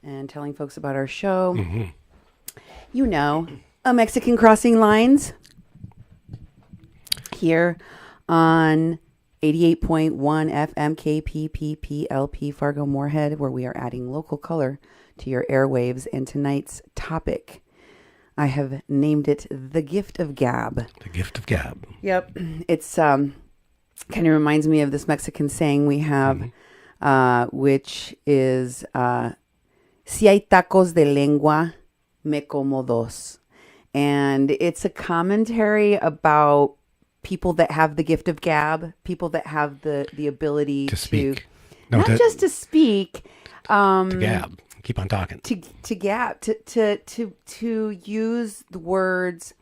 and telling folks about our show. You know, a Mexican Crossing Lines here on 88.1 FM KPPPLP Fargo Moorhead, where we are adding local color to your airwaves. And tonight's topic, I have named it The Gift of Gab. The Gift of Gab. Yep. It's kind of reminds me of this Mexican saying we have, which is, si hay tacos de lengua, me como dos. And it's a commentary about people that have the gift of gab, people that have the ability to speak. Not just to speak. To gab. Keep on talking. To gab. To use the words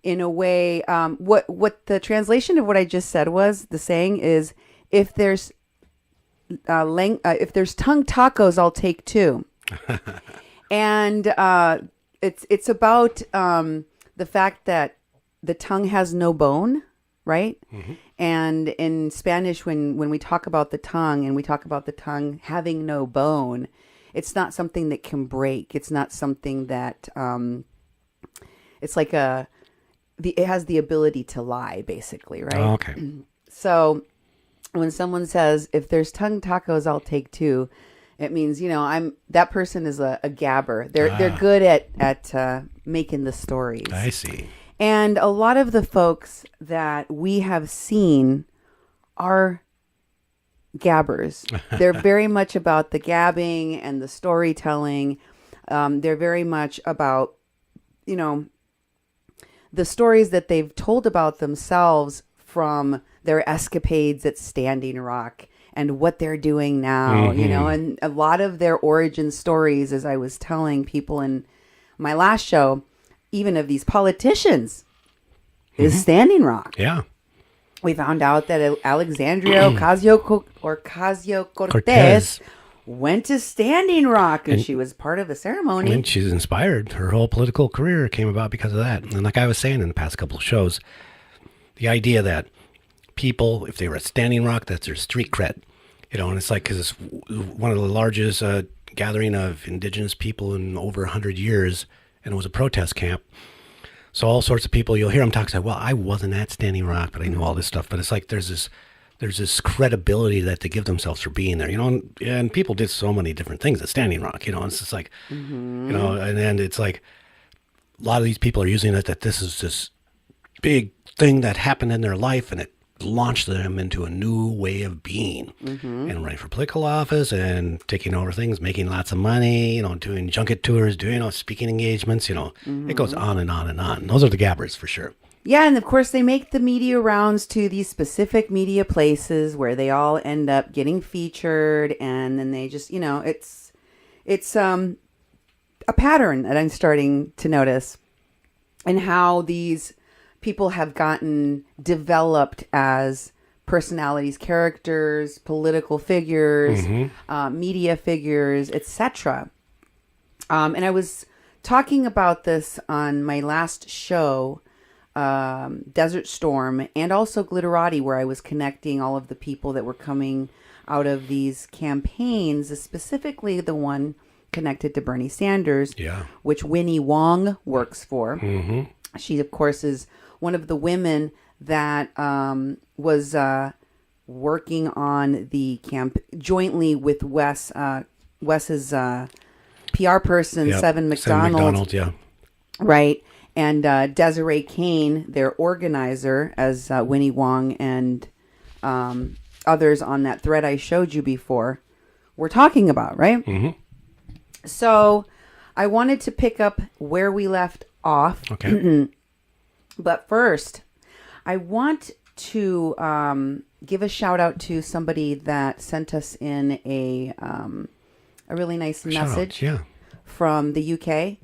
in a way. What the translation of what I just said was, the saying is, if there's tongue tacos, I'll take two. And it's about the fact that the tongue has no bone, right? And in Spanish, when we talk about the tongue and we talk about the tongue having no bone, it's not something that can break. It's not something that it's like it has the ability to lie, basically, right? Oh, okay. So when someone says, if there's tongue tacos, I'll take two, it means, that person is a gabber. They're good at making the stories. I see. And a lot of the folks that we have seen are gabbers. They're very much about the gabbing and the storytelling. They're very much about, the stories that they've told about themselves from their escapades at Standing Rock and what they're doing now, and a lot of their origin stories, as I was telling people in my last show, even of these politicians, is Standing Rock. Yeah. We found out that Alexandria Ocasio-Cortez went to Standing Rock, and she was part of the ceremony. And she's inspired. Her whole political career came about because of that. And like I was saying in the past couple of shows, the idea that people, if they were at Standing Rock, that's their street cred. And it's like, because it's one of the largest gathering of indigenous people in over 100 years, and it was a protest camp. So all sorts of people, you'll hear them talk, say, well, I wasn't at Standing Rock, but I knew all this stuff. But it's like there's this credibility that they give themselves for being there, and people did so many different things at Standing Rock, and it's just like, and then it's like a lot of these people are using it that this is this big thing that happened in their life, and it launched them into a new way of being and running for political office and taking over things, making lots of money, doing junket tours, doing speaking engagements, it goes on and on and on. Those are the gabbers for sure. Yeah, and of course they make the media rounds to these specific media places where they all end up getting featured, and then they just, it's a pattern that I'm starting to notice in how these people have gotten developed as personalities, characters, political figures, media figures, etc. And I was talking about this on my last show, Desert Storm, and also Glitterati, where I was connecting all of the people that were coming out of these campaigns, specifically the one connected to Bernie Sanders, which Winnie Wong works for. She, of course, is one of the women that was working on the camp jointly with Wes's PR person, Seven McDonald. Right. And Desiree Kane, their organizer, as Winnie Wong and others on that thread I showed you before were talking about, right? So I wanted to pick up where we left off. Okay. But first, I want to give a shout out to somebody that sent us in a really nice message from the UK.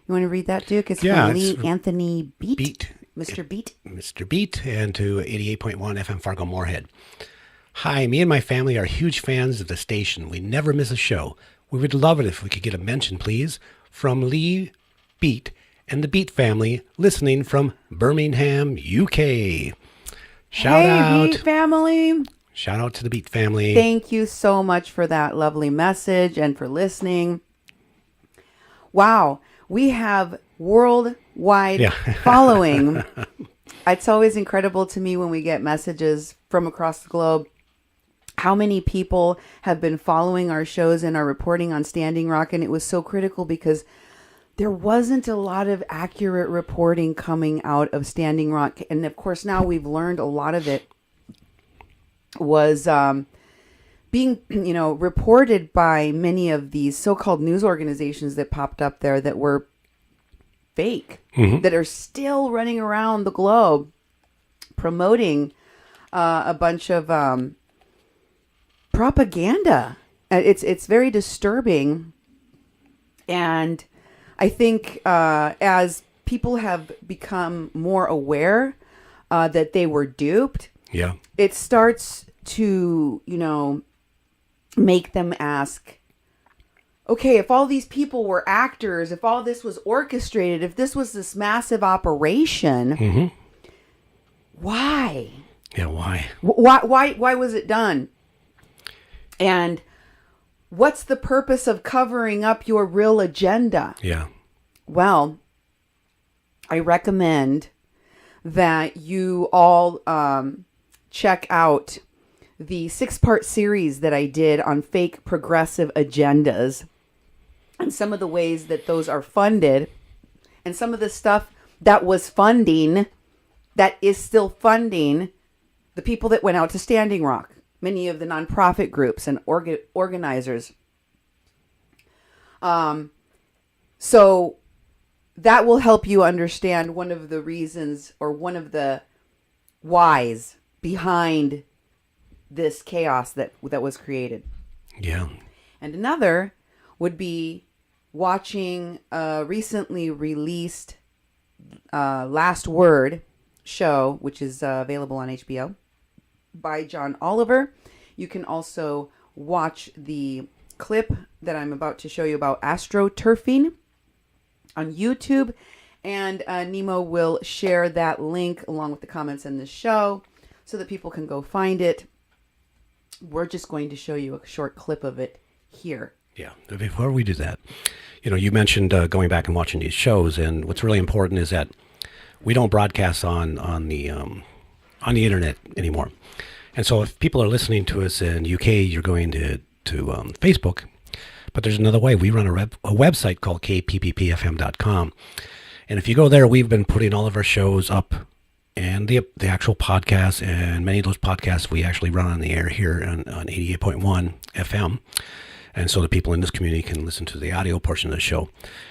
You want to read that, Duke? It's from Lee Anthony Beat. Mr. Beat. Mr. Beat, and to 88.1 FM Fargo Moorhead. Hi, me and my family are huge fans of the station. We never miss a show. We would love it if we could get a mention, please, from Lee Beat and the Beat family, listening from Birmingham, UK. Shout out. Beat family. Shout out to the Beat family. Thank you so much for that lovely message and for listening. wow, we have worldwide Yeah. following. It's always incredible to me when we get messages from across the globe. How many people have been following our shows and are reporting on Standing Rock. And it was so critical because there wasn't a lot of accurate reporting coming out of Standing Rock. And of course, now we've learned a lot of it was being, reported by many of these so-called news organizations that popped up there that were fake, that are still running around the globe promoting a bunch of propaganda. It's very disturbing. And I think as people have become more aware that they were duped, it starts to, make them ask, okay, if all these people were actors, if all this was orchestrated, if this was this massive operation, why? Yeah, why? Why was it done? And what's the purpose of covering up your real agenda? Yeah. Well, I recommend that you all check out the 6-part series that I did on fake progressive agendas and some of the ways that those are funded and some of the stuff that was funding, that is still funding the people that went out to Standing Rock, many of the nonprofit groups and organizers. So that will help you understand one of the reasons or one of the whys behind this chaos that was created. Yeah. And another would be watching a recently released Last Word show, which is available on HBO, by John Oliver. You can also watch the clip that I'm about to show you about astroturfing on YouTube. And Nemo will share that link along with the comments in the show so that people can go find it. We're just going to show you a short clip of it here. Yeah. Before we do that, you mentioned going back and watching these shows, and what's really important is that we don't broadcast on the internet anymore. And so if people are listening to us in UK, you're going to Facebook, but there's another way. We run a website called kpppfm.com. And if you go there, we've been putting all of our shows up and the actual podcasts, and many of those podcasts we actually run on the air here on 88.1 FM. And so the people in this community can listen to the audio portion of the show.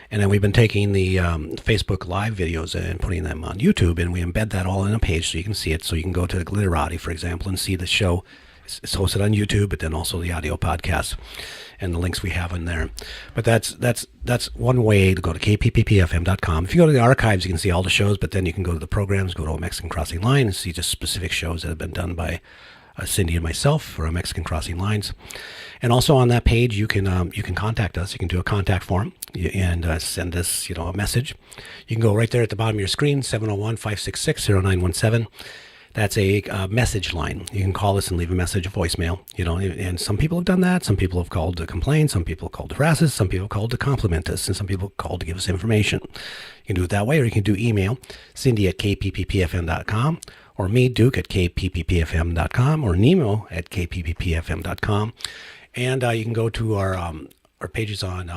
And then we've been taking the Facebook Live videos and putting them on YouTube, and we embed that all in a page so you can see it. So you can go to the Glitterati, for example, and see the show. It's hosted on YouTube, but then also the audio podcast and the links we have in there. But that's one way to go to kpppfm.com. If you go to the archives, you can see all the shows, but then you can go to the programs, go to a Mexican Crossing Line, and see just specific shows that have been done by Cindy and myself for Mexican Crossing Lines. And also on that page, you can contact us. You can do a contact form and send us a message. You can go right there at the bottom of your screen, 701-566-0917. That's a message line. You can call us and leave a message, a voicemail, and some people have done that. Some people have called to complain. Some people have called to harass us. Some people have called to compliment us. And some people have called to give us information. You can do it that way, or you can do email, Cindy at kpppfm.com, or me, Duke, at kpppfm.com, or Nemo at kpppfm.com. And you can go to our pages on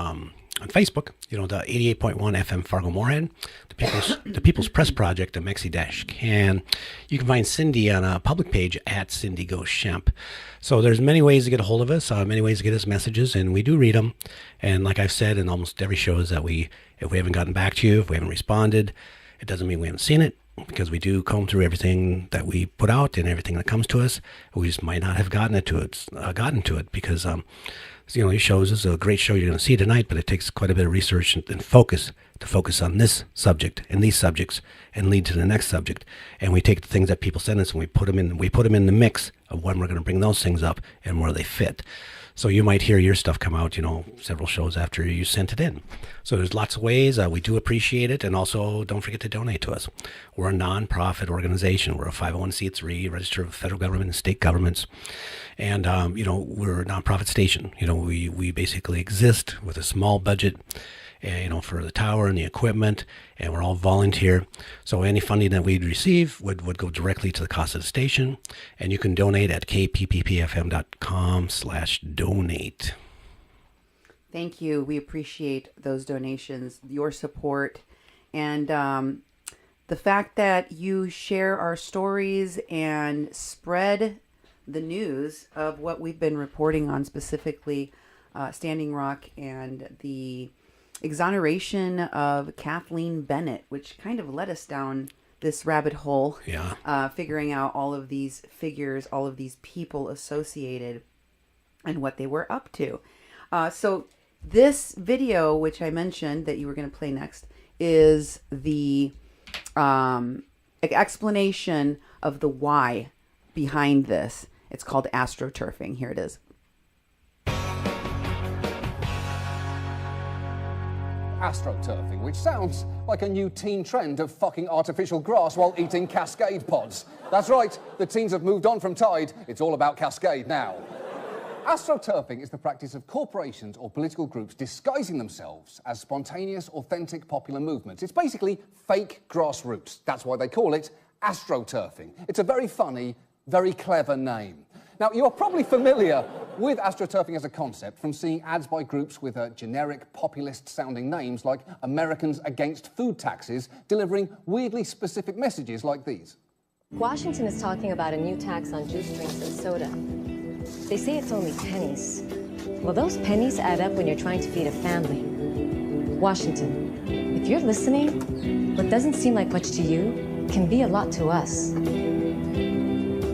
Facebook, the 88.1 FM Fargo Moorhead, the People's Press Project, the Mexi-Can. You can find Cindy on a public page at Cindy Goes Schempp. So there's many ways to get a hold of us, many ways to get us messages, and we do read them. And like I've said in almost every show is that if we haven't gotten back to you, if we haven't responded, it doesn't mean we haven't seen it, because we do comb through everything that we put out and everything that comes to us. We just might not have gotten to it because these shows is a great show you're going to see tonight, but it takes quite a bit of research and focus to focus on this subject and these subjects and lead to the next subject. And we take the things that people send us and we put them in the mix of when we're going to bring those things up and where they fit. So you might hear your stuff come out, several shows after you sent it in. So there's lots of ways. We do appreciate it. And also don't forget to donate to us. We're a non-profit organization. We're a 501c3 registered with federal government and state governments. And, we're a nonprofit station. We basically exist with a small budget and, for the tower and the equipment, and we're all volunteer. So any funding that we'd receive would go directly to the cost of the station, and you can donate at kpppfm.com/donate. Thank you. We appreciate those donations, your support, and the fact that you share our stories and spread the news of what we've been reporting on, specifically Standing Rock and the exoneration of Kathleen Bennett, which kind of led us down this rabbit hole. Yeah. Figuring out all of these figures, all of these people associated, and what they were up to. So this video, which I mentioned that you were going to play next, is the explanation of the why behind this. It's called astroturfing. Here it is. Astroturfing, which sounds like a new teen trend of fucking artificial grass while eating Cascade pods. That's right, the teens have moved on from Tide. It's all about Cascade now. Astroturfing is the practice of corporations or political groups disguising themselves as spontaneous, authentic popular movements. It's basically fake grassroots. That's why they call it astroturfing. It's a very funny, very clever name. Now, you're probably familiar with astroturfing as a concept from seeing ads by groups with generic, populist-sounding names like Americans Against Food Taxes, delivering weirdly specific messages like these. Washington is talking about a new tax on juice drinks and soda. They say it's only pennies. Well, those pennies add up when you're trying to feed a family. Washington, if you're listening, what doesn't seem like much to you can be a lot to us.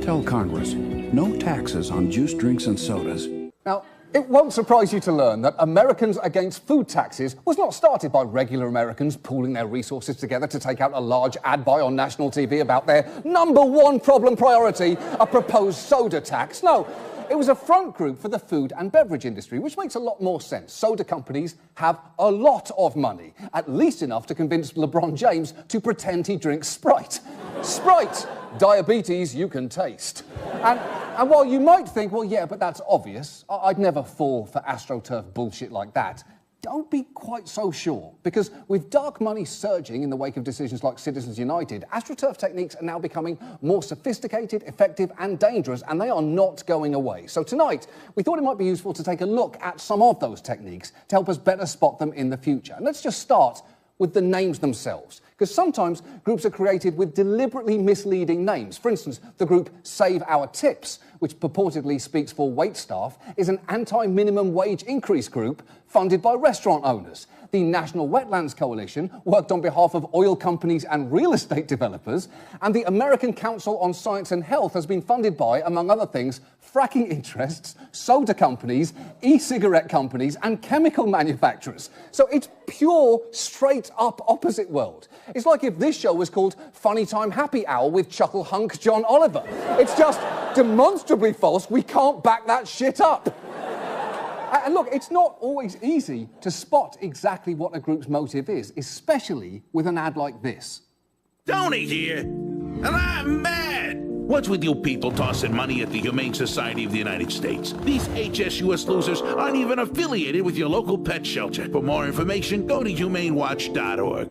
Tell Congress, no taxes on juice drinks and sodas. Now, it won't surprise you to learn that Americans Against Food Taxes was not started by regular Americans pooling their resources together to take out a large ad buy on national TV about their #1 problem priority, a proposed soda tax. No, it was a front group for the food and beverage industry, which makes a lot more sense. Soda companies have a lot of money, at least enough to convince LeBron James to pretend he drinks Sprite. Sprite! Diabetes you can taste. And while you might think, well, yeah, but that's obvious, I'd never fall for AstroTurf bullshit like that, don't be quite so sure. Because with dark money surging in the wake of decisions like Citizens United, AstroTurf techniques are now becoming more sophisticated, effective, and dangerous, and they are not going away. So tonight, we thought it might be useful to take a look at some of those techniques to help us better spot them in the future. And let's just start with the names themselves, because sometimes groups are created with deliberately misleading names. For instance, the group Save Our Tips, which purportedly speaks for waitstaff, is an anti-minimum wage increase group funded by restaurant owners. The National Wetlands Coalition worked on behalf of oil companies and real estate developers, and the American Council on Science and Health has been funded by, among other things, fracking interests, soda companies, e-cigarette companies, and chemical manufacturers. So it's pure, straight-up opposite world. It's like if this show was called Funny Time Happy Hour with Chuckle Hunk John Oliver. It's just demonstrably false. We can't back that shit up. And look, it's not always easy to spot exactly what a group's motive is, especially with an ad like this. Tony here, and I'm mad. What's with you people tossing money at the Humane Society of the United States? These HSUS losers aren't even affiliated with your local pet shelter. For more information, go to humanewatch.org.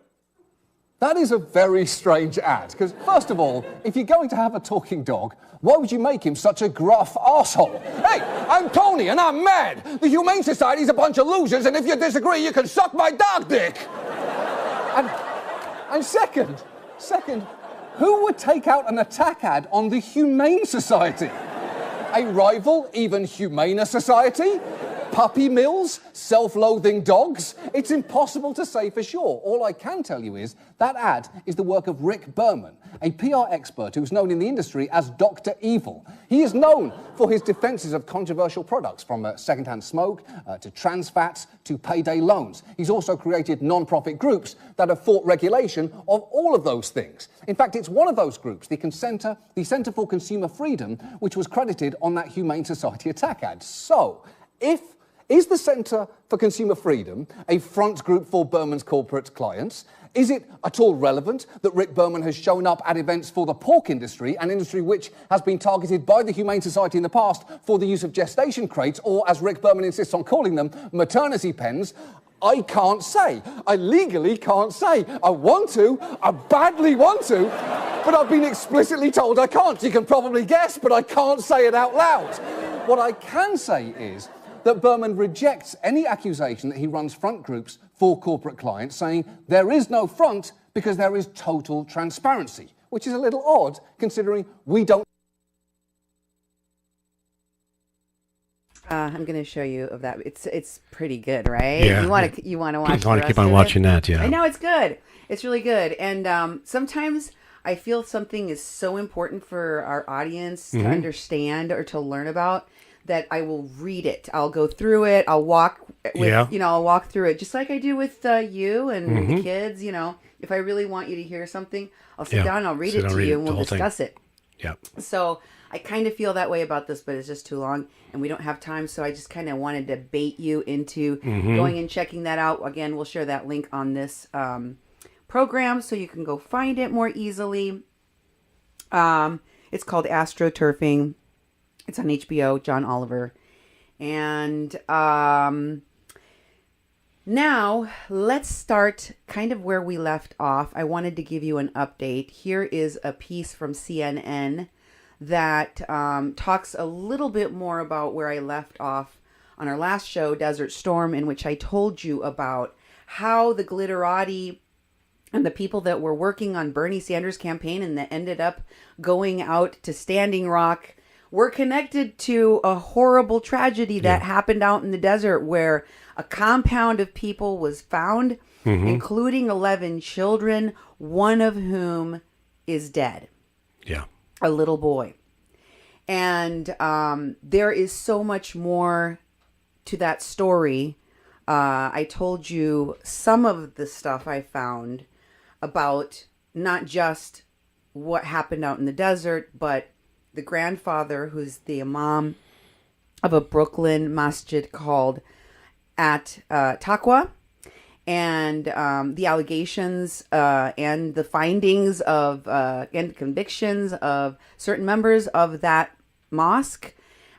That is a very strange ad, because first of all, if you're going to have a talking dog, why would you make him such a gruff arsehole? Hey, I'm Tony and I'm mad. The Humane Society's a bunch of losers, and if you disagree, you can suck my dog dick. And second, who would take out an attack ad on the Humane Society? A rival, even humaner society? Puppy mills? Self-loathing dogs? It's impossible to say for sure. All I can tell you is that ad is the work of Rick Berman, a PR expert who's known in the industry as Dr. Evil. He is known for his defenses of controversial products, from secondhand smoke to trans fats to payday loans. He's also created non-profit groups that have fought regulation of all of those things. In fact, it's one of those groups, the Center for Consumer Freedom, which was credited on that Humane Society attack ad. So, if Is the Centre for Consumer Freedom a front group for Berman's corporate clients? Is it at all relevant that Rick Berman has shown up at events for the pork industry, an industry which has been targeted by the Humane Society in the past for the use of gestation crates, or, as Rick Berman insists on calling them, maternity pens? I can't say. I legally can't say. I want to. I badly want to. But I've been explicitly told I can't. You can probably guess, but I can't say it out loud. What I can say is that Berman rejects any accusation that he runs front groups for corporate clients, saying there is no front because there is total transparency, which is a little odd considering we don't. I'm going to show you of that. It's pretty good, right? Yeah. You want to watch. I want to keep on watching that. Yeah. I know it's good. It's really good. And sometimes I feel something is so important for our audience to understand or to learn about that I will read it. I'll go through it. I'll walk with, I'll walk through it just like I do with you and the kids. If I really want you to hear something, I'll sit down and I'll read it to you and we'll discuss it. Yeah. So I kind of feel that way about this, but it's just too long and we don't have time. So I just kind of wanted to bait you into going and checking that out. Again, we'll share that link on this program so you can go find it more easily. It's called AstroTurfing. It's on HBO, John Oliver. And now let's start kind of where we left off. I wanted to give you an update. Here is a piece from CNN that talks a little bit more about where I left off on our last show, Desert Storm, in which I told you about how the glitterati and the people that were working on Bernie Sanders' campaign and that ended up going out to Standing Rock were connected to a horrible tragedy that happened out in the desert where a compound of people was found, including 11 children, one of whom is dead. Yeah. A little boy. And there is so much more to that story. I told you some of the stuff I found about not just what happened out in the desert, but the grandfather, who's the imam of a Brooklyn masjid called At Taqwa, and the allegations and the findings of and convictions of certain members of that mosque,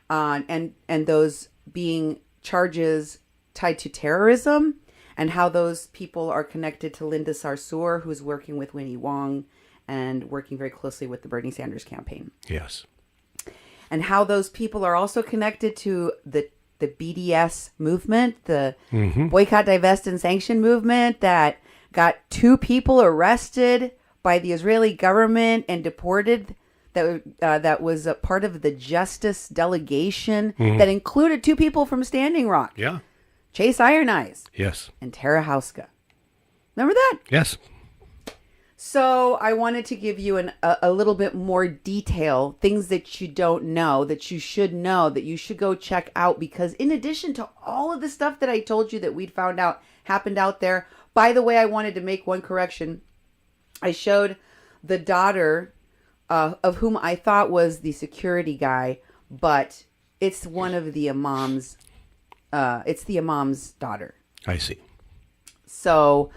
and those being charges tied to terrorism, and how those people are connected to Linda Sarsour, who's working with Winnie Wong and working very closely with the Bernie Sanders campaign. Yes. And how those people are also connected to the BDS movement, the Boycott, Divest, and Sanction movement that got 2 people arrested by the Israeli government and deported. That was a part of the justice delegation that included 2 people from Standing Rock. Yeah. Chase Iron Eyes. Yes. And Tara Houska. Remember that? Yes. So I wanted to give you a little bit more detail, things that you don't know, that you should know, that you should go check out. Because in addition to all of the stuff that I told you that we'd found out happened out there, by the way, I wanted to make one correction. I showed the daughter of whom I thought was the security guy, but it's one of the imams. It's the imam's daughter. I see. So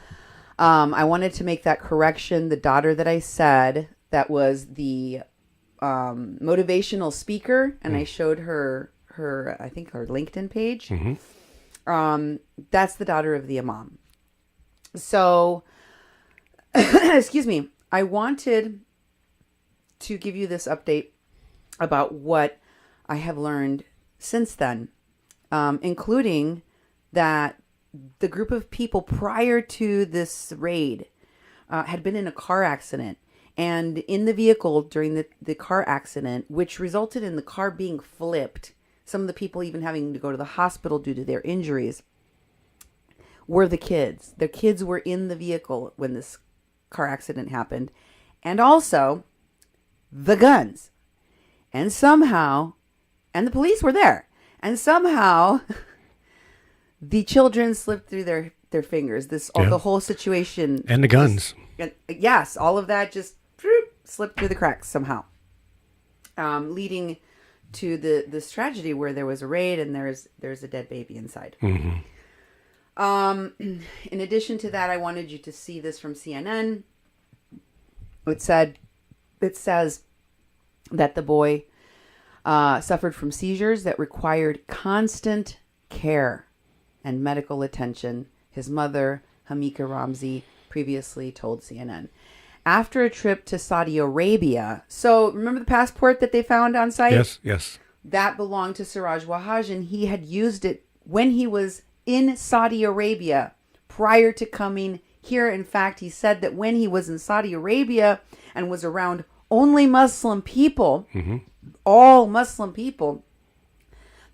I wanted to make that correction. The daughter that I said, that was the motivational speaker, and I showed her I think her LinkedIn page. That's the daughter of the imam. So, excuse me, I wanted to give you this update about what I have learned since then, including that the group of people prior to this raid had been in a car accident. And in the vehicle during the car accident, which resulted in the car being flipped, some of the people even having to go to the hospital due to their injuries, were the kids. The kids were in the vehicle when this car accident happened. And also the guns. And somehow, and the police were there. And somehow the children slipped through their fingers. The whole situation. And the guns. Yes, all of that just slipped through the cracks somehow. Leading to this tragedy where there was a raid and there's a dead baby inside. Mm-hmm. In addition to that, I wanted you to see this from CNN. It says that the boy suffered from seizures that required constant care and medical attention. His mother, Hamika Ramzi, previously told CNN. After a trip to Saudi Arabia, so remember the passport that they found on site? Yes. That belonged to Siraj Wahaj, and he had used it when he was in Saudi Arabia prior to coming here. In fact, he said that when he was in Saudi Arabia and was around only Muslim people, all Muslim people,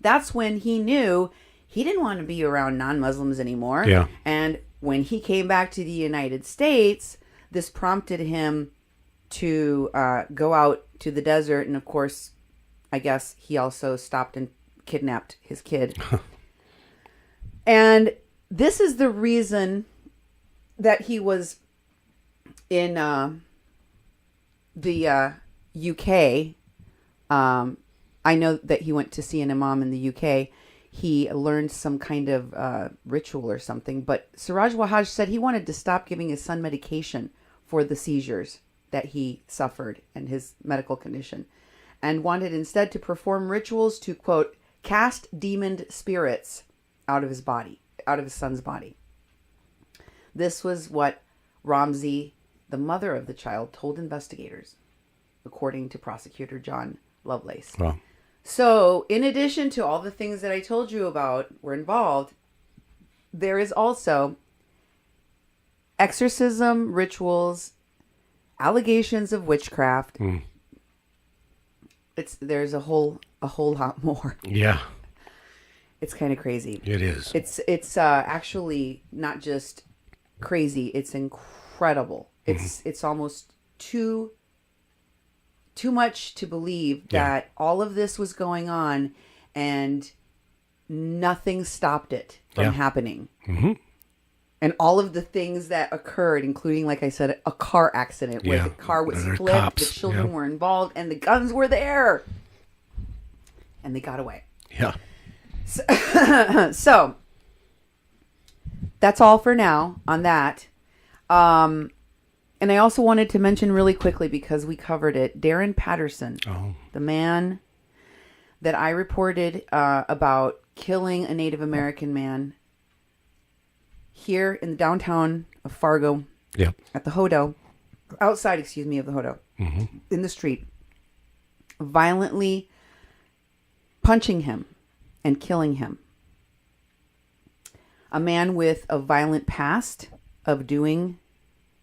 that's when he knew he didn't want to be around non-Muslims anymore. Yeah. And when he came back to the United States, this prompted him to go out to the desert. And of course, I guess he also stopped and kidnapped his kid. And this is the reason that he was in the UK. I know that he went to see an imam in the UK. He learned some kind of ritual or something. But Siraj Wahaj said he wanted to stop giving his son medication for the seizures that he suffered and his medical condition, and wanted instead to perform rituals to, quote, cast demoned spirits out of his body, out of his son's body. This was what Ramzi, the mother of the child, told investigators, according to prosecutor John Lovelace. Wow. So, in addition to all the things that I told you about were involved, there is also exorcism, rituals, allegations of witchcraft. There's a whole lot more. Yeah. It's kind of crazy. It is. It's actually not just crazy. It's incredible. It's almost too much to believe that all of this was going on and nothing stopped it from happening. Mm-hmm. And all of the things that occurred, including, like I said, a car accident where the car was flipped, cops. the children were involved, and the guns were there. And they got away. Yeah. So that's all for now on that. And I also wanted to mention really quickly, because we covered it, Darren Patterson, the man that I reported about killing a Native American man here in the downtown of Fargo, at the Hodo, outside, of the Hodo, in the street, violently punching him and killing him. A man with a violent past of doing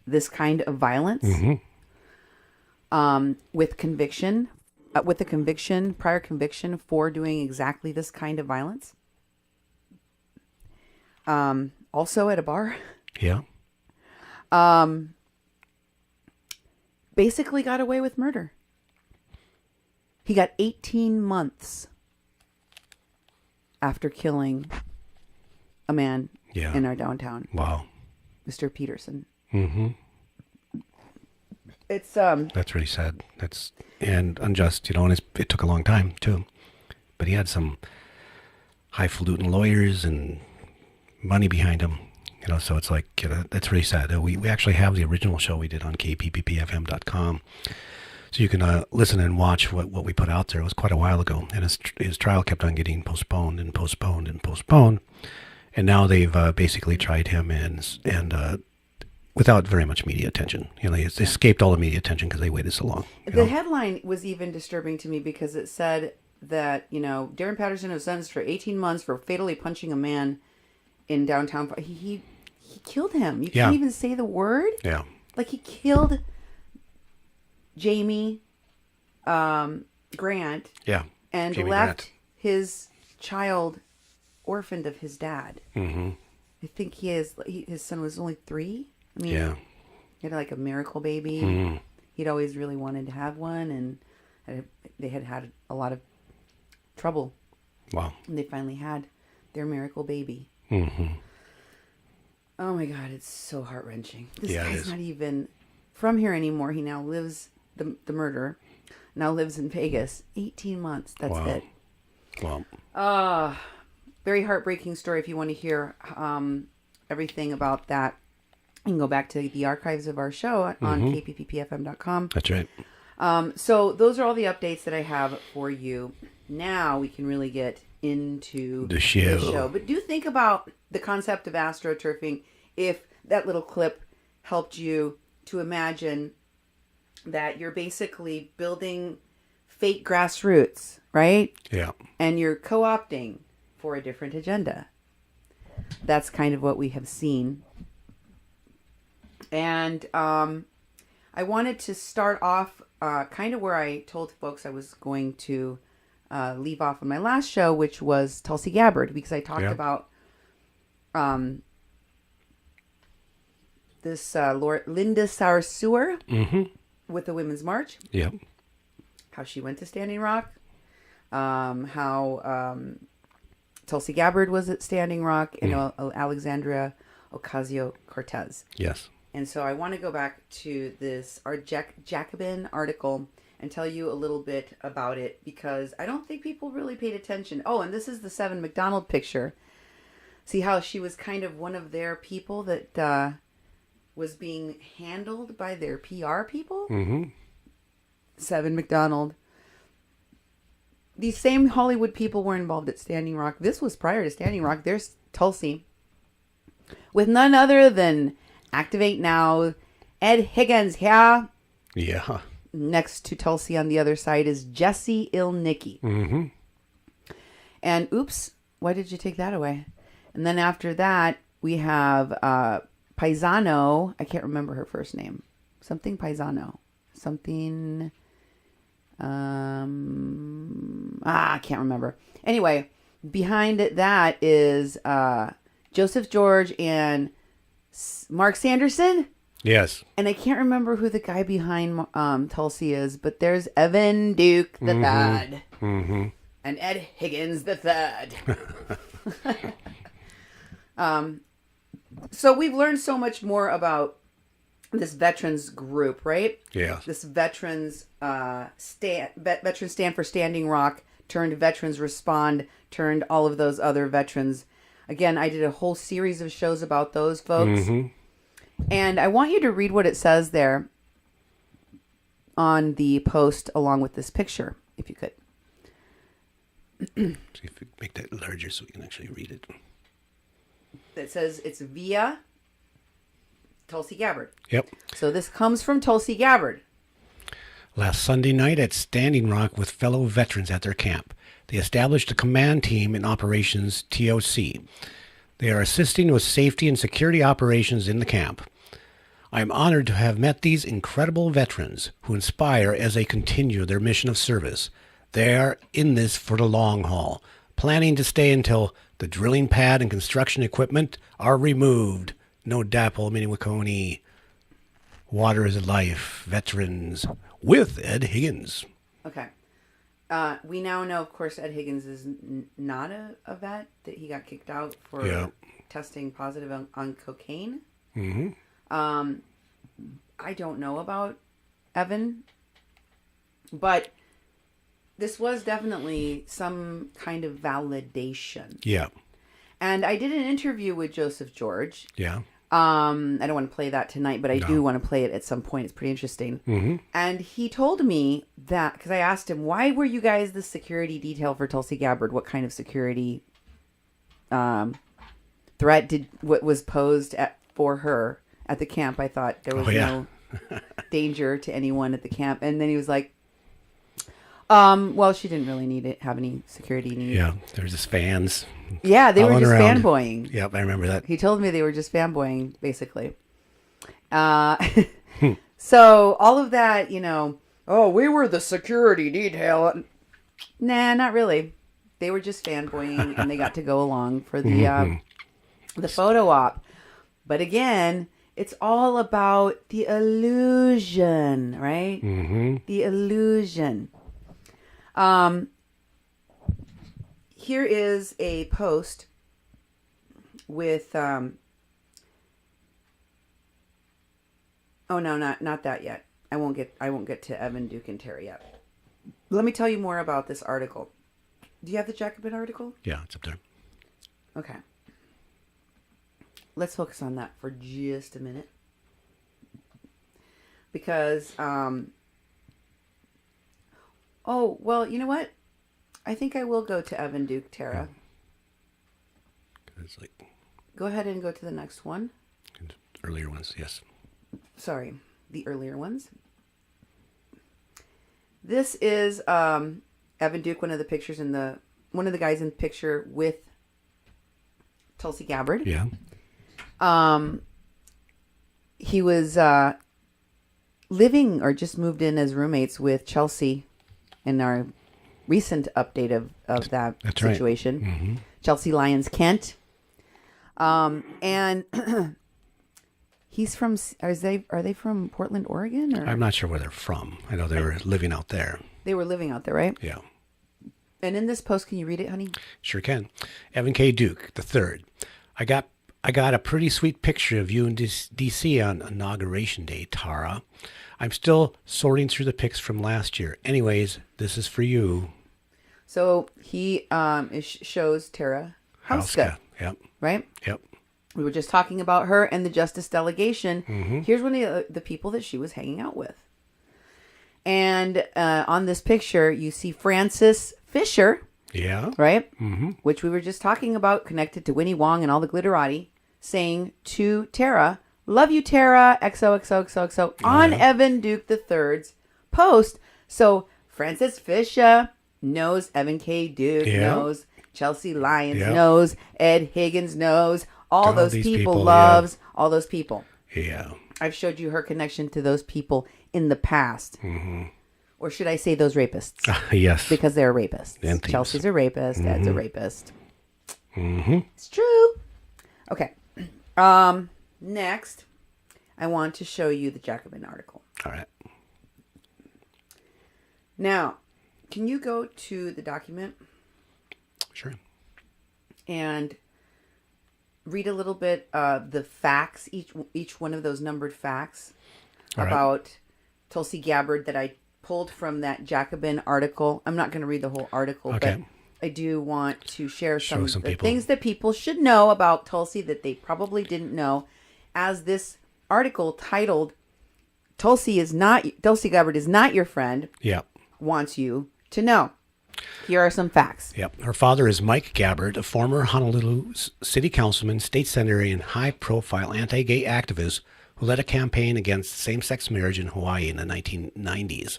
this kind of violence, with conviction, prior conviction for doing exactly this kind of violence. Also at a bar. Yeah. Basically got away with murder. He got 18 months after killing a man in our downtown. Wow. Mr. Peterson. Mm-hmm. It's That's really sad. That's and unjust, and it took a long time too. But he had some highfalutin lawyers and money behind him, so it's like, that's really sad. We actually have the original show we did on kpppfm.com, so you can listen and watch what we put out there. It was quite a while ago, and his trial kept on getting postponed and postponed and postponed, and now they've basically tried him and without very much media attention. He escaped all the media attention because they waited so long. The headline was even disturbing to me because it said that, Darren Patterson was sentenced for 18 months for fatally punching a man in downtown. He killed him. You can't even say the word. Yeah. Like, he killed Jamie Grant. Yeah. And Jamie left Grant. his child orphaned of his dad. Mm-hmm. I think his son was only 3. I mean, he had like a miracle baby. Mm-hmm. He'd always really wanted to have one, and they had a lot of trouble. Wow. And they finally had their miracle baby. Mm-hmm. Oh my God, it's so heart-wrenching. This Yeah, it guy's is. not even from here anymore. He now lives, the murderer now lives in Vegas. 18 months. That's Wow. it. Well, Very heartbreaking story. If you want to hear everything about that, you can go back to the archives of our show on kpppfm.com. that's right. So those are all the updates that I have for you. Now we can really get into The show. But do think about the concept of astroturfing. If that little clip helped you to imagine that you're basically building fake grassroots, right? Yeah. And you're co-opting for a different agenda. That's kind of what we have seen. And I wanted to start off kind of where I told folks I was going to leave off on my last show, which was Tulsi Gabbard, because I talked about this Linda Sarsour with the Women's March. Yep. How she went to Standing Rock. How Tulsi Gabbard was at Standing Rock, and Alexandria Ocasio-Cortez. Yes. And so I want to go back to this Jacobin article and tell you a little bit about it, because I don't think people really paid attention. Oh, and this is the Seven McDonald picture. See how she was kind of one of their people that was being handled by their PR people? Mm-hmm. Seven McDonald. These same Hollywood people were involved at Standing Rock. This was prior to Standing Rock. There's Tulsi with none other than Activate Now, Ed Higgins here. Yeah. Next to Tulsi on the other side is Jesse Ilnicki. Mm-hmm. And oops, why did you take that away? And then after that, we have Paisano. I can't remember her first name. Something Paisano. Something... I can't remember. Anyway, behind that is Joseph George and Mark Sanderson. Yes. And I can't remember who the guy behind Tulsi is, but there's Evan Duke the Third. Mm-hmm. And Ed Higgins the Third. So we've learned so much more about this veterans group, right? Yeah. This veterans Veterans Stand for Standing Rock turned Veterans Respond turned all of those other veterans. Again, I did a whole series of shows about those folks. Mm-hmm. And I want you to read what it says there on the post along with this picture, if you could. See if we make that larger so we can actually read it. It says it's via Tulsi Gabbard. Yep. So this comes from Tulsi Gabbard. Last Sunday night at Standing Rock with fellow veterans at their camp, they established a command team in Operations TOC. They are assisting with safety and security operations in the camp. I am honored to have met these incredible veterans who inspire as they continue their mission of service. They are in this for the long haul, planning to stay until the drilling pad and construction equipment are removed. No dapple, Miniwakoni. Water is life. Veterans with Ed Higgins. Okay. We now know, of course, Ed Higgins is not a vet, that he got kicked out for testing positive on cocaine. Mm-hmm. I don't know about Evan, but this was definitely some kind of validation. Yeah. And I did an interview with Joseph George. Yeah. I don't want to play that tonight, but I do want to play it at some point. It's pretty interesting. Mm-hmm. And he told me that, because I asked him, why were you guys the security detail for Tulsi Gabbard? What kind of security threat what was posed for her at the camp? I thought there was no danger to anyone at the camp. And then he was like, well, she didn't really have any security needs. Yeah, there's just fans. Yeah, they were just around. fanboying. Yep, I remember that. He told me they were just fanboying, basically. So all of that, we were the security detail. Nah, not really. They were just fanboying, and they got to go along for the photo op. But again, it's all about the illusion, right? Mm-hmm. The illusion. Here is a post with oh no, not that yet. I won't get to Evan, Duke, and Terry yet. Let me tell you more about this article. Do you have the Jacobin article? Yeah, it's up there. Okay. Let's focus on that for just a minute. Because, oh, well, you know what? I think I will go to Evan Duke, Tara. It's like Go ahead and go to the next one. earlier ones, yes. Sorry, the earlier ones. This is Evan Duke, one of the guys in the picture with Tulsi Gabbard. Yeah. He was living or just moved in as roommates with Chelsea in our recent update of that That's situation. Right. Mm-hmm. Chelsea Lyons Kent. And he's from, are they from Portland, Oregon? Or? I'm not sure where they're from. I know they were living out there. They were living out there, right? Yeah. And in this post, can you read it, honey? Sure can. Evan K. Duke, the third. I got a pretty sweet picture of you in D.C. on Inauguration Day, Tara. I'm still sorting through the pics from last year. Anyways, this is for you. So he shows Tara Houska, Yep. right? Yep. We were just talking about her and the Justice Delegation. Mm-hmm. Here's one of the people that she was hanging out with. And on this picture, you see Francis Fisher, Yeah. right? Mm-hmm. Which we were just talking about, connected to Winnie Wong and all the glitterati, saying to Tara, "Love you, Tara, XOXOXOXO," on Evan Duke III's post. So Francis Fisher knows Evan K. Duke, knows Chelsea Lyons, knows Ed Higgins, knows all those these people, people, loves all those people. Yeah. I've showed you her connection to those people in the past. Mm-hmm. Or should I say those rapists? Yes. Because they're rapists. And thieves. Chelsea's a rapist. Ed's a rapist. Mm-hmm. It's true. Okay. Next, I want to show you the Jacobin article. All right. Now, can you go to the document Sure. and read a little bit of the facts, each one of those numbered facts All right. about Tulsi Gabbard that I pulled from that Jacobin article. I'm not going to read the whole article, Okay. but I do want to share some of the people. things that people should know about Tulsi that they probably didn't know, as this article titled Tulsi Gabbard is not your friend, Yep. wants you to know. Here are some facts. Yep. Her father is Mike Gabbard, a former Honolulu city councilman, state senator, and high-profile anti-gay activist who led a campaign against same-sex marriage in Hawaii in the 1990s.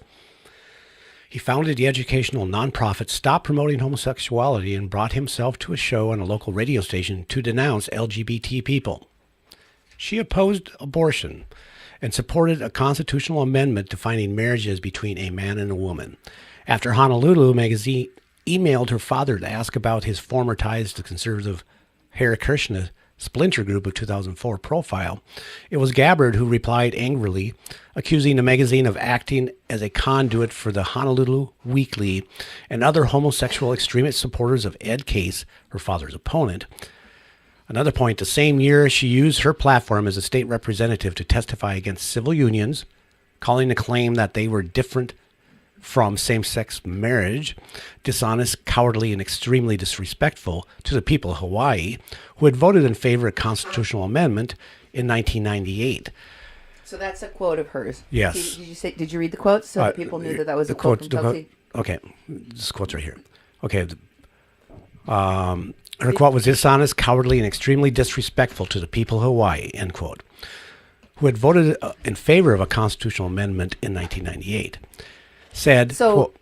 He founded the educational nonprofit Stop Promoting Homosexuality and brought himself to a show on a local radio station to denounce LGBT people. She opposed abortion and supported a constitutional amendment defining marriages between a man and a woman. After Honolulu magazine emailed her father to ask about his former ties to conservative Hare Krishna splinter group of 2004 profile, it was Gabbard who replied angrily, accusing the magazine of acting as a conduit for the Honolulu Weekly and other homosexual extremist supporters of Ed Case, her father's opponent. Another point, the same year she used her platform as a state representative to testify against civil unions, calling the claim that they were different from same-sex marriage dishonest, cowardly, and extremely disrespectful to the people of Hawaii, who had voted in favor of a constitutional amendment in 1998. So that's a quote of hers. Yes. Did you read the quote so that people knew that was a quote from Tulsi? Okay, this quote's right here. Okay. Her quote was dishonest, cowardly, and extremely disrespectful to the people of Hawaii, end quote, who had voted in favor of a constitutional amendment in 1998. Said, So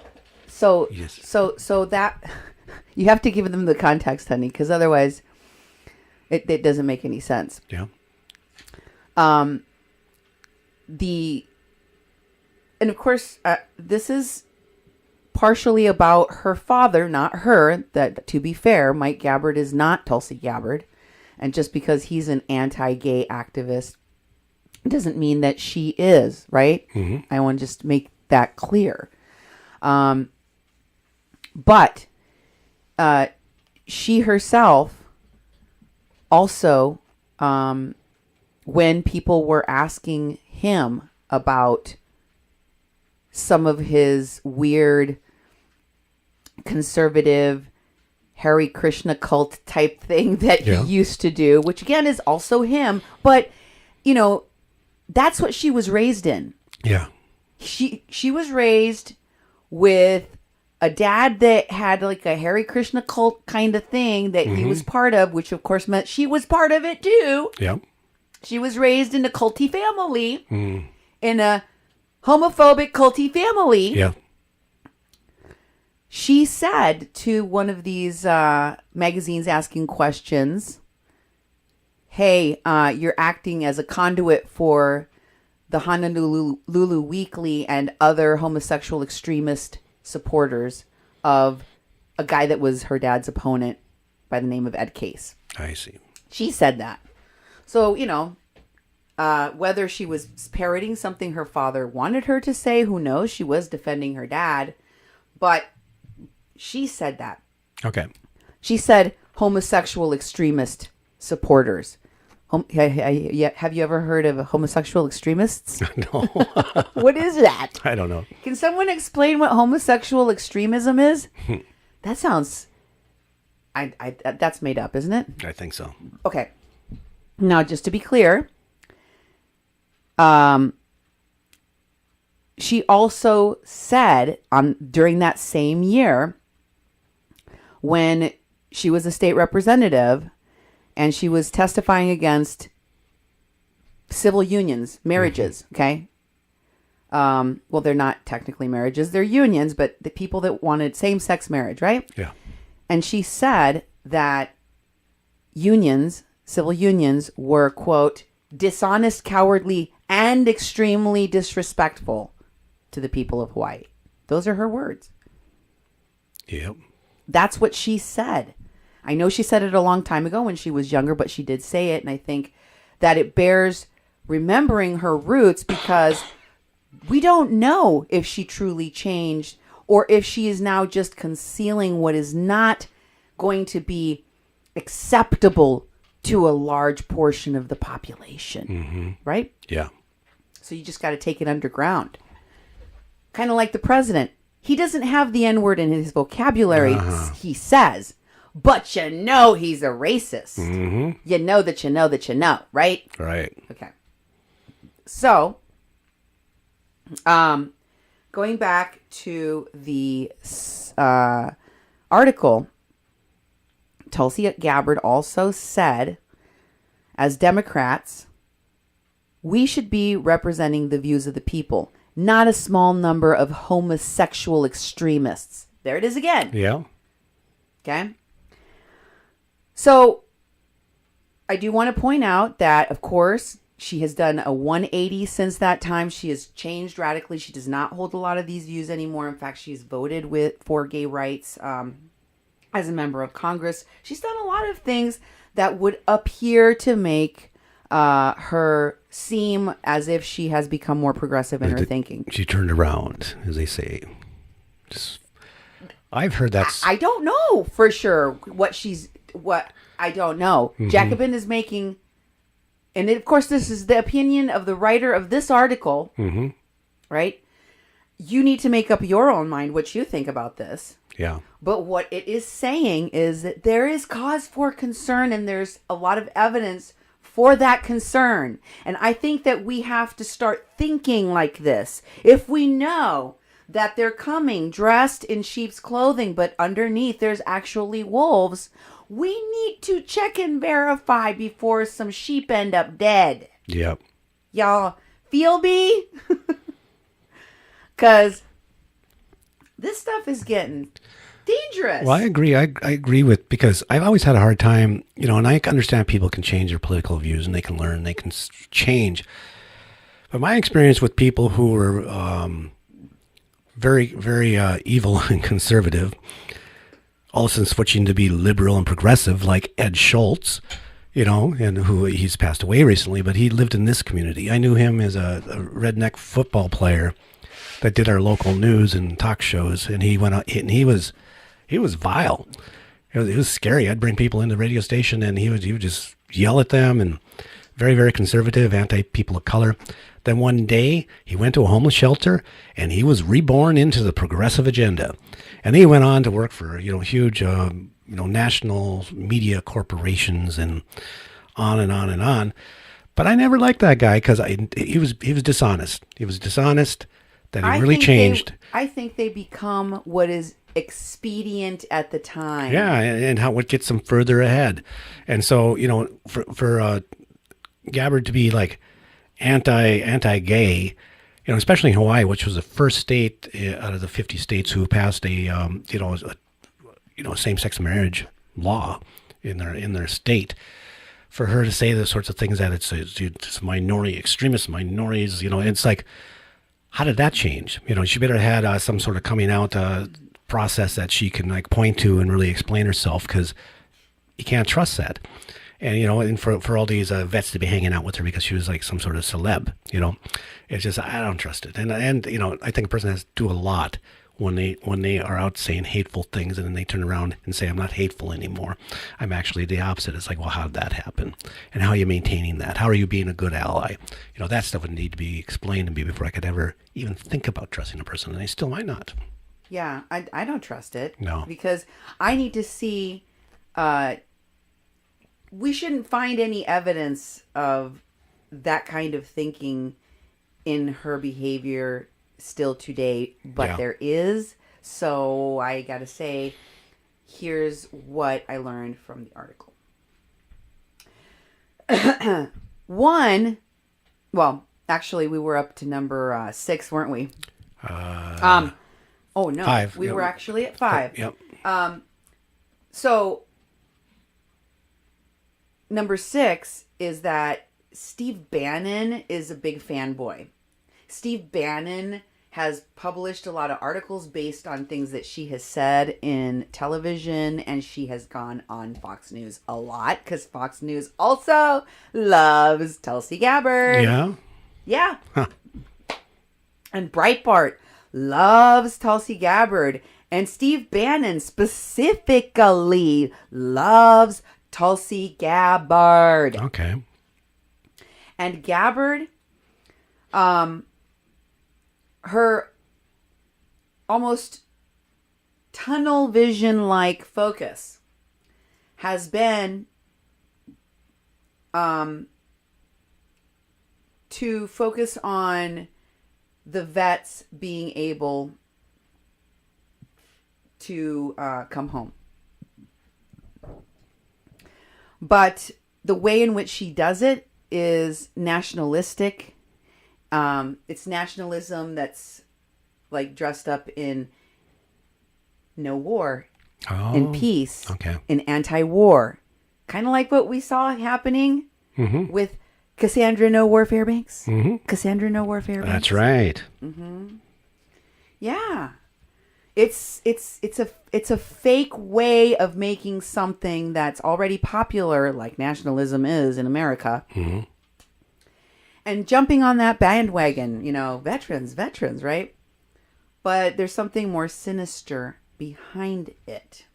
Yes. so that you have to give them the context, honey, because otherwise it doesn't make any sense. Yeah. And of course, this is partially about her father, not her. That, to be fair, Mike Gabbard is not Tulsi Gabbard, and just because he's an anti-gay activist doesn't mean that she is, right? Mm-hmm. I want to just make that clear. But she herself also, when people were asking him about some of his weird conservative Hare Krishna cult type thing that he used to do, which again is also him. But, you know, that's what she was raised in. Yeah. She was raised with a dad that had like a Hare Krishna cult kind of thing that he was part of, which of course meant she was part of it too. Yeah. She was raised in a culty family, in a homophobic culty family. Yeah. She said to one of these magazines asking questions, hey, you're acting as a conduit for the Honolulu Weekly and other homosexual extremist supporters of a guy that was her dad's opponent by the name of Ed Case. I see. She said that. So, you know, whether she was parroting something her father wanted her to say, who knows? She was defending her dad. But she said that. Okay. She said homosexual extremist supporters. Have you ever heard of homosexual extremists? No. What is that? I don't know. Can someone explain what homosexual extremism is? That sounds... that's made up, isn't it? I think so. Okay. Now, just to be clear, she also said during that same year, when she was a state representative and she was testifying against civil unions, marriages, okay? Well, they're not technically marriages, they're unions, but the people that wanted same-sex marriage, right? Yeah. And she said that unions, civil unions, were, quote, dishonest, cowardly, and extremely disrespectful to the people of Hawaii. Those are her words. Yep. That's what she said. I know she said it a long time ago when she was younger, but she did say it. And I think that it bears remembering her roots, because we don't know if she truly changed or if she is now just concealing what is not going to be acceptable to a large portion of the population. Right? Yeah. So you just got to take it underground. Kind of like the president. He doesn't have the N-word in his vocabulary, he says, but you know he's a racist. You know that you know that you know, right? Right. Okay. So, going back to the article, Tulsi Gabbard also said, as Democrats, we should be representing the views of the people, not a small number of homosexual extremists. There it is again. Yeah. Okay. So I do want to point out that, of course, she has done a 180 since that time. She has changed radically. She does not hold a lot of these views anymore. In fact, she's voted for gay rights as a member of Congress. She's done a lot of things that would appear to make her seem as if she has become more progressive in her thinking. She turned around, as they say. I've heard that's... I don't know for sure what I don't know. Jacobin is making, and of course this is the opinion of the writer of this article, right? You need to make up your own mind what you think about this. Yeah. But what it is saying is that there is cause for concern, and there's a lot of evidence for that concern. And I think that we have to start thinking like this. If we know that they're coming dressed in sheep's clothing, but underneath there's actually wolves, we need to check and verify before some sheep end up dead. Yep. Y'all feel me? Because this stuff is getting dangerous. Well, I agree. I agree with, because I've always had a hard time, and I understand people can change their political views and they can learn, they can change. But my experience with people who are very, very evil and conservative, all of a sudden switching to be liberal and progressive, like Ed Schultz, and who he's passed away recently, but he lived in this community. I knew him as a redneck football player that did our local news and talk shows, and he went out, and he was vile. It was scary. I'd bring people into the radio station, and he would just yell at them and very, very conservative, anti-people of color. Then one day he went to a homeless shelter and he was reborn into the progressive agenda. And he went on to work for, huge, national media corporations and on and on and on. But I never liked that guy because he was dishonest. He was dishonest. That he really changed. I think they become what is expedient at the time. Yeah, and what gets them further ahead. And so, for Gabbard to be like anti-gay, especially in Hawaii, which was the first state out of the 50 states who passed a same-sex marriage law in their state. For her to say those sorts of things, that it's minority, extremist minorities, it's like, how did that change? She better have had some sort of coming out process that she can like point to and really explain herself, because you can't trust that. And, and for all these vets to be hanging out with her because she was like some sort of celeb, it's just, I don't trust it. And I think a person has to do a lot when they are out saying hateful things and then they turn around and say, I'm not hateful anymore. I'm actually the opposite. It's like, well, how did that happen? And how are you maintaining that? How are you being a good ally? That stuff would need to be explained to me before I could ever even think about trusting a person. And I still might not. Yeah, I don't trust it. No. Because I need to see, we shouldn't find any evidence of that kind of thinking in her behavior still today, but there is. So I gotta say, here's what I learned from the article. Actually, we were up to number 6, weren't we? Oh no, 5. We were actually at 5. Yep. So number 6 is that Steve Bannon is a big fanboy. Steve Bannon has published a lot of articles based on things that she has said in television, and she has gone on Fox News a lot because Fox News also loves Tulsi Gabbard. Yeah? Yeah. Huh. And Breitbart loves Tulsi Gabbard, and Steve Bannon specifically loves Tulsi Gabbard. Okay. And Gabbard, her almost tunnel vision like focus has been to focus on the vets being able to come home. But the way in which she does it is nationalistic. It's nationalism that's like dressed up in no war, in peace, in anti-war. Kind of like what we saw happening with Cassandra No War Fairbanks. Cassandra No War Fairbanks. That's right. Yeah. It's a fake way of making something that's already popular, like nationalism is in America. And jumping on that bandwagon, veterans, right? But there's something more sinister behind it.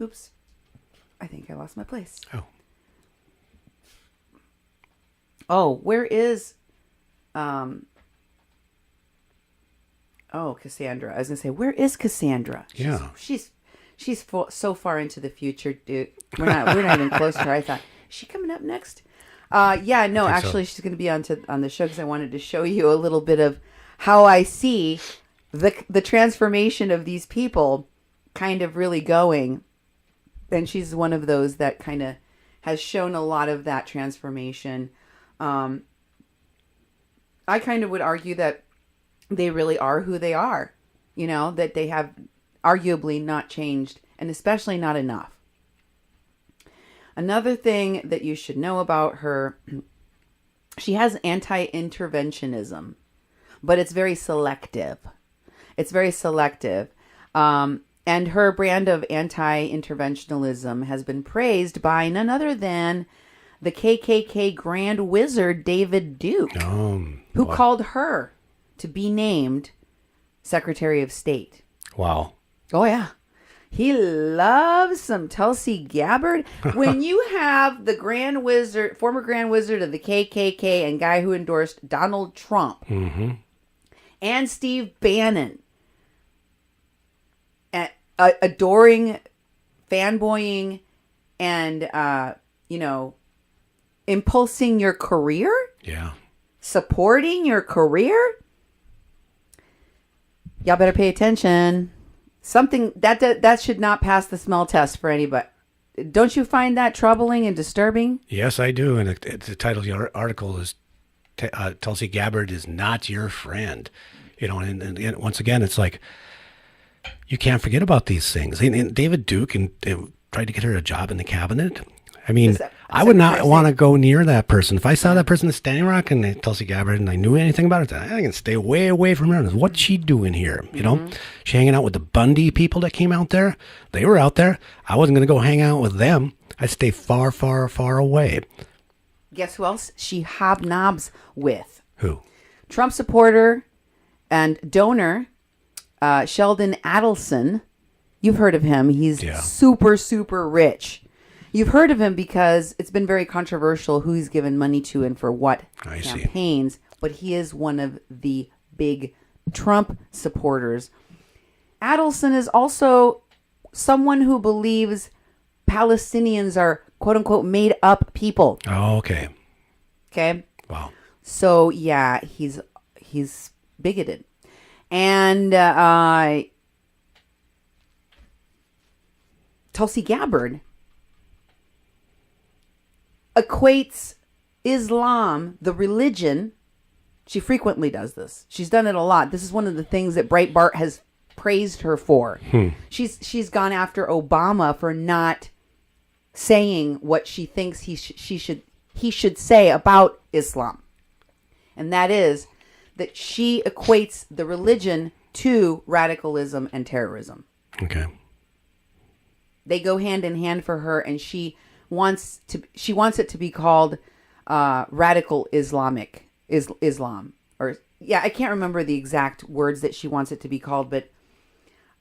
Oops. I think I lost my place. Oh, where is... Cassandra. I was going to say, where is Cassandra? She's so far into the future, dude. We're not even close to her. I thought, is she coming up next? Actually, she's going to be on the show because I wanted to show you a little bit of how I see the transformation of these people kind of really going. And she's one of those that kind of has shown a lot of that transformation. I kind of would argue that they really are who they are, that they have arguably not changed, and especially not enough. Another thing that you should know about her, she has anti-interventionism, but it's very selective. And her brand of anti-interventionalism has been praised by none other than the KKK Grand Wizard David Duke, who called her to be named Secretary of State. Wow. Oh, yeah. He loves some Tulsi Gabbard. When you have the Grand Wizard, former Grand Wizard of the KKK and guy who endorsed Donald Trump and Steve Bannon adoring, fanboying, and, impulsing your career? Yeah. Supporting your career? Y'all better pay attention. Something that should not pass the smell test for anybody. Don't you find that troubling and disturbing? Yes, I do. And the title of the article is Tulsi Gabbard is not your friend. And once again, it's like, you can't forget about these things. And David Duke and tried to get her a job in the cabinet. I mean, I would not want to go near that person. If I saw that person at Standing Rock and Tulsi Gabbard and I knew anything about it, I can stay way away from her. What's she doing here? She hanging out with the Bundy people that came out there. They were out there. I wasn't going to go hang out with them. I'd stay far, far, far away. Guess who else she hobnobs with? Who? Trump supporter and donor Sheldon Adelson. You've heard of him. He's super, super rich. You've heard of him because it's been very controversial who he's given money to and for what campaigns. But he is one of the big Trump supporters. Adelson is also someone who believes Palestinians are quote unquote made up people. Oh, okay. Okay. Wow. So yeah, he's bigoted, and Tulsi Gabbard equates Islam, the religion. She frequently does this. She's done it a lot. This is one of the things that Breitbart has praised her for. She's gone after Obama for not saying what she thinks he should say about Islam. And that is that she equates the religion to radicalism and terrorism. Okay. They go hand in hand for her, and she wants it to be called radical Islam. Or I can't remember the exact words that she wants it to be called, but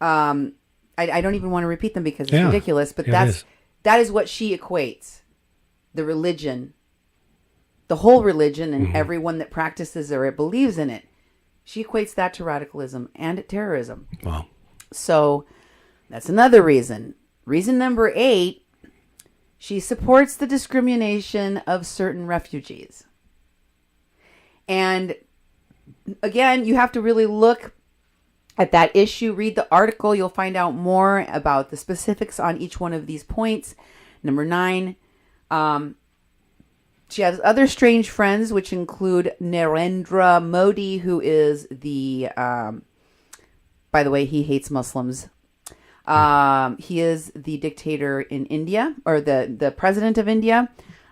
I don't even want to repeat them because it's ridiculous. But that is what she equates the religion, the whole religion, and everyone that practices or believes in it. She equates that to radicalism and terrorism. Wow. So that's another reason. Reason number 8. She supports the discrimination of certain refugees. And again, you have to really look at that issue. Read the article. You'll find out more about the specifics on each one of these points. Number 9, she has other strange friends, which include Narendra Modi, who is the, by the way, he hates Muslims. He is the dictator in India, or the president of India.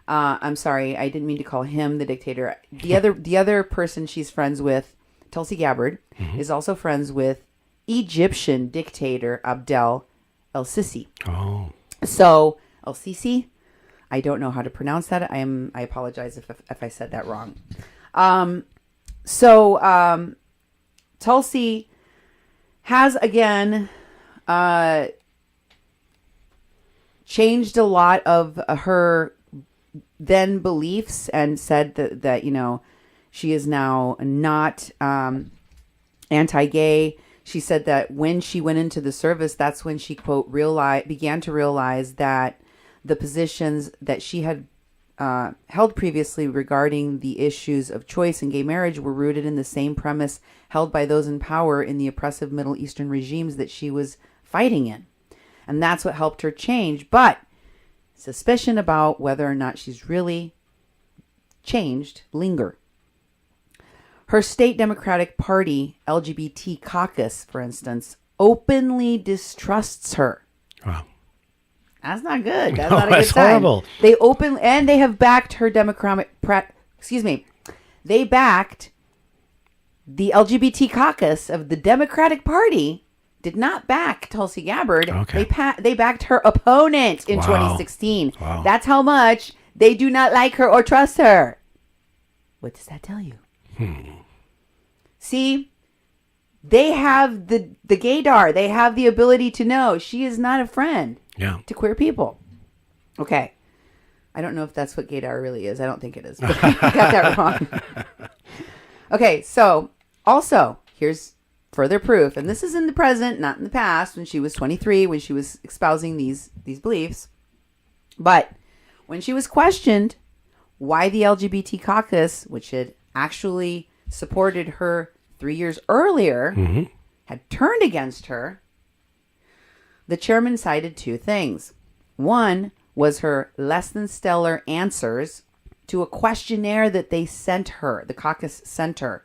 I'm sorry, I didn't mean to call him the dictator. The other person she's friends with, Tulsi Gabbard, is also friends with Egyptian dictator Abdel El-Sisi. Oh. So El-Sisi, I don't know how to pronounce that. I apologize if I said that wrong. Tulsi has again changed a lot of her then beliefs and said that she is now not anti-gay. She said that when she went into the service, that's when she, quote, began to realize that the positions that she had held previously regarding the issues of choice and gay marriage were rooted in the same premise held by those in power in the oppressive Middle Eastern regimes that she was fighting in. And that's what helped her change. But suspicion about whether or not she's really changed linger. Her state Democratic Party LGBT caucus, for instance, openly distrusts her. Wow. That's not good. That's not a good that's sign. Horrible. They have backed her They backed the LGBT caucus of the Democratic Party. Did not back Tulsi Gabbard. Okay. They backed her opponent in 2016. Wow. That's how much they do not like her or trust her. What does that tell you? See, They have the gaydar. They have the ability to know she is not a friend to queer people. Okay. I don't know if that's what gaydar really is. I don't think it is. But I got that wrong. Okay, so also, here's further proof. And this is in the present, not in the past, when she was 23, when she was espousing these beliefs. But when she was questioned why the LGBT caucus, which had actually supported her 3 years earlier, had turned against her, the chairman cited two things. One was her less than stellar answers to a questionnaire that they sent her, the caucus sent her.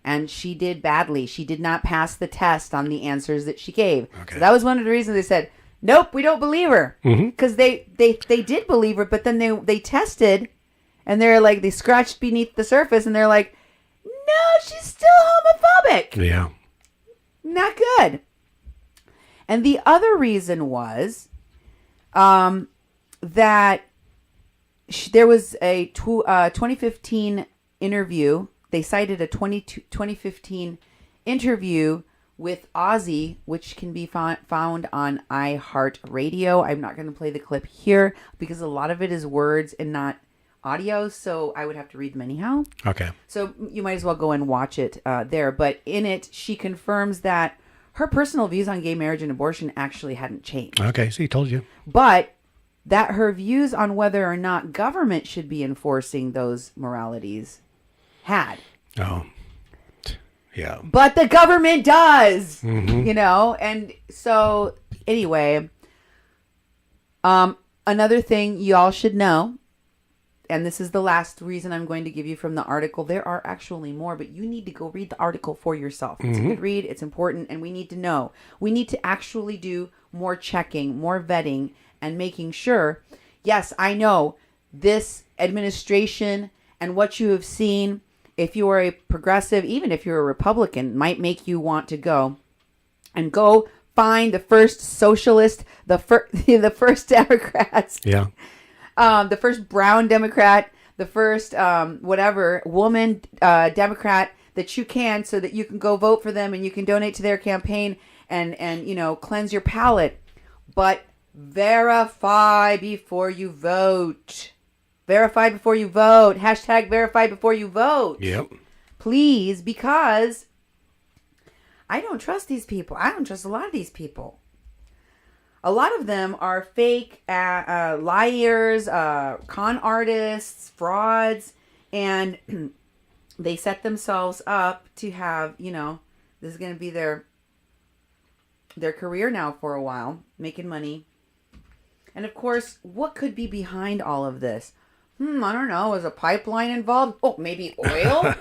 And she did badly. She did not pass the test on the answers that she gave. Okay. So that was one of the reasons they said, nope, we don't believe her. Because they did believe her, but then they tested, and they're like, they scratched beneath the surface, and they're like, no, she's still homophobic. Yeah. Not good. And the other reason was that there was a 2015 interview. They cited a 2015 interview with Ozzy, which can be found on iHeartRadio. I'm not going to play the clip here because a lot of it is words and not audio, so I would have to read them anyhow. Okay. So you might as well go and watch it there. But in it, she confirms that her personal views on gay marriage and abortion actually hadn't changed. Okay, so he told you. But that her views on whether or not government should be enforcing those moralities had. Oh, yeah. But the government does, you know? And so, anyway, another thing you all should know, and this is the last reason I'm going to give you from the article. There are actually more, but you need to go read the article for yourself. It's a good read. It's important, and we need to know. We need to actually do more checking, more vetting, and making sure, yes, I know this administration and what you have seen, if you are a progressive, even if you're a Republican, might make you want to go find the first socialist, the first Democrats. Yeah. The first brown Democrat, the first woman Democrat that you can, so that you can go vote for them and you can donate to their campaign and cleanse your palate. But verify before you vote. Verify before you vote. Hashtag verify before you vote. Yep. Please, because I don't trust these people. I don't trust a lot of these people. A lot of them are fake liars, con artists, frauds, and they set themselves up to have, this is going to be their career now for a while, making money. And of course, what could be behind all of this? I don't know. Is a pipeline involved? Oh, maybe oil?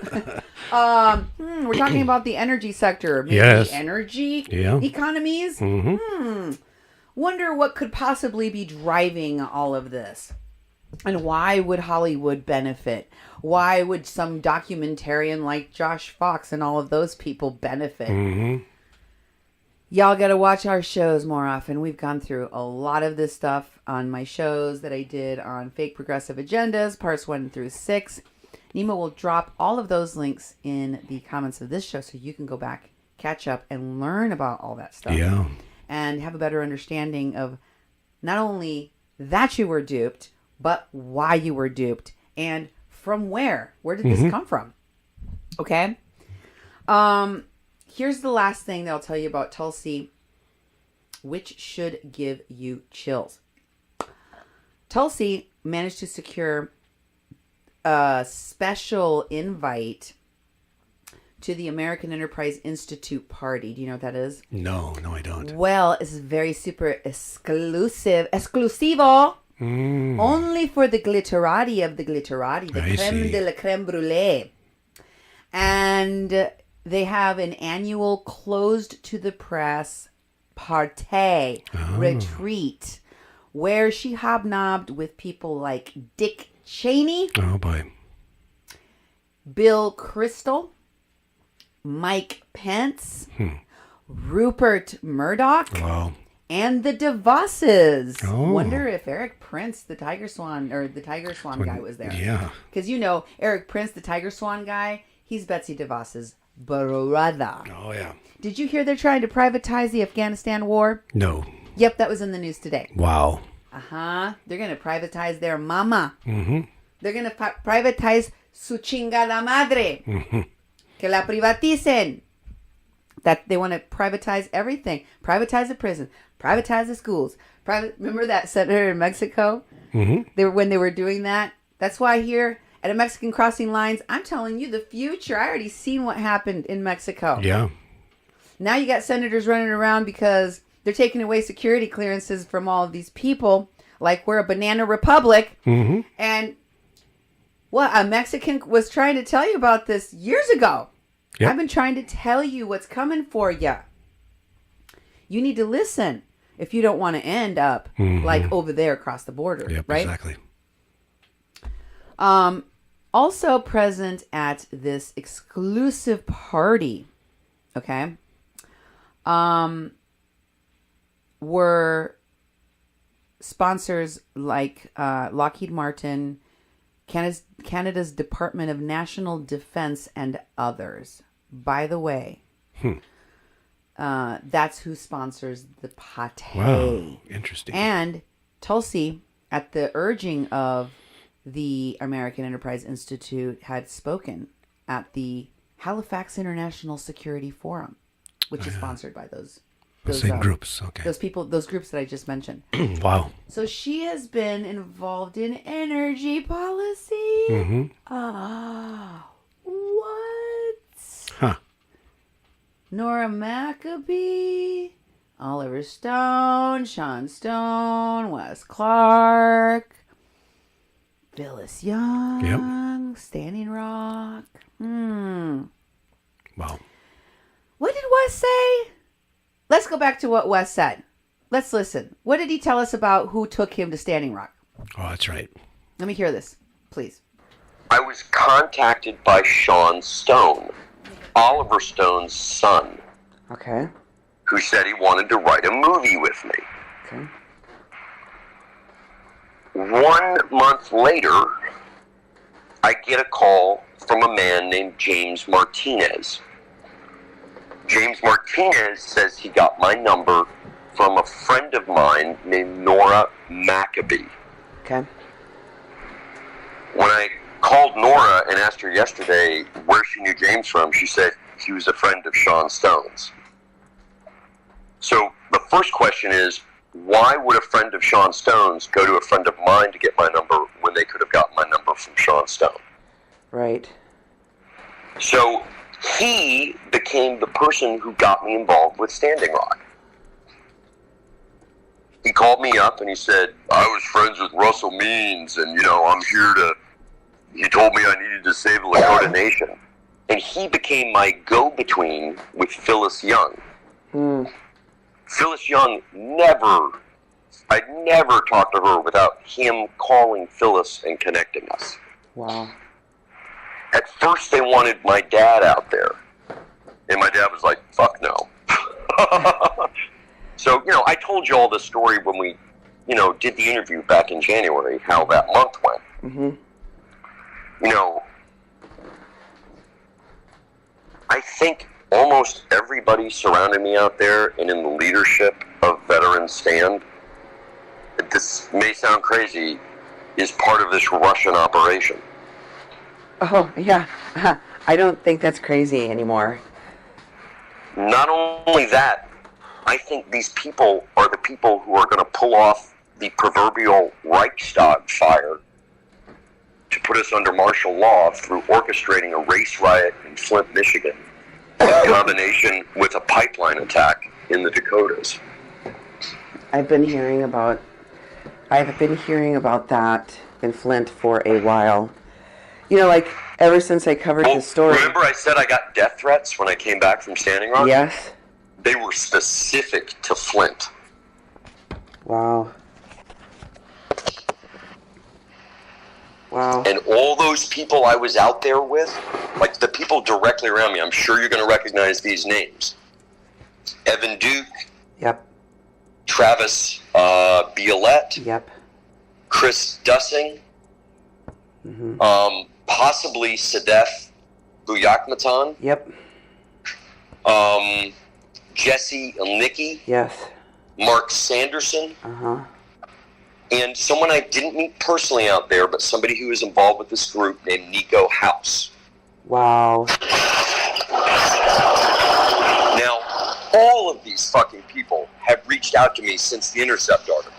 We're talking about the energy sector. Maybe energy economies? Wonder what could possibly be driving all of this. And why would Hollywood benefit? Why would some documentarian like Josh Fox and all of those people benefit? Y'all got to watch our shows more often. We've gone through a lot of this stuff on my shows that I did on Fake Progressive Agendas, parts 1 through 6. Nemo will drop all of those links in the comments of this show so you can go back, catch up, and learn about all that stuff. Yeah. And have a better understanding of not only that you were duped, but why you were duped and from where. Where did this come from? Okay? Here's the last thing that I'll tell you about Tulsi, which should give you chills. Tulsi managed to secure a special invite to the American Enterprise Institute party. Do you know what that is? No, I don't. Well, it's very super exclusivo. Only for the glitterati of the glitterati, the creme de la creme brulee. And they have an annual closed to the press party retreat where she hobnobbed with people like Dick Cheney. Oh, boy. Bill Kristol. Mike Pence. Rupert Murdoch. Wow. And the DeVosses. Oh. Wonder if Eric Prince, the Tiger Swan guy was there. Yeah. Because Eric Prince, the Tiger Swan guy, he's Betsy DeVos's brother. Oh, yeah. Did you hear they're trying to privatize the Afghanistan war? No. Yep, that was in the news today. Wow. They're going to privatize their mama. Mm-hmm. They're going to privatize su chingada madre. Mm-hmm. Que la privaticen. That they want to privatize everything. Privatize the prison. Privatize the schools. Remember that senator in Mexico? Mm-hmm. When they were doing that? That's why here at a Mexican crossing lines, I'm telling you the future. I already seen what happened in Mexico. Yeah. Now you got senators running around because they're taking away security clearances from all of these people. Like we're a banana republic. Mm-hmm. And what a Mexican was trying to tell you about this years ago. Yep. I've been trying to tell you what's coming for you. You need to listen if you don't want to end up like over there across the border. Yep, right? exactly. Also present at this exclusive party, okay, were sponsors like Lockheed Martin, Canada's Department of National Defense, and others. By the way, that's who sponsors the pate. Wow, interesting. And Tulsi, at the urging of the American Enterprise Institute, had spoken at the Halifax International Security Forum, which is sponsored by those same groups. Okay. those groups that I just mentioned. Wow. So she has been involved in energy policy. Mm-hmm. What? Huh. Nora Maccabee, Oliver Stone, Sean Stone, Wes Clark, Phyllis Young, Standing Rock. Wow. What did Wes say? Let's go back to what Wes said. Let's listen. What did he tell us about who took him to Standing Rock? Oh, that's right. Let me hear this, please. I was contacted by Sean Stone, Oliver Stone's son, Okay. who said he wanted to write a movie with me. Okay. 1 month later, I get a call from a man named James Martinez. James Martinez says he got my number from a friend of mine named Nora Maccabee. Okay. When I called Nora and asked her yesterday where she knew James from, she said he was a friend of Sean Stone's. So the first question is, why would a friend of Sean Stone's go to a friend of mine to get my number when they could have gotten my number from Sean Stone? Right. So he became the person who got me involved with Standing Rock. He called me up and he said, I was friends with Russell Means and, I'm here to... He told me I needed to save the Lakota Nation. And he became my go-between with Phyllis Young. Phyllis Young I'd never talked to her without him calling Phyllis and connecting us. Wow. At first they wanted my dad out there. And my dad was like, fuck no. So, I told you all this story when we, did the interview back in January, how that month went. Mm-hmm. I think almost everybody surrounding me out there and in the leadership of Veterans Stand, this may sound crazy, is part of this Russian operation. Oh, yeah. I don't think that's crazy anymore. Not only that, I think these people are the people who are going to pull off the proverbial Reichstag fire to put us under martial law through orchestrating a race riot in Flint, Michigan, in combination with a pipeline attack in the Dakotas. I've been hearing about that in Flint for a while. Ever since I covered the story. Remember I said I got death threats when I came back from Standing Rock? Yes. They were specific to Flint. Wow. Wow. And all those people I was out there with, like the people directly around me, I'm sure you're going to recognize these names. Evan Duke. Yep. Travis Biolette. Yep. Chris Dussing. Mm-hmm. Possibly Sadef Buyakmatan. Yep. Jesse Elnicki. Yes. Mark Sanderson. Uh-huh. And someone I didn't meet personally out there, but somebody who is involved with this group named Neko House. Wow. Now, all of these fucking people have reached out to me since the Intercept article.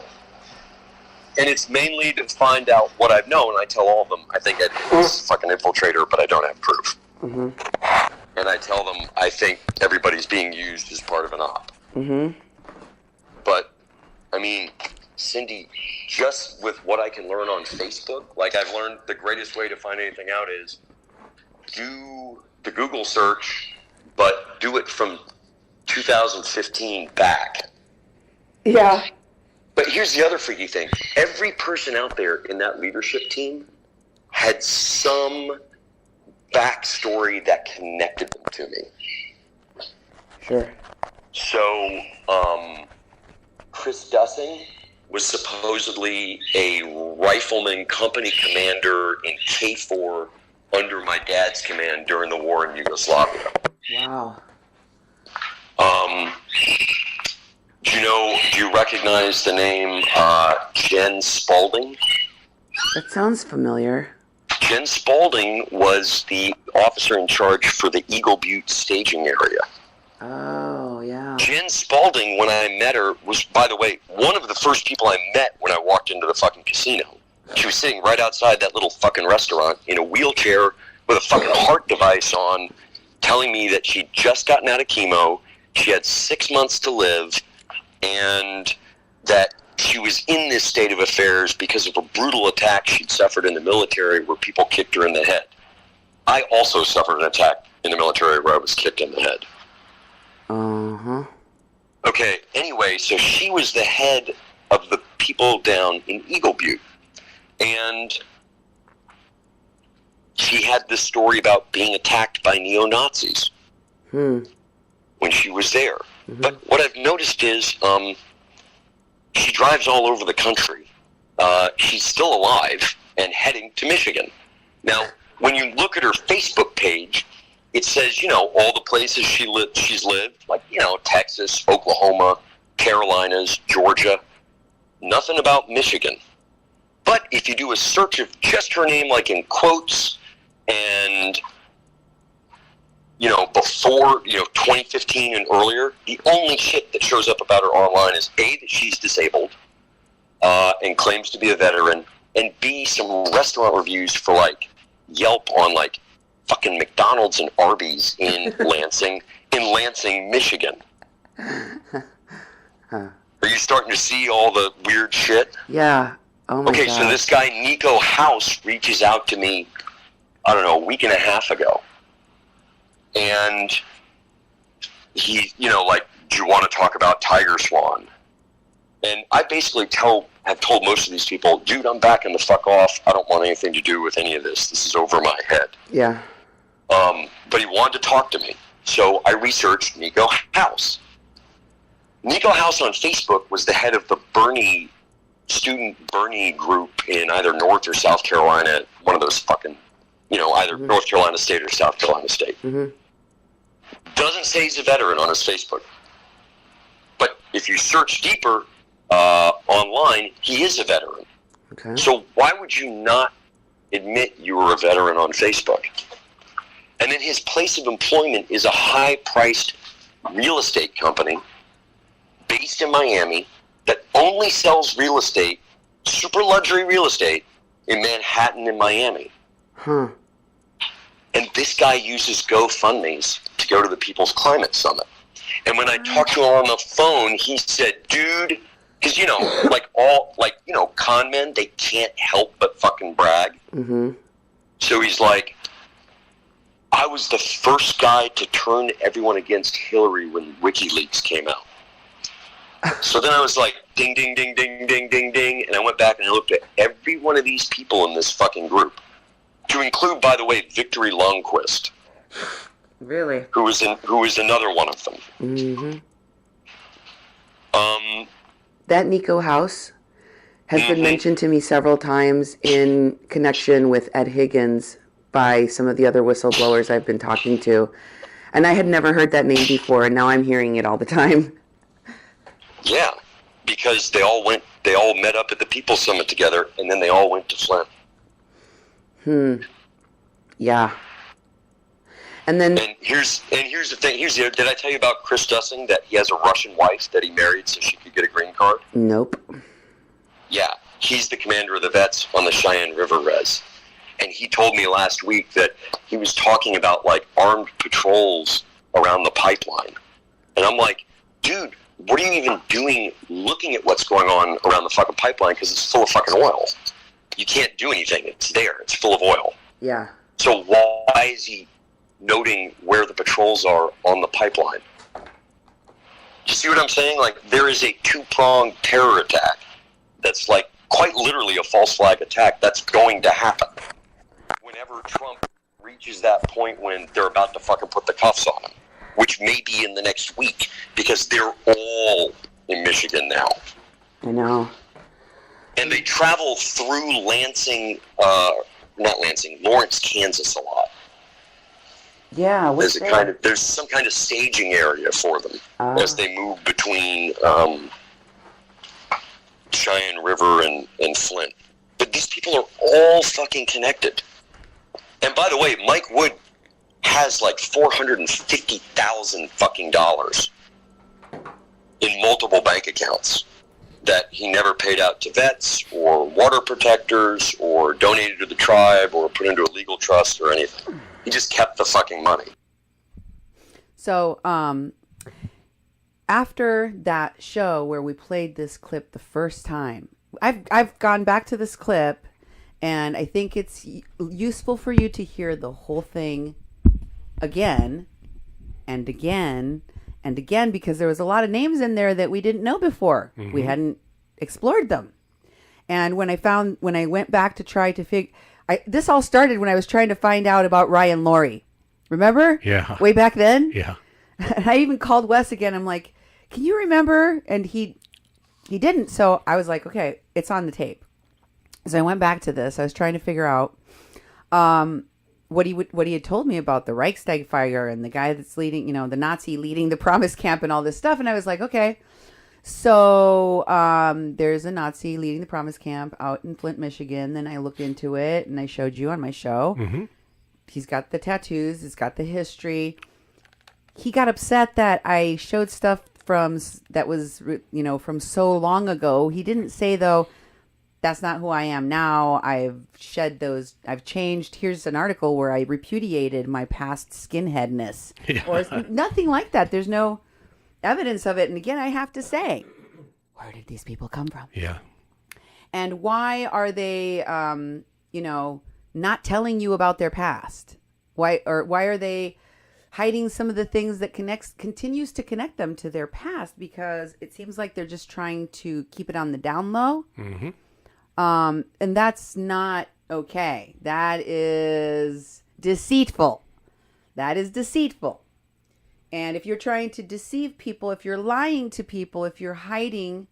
And it's mainly to find out what I've known. I tell all of them, I think Ed's a fucking infiltrator, but I don't have proof. Mm-hmm. And I tell them, I think everybody's being used as part of an op. Mm-hmm. But, I mean, Cindy, just with what I can learn on Facebook, like I've learned the greatest way to find anything out is do the Google search, but do it from 2015 back. Yeah. But here's the other freaky thing. Every person out there in that leadership team had some backstory that connected them to me. Sure. So, Chris Dussing was supposedly a rifleman company commander in K4 under my dad's command during the war in Yugoslavia. Wow. Do you recognize the name Jen Spalding? That sounds familiar. Jen Spalding was the officer in charge for the Eagle Butte staging area. Oh, yeah. Jen Spalding, when I met her, was, by the way, one of the first people I met when I walked into the fucking casino. She was sitting right outside that little fucking restaurant in a wheelchair with a fucking heart device on, telling me that she'd just gotten out of chemo, she had 6 months to live, and that she was in this state of affairs because of a brutal attack she'd suffered in the military where people kicked her in the head. I also suffered an attack in the military where I was kicked in the head. Uh-huh. Okay, anyway, so she was the head of the people down in Eagle Butte. And she had this story about being attacked by neo-Nazis when she was there. Mm-hmm. But what I've noticed is she drives all over the country. She's still alive and heading to Michigan. Now, when you look at her Facebook page, it says, all the places she's lived, like, Texas, Oklahoma, Carolinas, Georgia. Nothing about Michigan. But if you do a search of just her name, like in quotes, and, before, 2015 and earlier, the only shit that shows up about her online is A, that she's disabled, and claims to be a veteran, and B, some restaurant reviews for, like, Yelp on, like, fucking McDonald's and Arby's in Lansing, Michigan. Are you starting to see all the weird shit? Yeah. Oh my God. So this guy, Neko House, reaches out to me, I don't know, a week and a half ago. And he, do you want to talk about Tiger Swan? And I basically have told most of these people, dude, I'm backing the fuck off. I don't want anything to do with any of this. This is over my head. Yeah. But he wanted to talk to me. So I researched Neko House. Neko House on Facebook was the head of the student Bernie group in either North or South Carolina, one of those fucking, either North Carolina State or South Carolina State. Mm-hmm. Doesn't say he's a veteran on his Facebook. But if you search deeper online, he is a veteran. Okay. So why would you not admit you were a veteran on Facebook? And then his place of employment is a high-priced real estate company based in Miami that only sells real estate, super luxury real estate, in Manhattan and Miami. Huh. And this guy uses GoFundMes to go to the People's Climate Summit. And when I talked to him on the phone, he said, dude, because, con men, they can't help but fucking brag. Mm-hmm. So he's like, I was the first guy to turn everyone against Hillary when WikiLeaks came out. So then I was like, ding, ding, ding, ding, ding, ding, ding. And I went back and I looked at every one of these people in this fucking group. To include, by the way, Victory Lundquist. Really? Who was another one of them. Mm-hmm. That Neko House has been mentioned to me several times in connection with Ed Higgins by some of the other whistleblowers I've been talking to. And I had never heard that name before, and now I'm hearing it all the time. Yeah, because they all met up at the People's Summit together, and then they all went to Flint. Yeah. And then... And here's the thing. Did I tell you about Chris Dussing, that he has a Russian wife that he married so she could get a green card? Nope. Yeah, he's the commander of the vets on the Cheyenne River Res. And he told me last week that he was talking about, like, armed patrols around the pipeline. And I'm like, dude, what are you even doing looking at what's going on around the fucking pipeline? Because it's full of fucking oil. You can't do anything. It's there. It's full of oil. Yeah. So why is he noting where the patrols are on the pipeline? You see what I'm saying? Like, there is a two-pronged terror attack that's, like, quite literally a false flag attack that's going to happen whenever Trump reaches that point when they're about to fucking put the cuffs on him, which may be in the next week, because they're all in Michigan now. I know. And they travel through Lawrence, Kansas a lot. Yeah. There's some kind of staging area for them as they move between Cheyenne River and Flint. But these people are all fucking connected. And by the way, Mike Wood has like $450,000 fucking dollars in multiple bank accounts that he never paid out to vets or water protectors or donated to the tribe or put into a legal trust or anything. He just kept the fucking money. So, after that show where we played this clip the first time, I've gone back to this clip, and I think it's useful for you to hear the whole thing again and again and again, because there was a lot of names in there that we didn't know before. Mm-hmm. We hadn't explored them. And when I went back to try to figure, this all started when I was trying to find out about Ryan Laurie. Remember? Yeah. Way back then? Yeah. And I even called Wes again. I'm like, can you remember? And he didn't. So I was like, okay, it's on the tape. So I went back to this. I was trying to figure out what he had told me about the Reichstag fire and the guy that's leading, the Nazi leading the promise camp and all this stuff. And I was like, okay, so there's a Nazi leading the promise camp out in Flint, Michigan. Then I looked into it and I showed you on my show. Mm-hmm. He's got the tattoos. He's got the history. He got upset that I showed stuff from so long ago. He didn't say, though, that's not who I am now. I've changed. Here's an article where I repudiated my past skinheadness. Yeah. Or nothing like that. There's no evidence of it. And again, I have to say, where did these people come from? Yeah. And why are they, not telling you about their past? Why are they hiding some of the things that continues to connect them to their past? Because it seems like they're just trying to keep it on the down low. Mm-hmm. And that's not okay. That is deceitful. And if you're trying to deceive people, if you're lying to people, if you're hiding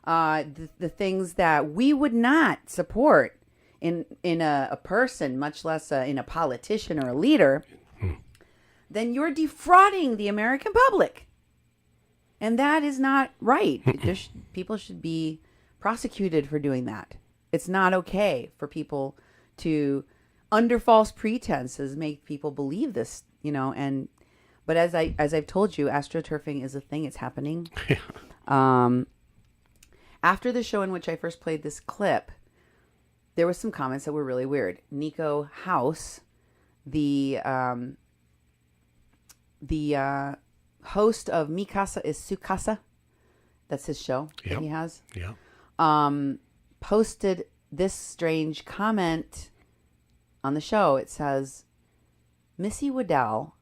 the things that we would not support in a person, much less in a politician or a leader, then you're defrauding the American public. And that is not right. People should be prosecuted for doing that. It's not okay for people to, under false pretenses, make people believe this, but as I've told you, astroturfing is a thing. It's happening. After the show in which I first played this clip, there were some comments that were really weird. Neko House, the host of Mi Casa is Su Casa, that's his show that he has. Yeah. Posted this strange comment on the show. It says, Missy Waddell.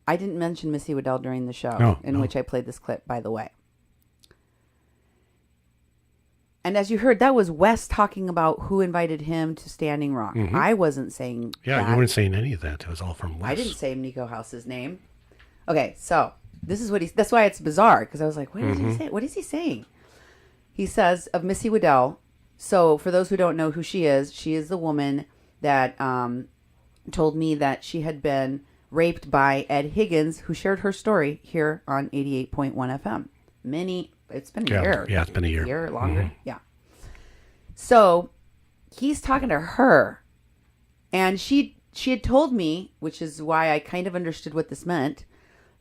I didn't mention Missy Waddell during the show which I played this clip, by the way. And as you heard, that was Wes talking about who invited him to Standing Rock. Mm-hmm. I wasn't saying that. You weren't saying any of that. It was all from Wes. I didn't say Neko House's name. Okay, so this is that's why it's bizarre, because I was like, what is he saying? What is he saying? He says of Missy Waddell, so for those who don't know who she is the woman that told me that she had been raped by Ed Higgins, who shared her story here on 88.1 FM. It's been a year. Yeah, it's been a year. A year longer. Yeah. So he's talking to her, and she had told me, which is why I kind of understood what this meant,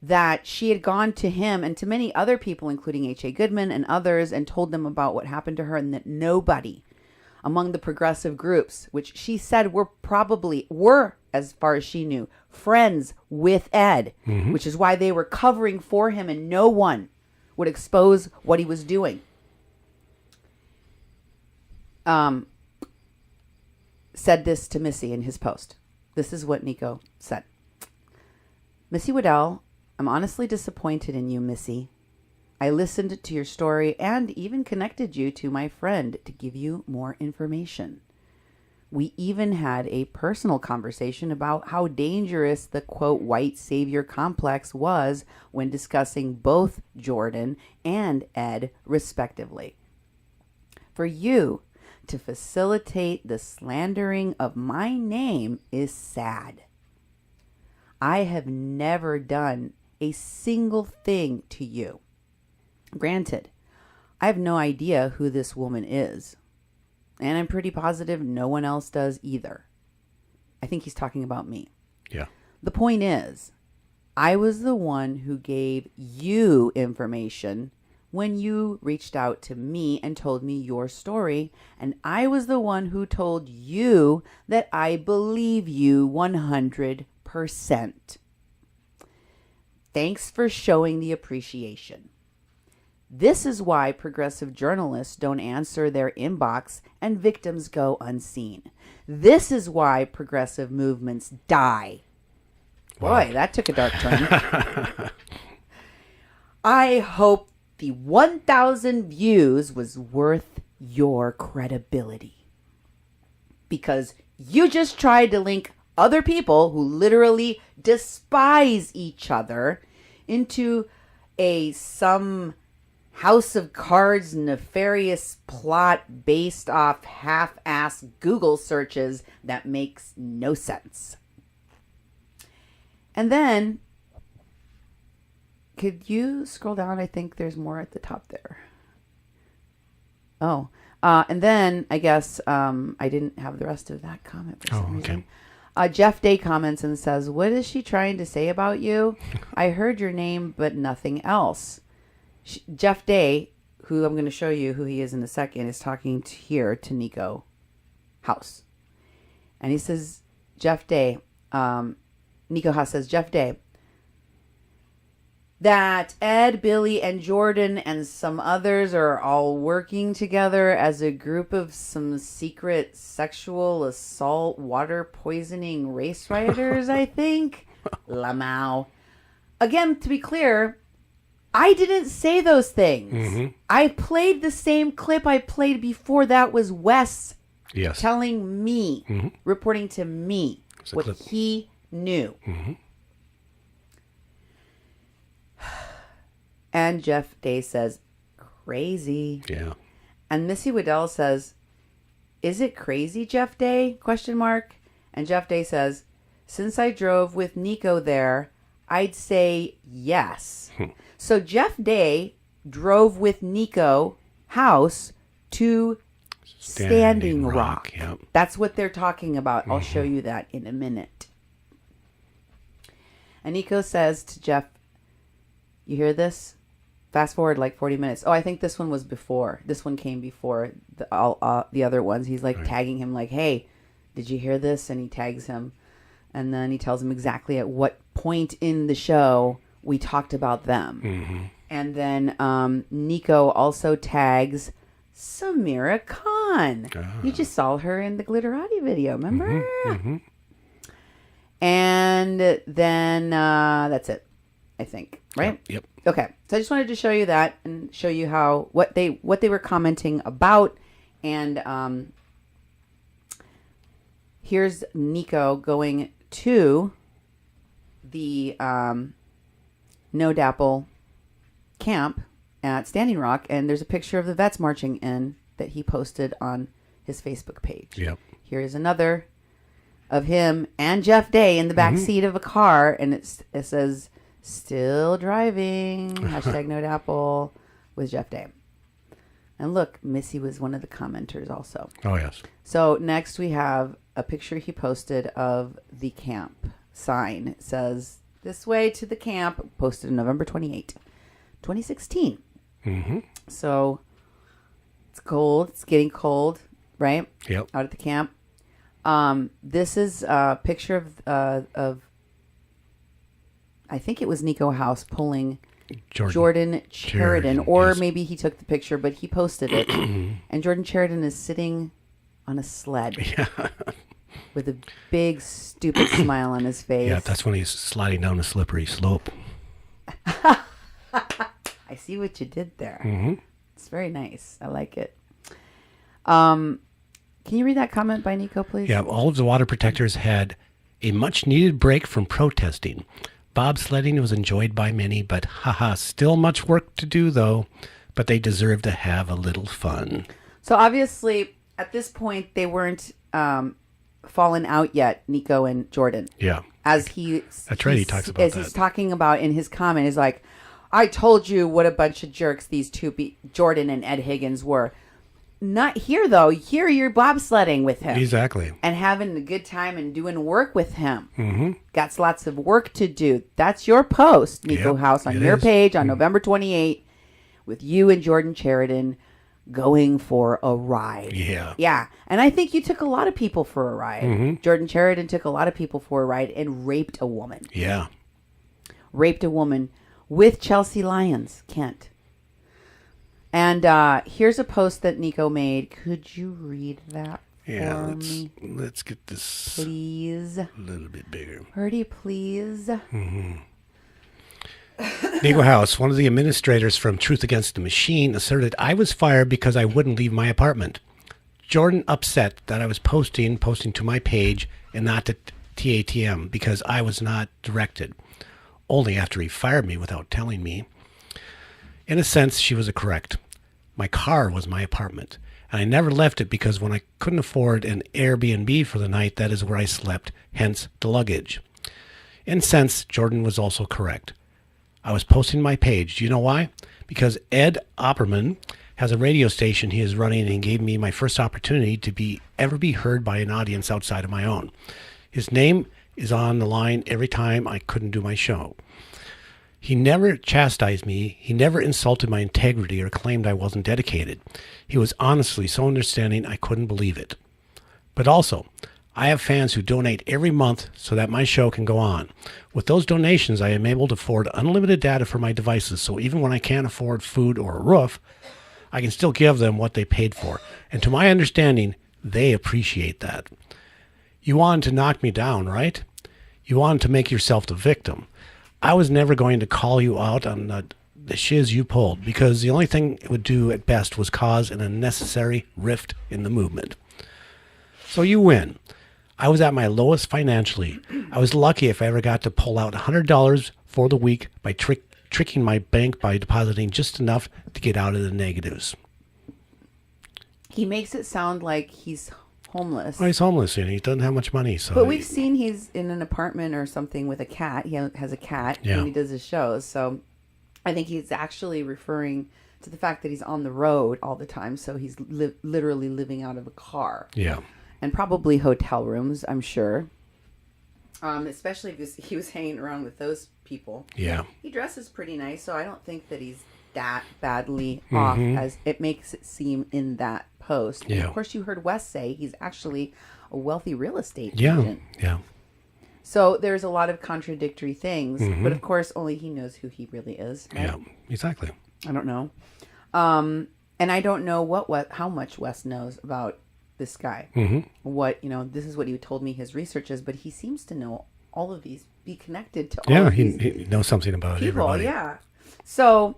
that she had gone to him and to many other people, including H.A. Goodman and others, and told them about what happened to her, and that nobody among the progressive groups, which she said were, as far as she knew, friends with Ed, which is why they were covering for him, and no one would expose what he was doing. Said this to Missy in his post. This is what Neko said. Missy Waddell, I'm honestly disappointed in you, Missy. I listened to your story and even connected you to my friend to give you more information. We even had a personal conversation about how dangerous the, quote, white savior complex was when discussing both Jordan and Ed, respectively. For you to facilitate the slandering of my name is sad. I have never done a single thing to you. Granted, I have no idea who this woman is, and I'm pretty positive no one else does either. I think he's talking about me. Yeah. The point is, I was the one who gave you information when you reached out to me and told me your story, and I was the one who told you that I believe you 100%. Thanks for showing the appreciation. This is why progressive journalists don't answer their inbox and victims go unseen. This is why progressive movements die. Wow. Boy, that took a dark turn. I hope the 1,000 views was worth your credibility. Because you just tried to link other people who literally despise each other into some House of Cards nefarious plot based off half-ass Google searches that makes no sense. And then, could you scroll down? I think there's more at the top there. Oh, and then I guess I didn't have the rest of that comment for some reason. Jeff Day comments and says, "What is she trying to say about you? I heard your name, but nothing else." Jeff Day, who I'm going to show you who he is in a second, is talking here to Neko House. And he says, Jeff Day, Neko House says, Jeff Day, that Ed, Billy, and Jordan and some others are all working together as a group of some secret sexual assault, water poisoning race rioters, I think. Lamau. Again, to be clear, I didn't say those things. Mm-hmm. I played the same clip I played before. That was Wes telling me, reporting to me what he knew. Mm-hmm. And Jeff Day says, crazy. Yeah. And Missy Waddell says, is it crazy, Jeff Day? ? And Jeff Day says, since I drove with Neko there, I'd say yes. So Jeff Day drove with Neko House to Standing Rock. Yep. That's what they're talking about. I'll show you that in a minute. And Neko says to Jeff, you hear this? Fast forward like 40 minutes. Oh, I think this one was before. This one came before the other ones. He's like tagging him like, hey, did you hear this? And he tags him. And then he tells him exactly at what point in the show we talked about them. Mm-hmm. And then Neko also tags Samira Khan. You just saw her in the Glitterati video, remember? Mm-hmm. And then that's it, I think. Right? Yep. Okay. So I just wanted to show you that and show you how what they were commenting about. And here's Neko going to the No Dapple camp at Standing Rock, and there's a picture of the vets marching in that he posted on his Facebook page. Yep. Here's another of him and Jeff Day in the back seat of a car, and it says "Still driving." Hashtag Note Apple with Jeff Day. And look, Missy was one of the commenters also. Oh, yes. So next we have a picture he posted of the camp sign. It says, "This way to the camp," posted November 28, 2016. So it's cold. It's getting cold, right? Yep. Out at the camp. This is a picture of I think it was Neko House pulling Jordan Sheridan, or yes. maybe he took the picture, but he posted it. And Jordan Sheridan is sitting on a sled with a big, stupid smile on his face. Yeah, that's when he's sliding down a slippery slope. I see what you did there. It's very nice. I like it. Can you read that comment by Neko, please? Yeah, all of the water protectors had a much-needed break from protesting. Bobsledding was enjoyed by many, but still much work to do, though. But they deserve to have a little fun. So obviously, at this point, they weren't fallen out yet, Neko and Jordan. Yeah. That's right, he talks about as that. he's talking about in his comment, is like, I told you what a bunch of jerks these two, Jordan and Ed Higgins, were. Not here, though. Here you're bobsledding with him. Exactly. And having a good time and doing work with him. Got lots of work to do. That's your post, Neko House, on your page on November 28, with you and Jordan Sheridan going for a ride. Yeah. Yeah. And I think you took a lot of people for a ride. Jordan Sheridan took a lot of people for a ride and raped a woman. Yeah. Raped a woman with Chelsea Lyons, Kent. And here's a post that Neko made. Could you read that for me? Let's get this please a little bit bigger. Pretty please. Neko House, one of the administrators from Truth Against the Machine, asserted I was fired because I wouldn't leave my apartment. Jordan upset that I was posting to my page and not to TATM because I was not directed. Only after he fired me without telling me. In a sense, she was correct. My car was my apartment, and I never left it because when I couldn't afford an Airbnb for the night, that is where I slept, hence the luggage. In a sense, Jordan was also correct. I was posting my page. Do you know why? Because Ed Opperman has a radio station he is running, and he gave me my first opportunity to ever be heard by an audience outside of my own. His name is on the line every time I couldn't do my show. He never chastised me. He never insulted my integrity or claimed I wasn't dedicated. He was honestly so understanding I couldn't believe it. But also, I have fans who donate every month so that my show can go on. With those donations, I am able to afford unlimited data for my devices, so even when I can't afford food or a roof, I can still give them what they paid for. And to my understanding, they appreciate that. You wanted to knock me down, right? You wanted to make yourself the victim. I was never going to call you out on the shiz you pulled, because the only thing it would do at best was cause an unnecessary rift in the movement. So you win. I was at my lowest financially. I was lucky if I ever got to pull out $100 for the week by tricking my bank by depositing just enough to get out of the negatives. He makes it sound like he's homeless. Well, he's homeless and he doesn't have much money. So, but we've seen he's in an apartment or something with a cat. He has a cat when he does his shows. So I think he's actually referring to the fact that he's on the road all the time. So he's literally living out of a car. Yeah. And probably hotel rooms, I'm sure. Especially if he was hanging around with those people. Yeah. He dresses pretty nice, so I don't think that he's that badly off as it makes it seem in that post. Yeah. And of course, you heard Wes say he's actually a wealthy real estate agent. Yeah. So there's a lot of contradictory things, but of course, only he knows who he really is. Right? Yeah, exactly. I don't know. And I don't know how much Wes knows about this guy. What, this is what he told me his research is, but he seems to know all of these, be connected to all of these he knows something about people. Everybody. Yeah. So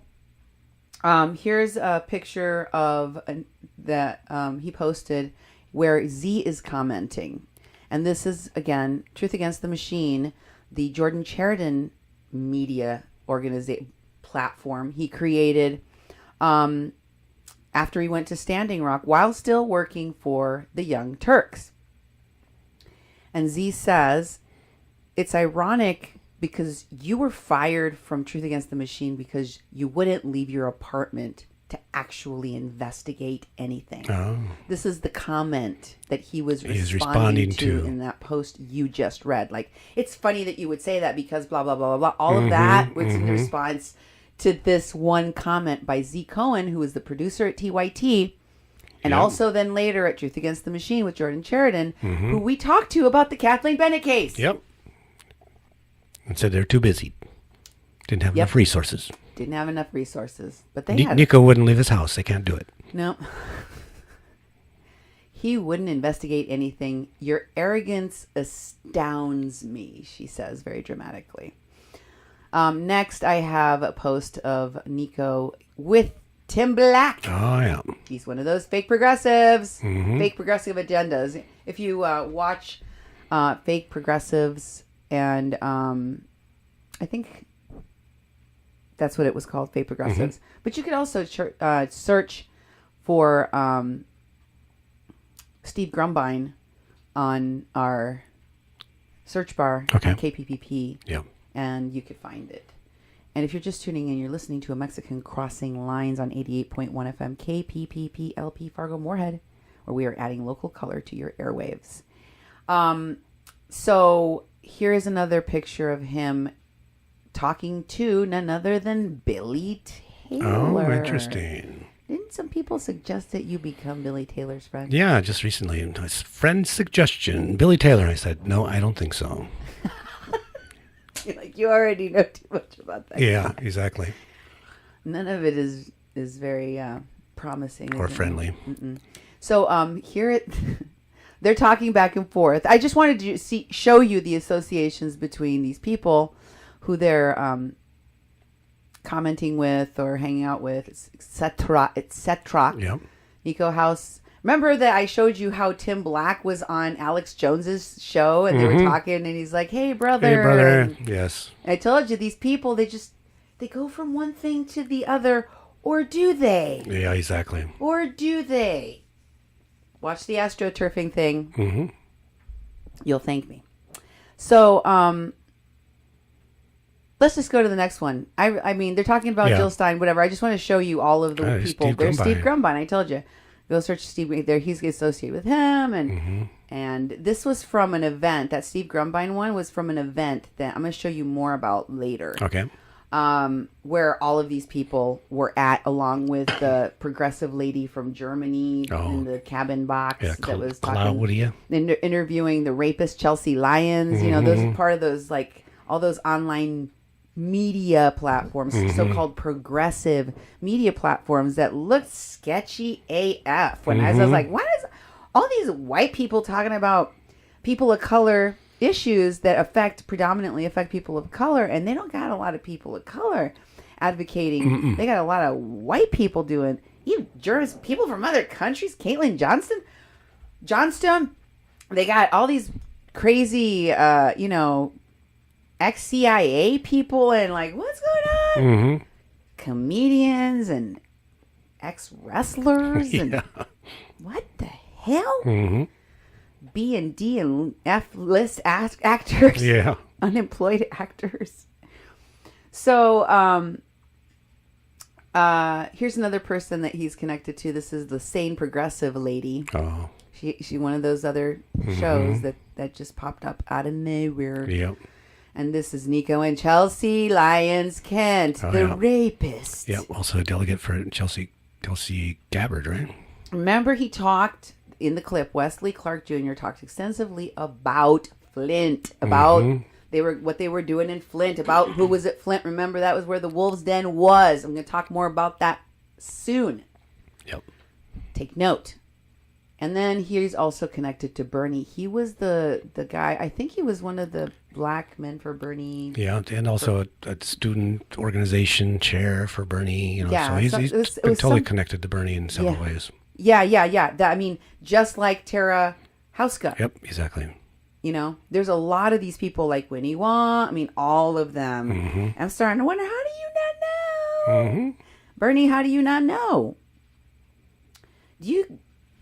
here's a picture of that he posted where Z is commenting. And this is, again, Truth Against the Machine, the Jordan Sheridan media platform he created after he went to Standing Rock while still working for the Young Turks. And Z says, it's ironic because you were fired from Truth Against the Machine because you wouldn't leave your apartment to actually investigate anything. Oh. This is the comment that he was He's responding responding to to. in that post you just read. Like, it's funny that you would say that because blah, blah, blah, blah, blah. All of that was in response to this one comment by Z Cohen, who was the producer at TYT, and also then later at Truth Against the Machine with Jordan Sheridan, who we talked to about the Kathleen Bennett case. Yep. And said they're too busy. Didn't have enough resources. Didn't have enough resources, but they had. Neko wouldn't leave his house. They can't do it. No. He wouldn't investigate anything. Your arrogance astounds me, she says very dramatically. Next, I have a post of Neko with Tim Black. Oh, yeah. He's one of those fake progressives, fake progressive agendas. If you watch fake progressives, and I think that's what it was called, fake progressives. But you could also search for Steve Grumbine on our search bar on KPPP. Yeah. And you could find it. And if you're just tuning in, you're listening to a Mexican Crossing Lines on 88.1 FM KPPP LP Fargo Moorhead, where we are adding local color to your airwaves. So here is another picture of him talking to none other than Billy Taylor. Oh, interesting. Didn't some people suggest that you become Billy Taylor's friend? Yeah, just recently. A friend's suggestion. Billy Taylor. I said, no, I don't think so. You're like, you already know too much about that. Yeah, exactly. None of it is very promising. Or friendly. So here they're talking back and forth. I just wanted to show you the associations between these people who they're commenting with or hanging out with, etc., etc. Yep. Neko House. Remember that I showed you how Tim Black was on Alex Jones's show and they were talking and he's like, hey, brother. Hey, brother. And yes. I told you, these people, they go from one thing to the other. Or do they? Yeah, exactly. Or do they? Watch the astroturfing thing. You'll thank me. So, let's just go to the next one. I mean, they're talking about Jill Stein, whatever. I just want to show you all of the people. There's Steve Grumbine. I told you. Go search Steve there. He's associated with him, and this was from an event. That Steve Grumbine one was from an event that I'm going to show you more about later. Okay. Where all of these people were at, along with the progressive lady from Germany in the cabin box that was talking, interviewing the rapist Chelsea Lyons. You know, those are part of those, like, all those online media platforms, so-called progressive media platforms that looked sketchy AF. When I was like, why is all these white people talking about people of color issues that predominantly affect people of color, and they don't got a lot of people of color advocating. They got a lot of white people doing, even Germans, people from other countries, Caitlin Johnstone. They got all these crazy, ex-CIA people and like, what's going on? Comedians and ex-wrestlers and what the hell? B and D and F list actors. Yeah. Unemployed actors. So here's another person that he's connected to. This is the Sane Progressive lady. Oh. She one of those other shows that just popped up out of nowhere. Yep. And this is Neko and Chelsea Lyons Kent, the rapist. Yeah, also a delegate for Tulsi Gabbard, right? Remember, he talked in the clip. Wesley Clark Jr. talked extensively about Flint, about what they were doing in Flint, about who was at Flint. Remember, that was where the Wolves' Den was. I'm going to talk more about that soon. Yep. Take note. And then he's also connected to Bernie. He was the guy, I think he was one of the black men for Bernie. Yeah, and also a student organization chair for Bernie. You know, Yeah, so he's been totally connected to Bernie in several ways. Yeah. I mean, just like Tara Houska. Yep, exactly. You know, there's a lot of these people like Winnie Wong. I mean, all of them. I'm starting to wonder, how do you not know? Bernie, how do you not know?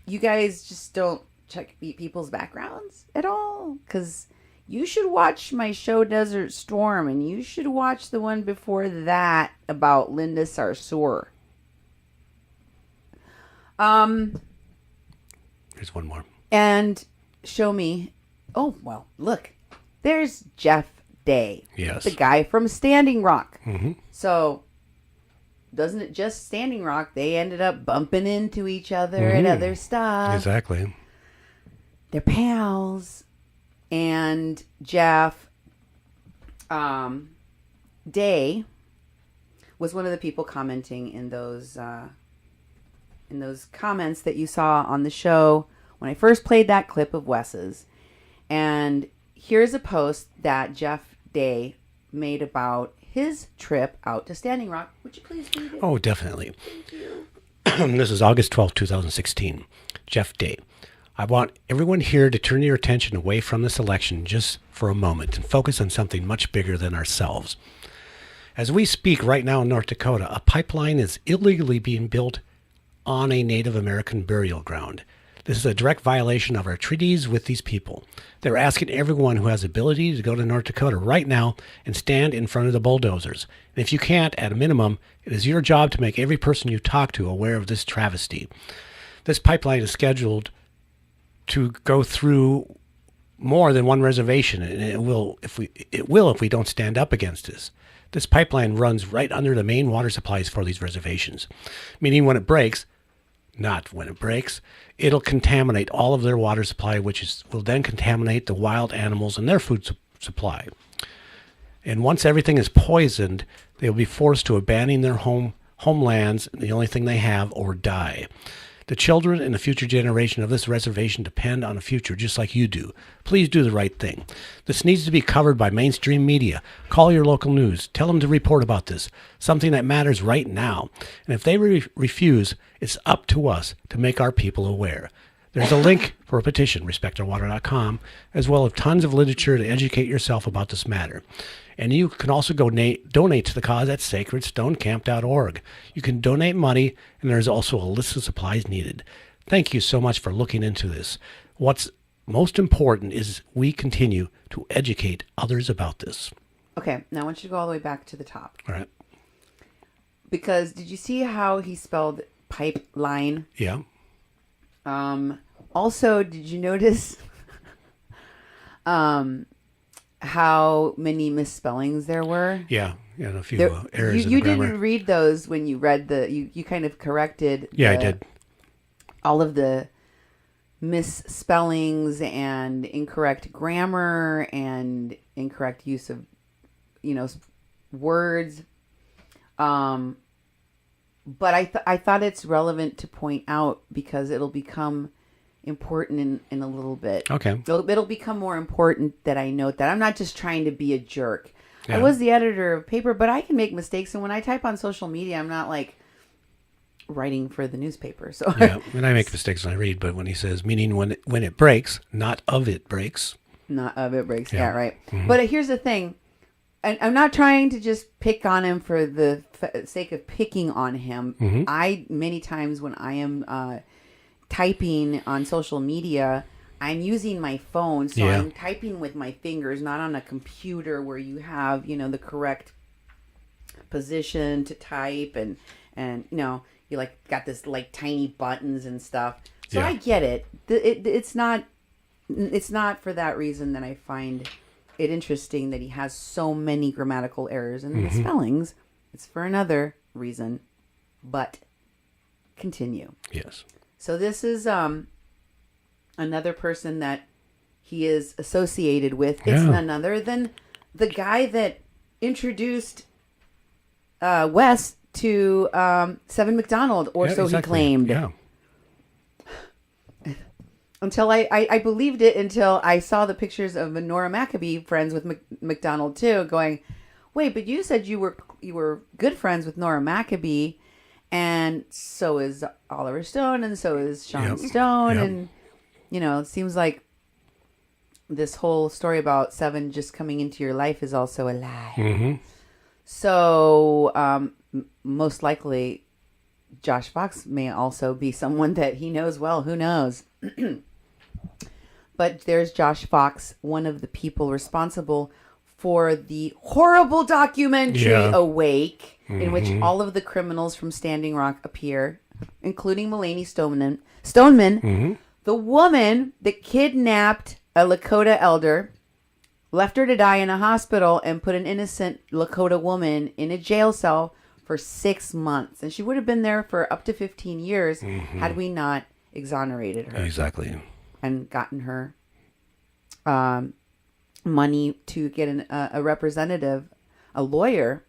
You guys just don't check people's backgrounds at all? well, because you should watch my show Desert Storm, and you should watch the one before that about Linda Sarsour. Here's one more. And show me. Oh, well, look. There's Jeff Day. Yes. The guy from Standing Rock. Mm-hmm. So, doesn't it just Standing Rock? They ended up bumping into each other and other stuff. Exactly. They're pals. And Jeff Day was one of the people commenting in those comments that you saw on the show when I first played that clip of Wes's. And here's a post that Jeff Day made about his trip out to Standing Rock. Would you please read it? Oh, definitely. Thank you. This is August 12th, 2016. Jeff Day. I want everyone here to turn your attention away from this election just for a moment and focus on something much bigger than ourselves. As we speak right now in North Dakota, a pipeline is illegally being built on a Native American burial ground. This is a direct violation of our treaties with these people. They're asking everyone who has ability to go to North Dakota right now and stand in front of the bulldozers. And if you can't, at a minimum, it is your job to make every person you talk to aware of this travesty. This pipeline is scheduled to go through more than one reservation, and it will if we don't stand up against this. This pipeline runs right under the main water supplies for these reservations, meaning when it breaks, not when it breaks, it'll contaminate all of their water supply, will then contaminate the wild animals and their food supply. And once everything is poisoned, they'll be forced to abandon their homelands, the only thing they have, or die. The children and the future generation of this reservation depend on a future just like you do. Please do the right thing. This needs to be covered by mainstream media. Call your local news. Tell them to report about this, something that matters right now. And if they refuse, it's up to us to make our people aware. There's a link for a petition, respectourwater.com, as well as tons of literature to educate yourself about this matter. And you can also donate to the cause at sacredstonecamp.org. You can donate money, and there's also a list of supplies needed. Thank you so much for looking into this. What's most important is we continue to educate others about this. Okay, now I want you to go all the way back to the top. All right. Because did you see how he spelled pipeline? Yeah. Also, did you notice how many misspellings there were? Yeah, and a few errors in you the grammar. didn't read those when you read you kind of corrected. Yeah, I did. All of the misspellings and incorrect grammar and incorrect use of, words. But I thought it's relevant to point out because it'll become important in a little bit. Okay. It'll become more important that I note that. I'm not just trying to be a jerk. Yeah. I was the editor of paper, but I can make mistakes. And when I type on social media, I'm not like writing for the newspaper. So yeah, and I make mistakes when I read, but when he says, meaning when it breaks, not of it breaks. Not of it breaks. Yeah, right. Mm-hmm. But here's the thing. And I'm not trying to just pick on him for the sake of picking on him. Mm-hmm. Many times when I am typing on social media, I'm using my phone, so I'm typing with my fingers, not on a computer where you have, the correct position to type and you got this tiny buttons and stuff. So I get it. It's not for that reason that I find it interesting that he has so many grammatical errors and misspellings. It's for another reason, but continue. Yes. So this is another person that he is associated with. It's none other than the guy that introduced Wes to Seven McDonald, or so exactly. He claimed. Yeah. Until I believed it until I saw the pictures of Nora Maccabee friends with McDonald too, going, wait, but you said you were good friends with Nora Maccabee, and so is Oliver Stone, and so is Sean Stone, and it seems like this whole story about Seven just coming into your life is also a lie. Mm-hmm. So most likely, Josh Fox may also be someone that he knows well. Who knows? But there's Josh Fox, one of the people responsible for the horrible documentary Awake, in which all of the criminals from Standing Rock appear, including Mulaney Stoneman, the woman that kidnapped a Lakota elder, left her to die in a hospital, and put an innocent Lakota woman in a jail cell for 6 months. And she would have been there for up to 15 years had we not exonerated her. Exactly. And gotten her money to get a representative, a lawyer,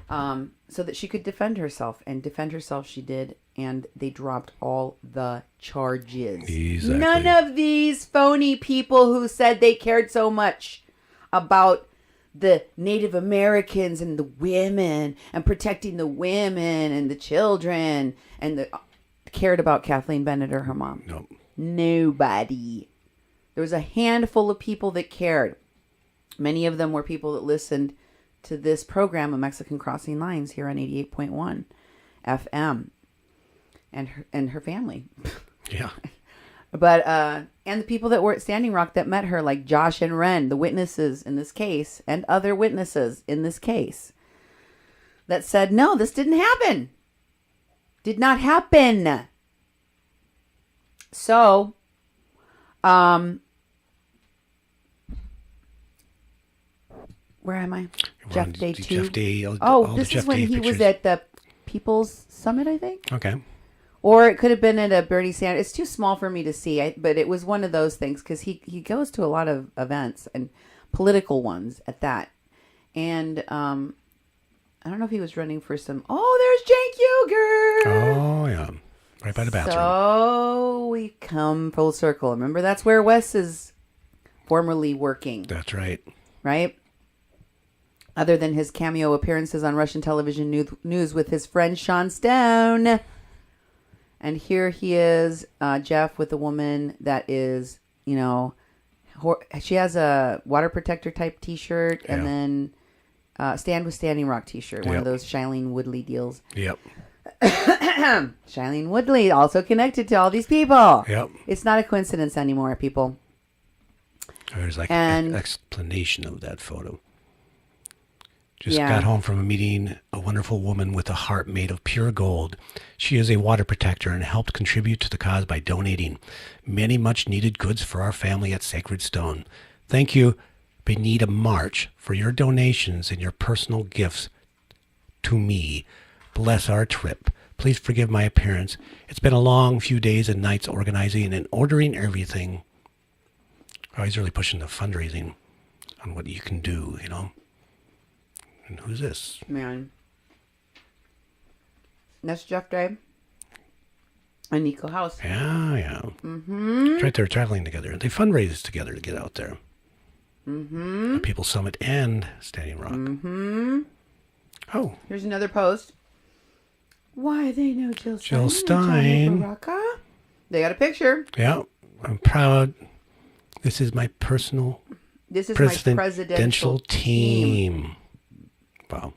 so that she could defend herself. And defend herself she did, and they dropped all the charges. Exactly. None of these phony people who said they cared so much about the Native Americans and the women and protecting the women and the children and cared about Kathleen Bennett or her mom. Nope. Nobody. There was a handful of people that cared. Many of them were people that listened to this program of Mexican Crossing Lines here on 88.1 FM, and her family. Yeah. But and the people that were at Standing Rock that met her, like Josh and Ren, the witnesses in this case, and other witnesses in this case, that said, no, this didn't happen. Did not happen. So, where am I? Jeff Day 2. Jeff Day. This is when he was at the People's Summit, I think. Okay. Or it could have been at a Bernie Sanders. It's too small for me to see, but it was one of those things because he goes to a lot of events and political ones at that. And I don't know if he was running for some. Oh, there's Cenk Uygur. Oh, yeah. Right by the bathroom. So we come full circle. Remember, that's where Wes is formerly working. That's right. Right? Other than his cameo appearances on Russian television news with his friend Sean Stone. And here he is, Jeff, with a woman that is, she has a water protector type T-shirt, and then Stand with Standing Rock T-shirt, one of those Shailene Woodley deals. Yep. Shailene Woodley, also connected to all these people. Yep. It's not a coincidence anymore, people. There's an explanation of that photo. Just got home from a meeting, a wonderful woman with a heart made of pure gold. She is a water protector and helped contribute to the cause by donating many much-needed goods for our family at Sacred Stone. Thank you, Benita March, for your donations and your personal gifts to me. Bless our trip. Please forgive my appearance. It's been a long few days and nights organizing and ordering everything. Oh, he's really pushing the fundraising on what you can do, And who's this? Man. That's Jeff Day and Neko House. Yeah, yeah. Mm-hmm. It's right there traveling together. They fundraise together to get out there. Mm-hmm. The People's Summit and Standing Rock. Mm-hmm. Oh. Here's another post. Why they know Jill Stein. Jill Stein. They got a picture. Yeah. I'm proud. This is my personal my presidential team. Wow.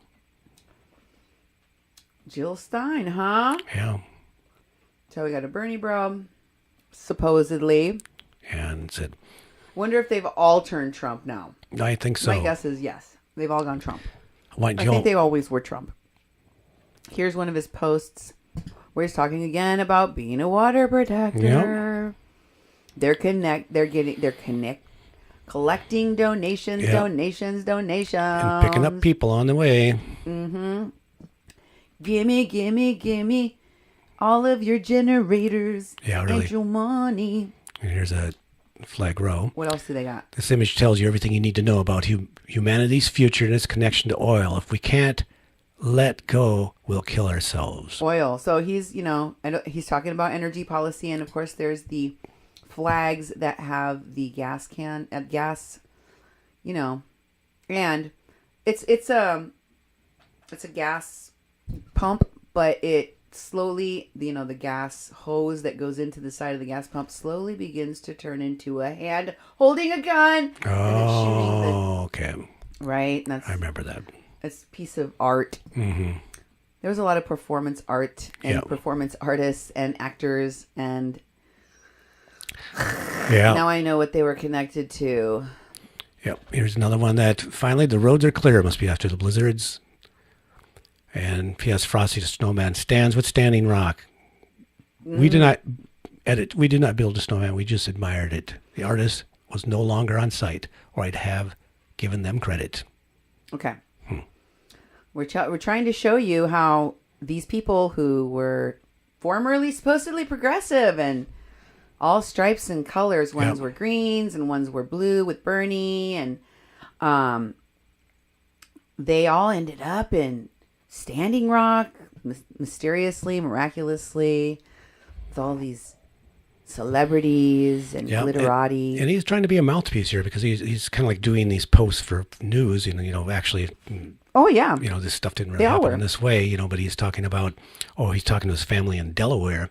Jill Stein, huh? Yeah. So we got a Bernie bro, supposedly. And said, wonder if they've all turned Trump now. I think so. My guess is yes. They've all gone Trump. I think they always were Trump. Here's one of his posts where he's talking again about being a water protector. Yep. They're collecting donations, donations. And picking up people on the way. Mm-hmm. Gimme all of your generators. Yeah, really. And your money. And here's a flag row. What else do they got? This image tells you everything you need to know about humanity's future and its connection to oil. If we can't let go, we'll kill ourselves. Oil. So he's, he's talking about energy policy, and of course there's the flags that have the gas, and it's a gas pump, but it slowly, the gas hose that goes into the side of the gas pump slowly begins to turn into a hand holding a gun. Oh, okay. Right? I remember that. It's a piece of art. Mm-hmm. There was a lot of performance art and performance artists and actors and Yeah. Now I know what they were connected to. Yep. Here's another one that finally the roads are clear. It must be after the blizzards. And P.S. Frosty the Snowman stands with Standing Rock. We did not build a snowman. We just admired it. The artist was no longer on site, or I'd have given them credit. Okay. We're trying to show you how these people who were formerly supposedly progressive and all stripes and colors, ones were greens and ones were blue with Bernie, and they all ended up in Standing Rock, mysteriously, miraculously, with all these celebrities and glitterati. And he's trying to be a mouthpiece here because he's kind of like doing these posts for news, and actually. Oh yeah. This stuff didn't really happen in this way, but he's talking about, he's talking to his family in Delaware.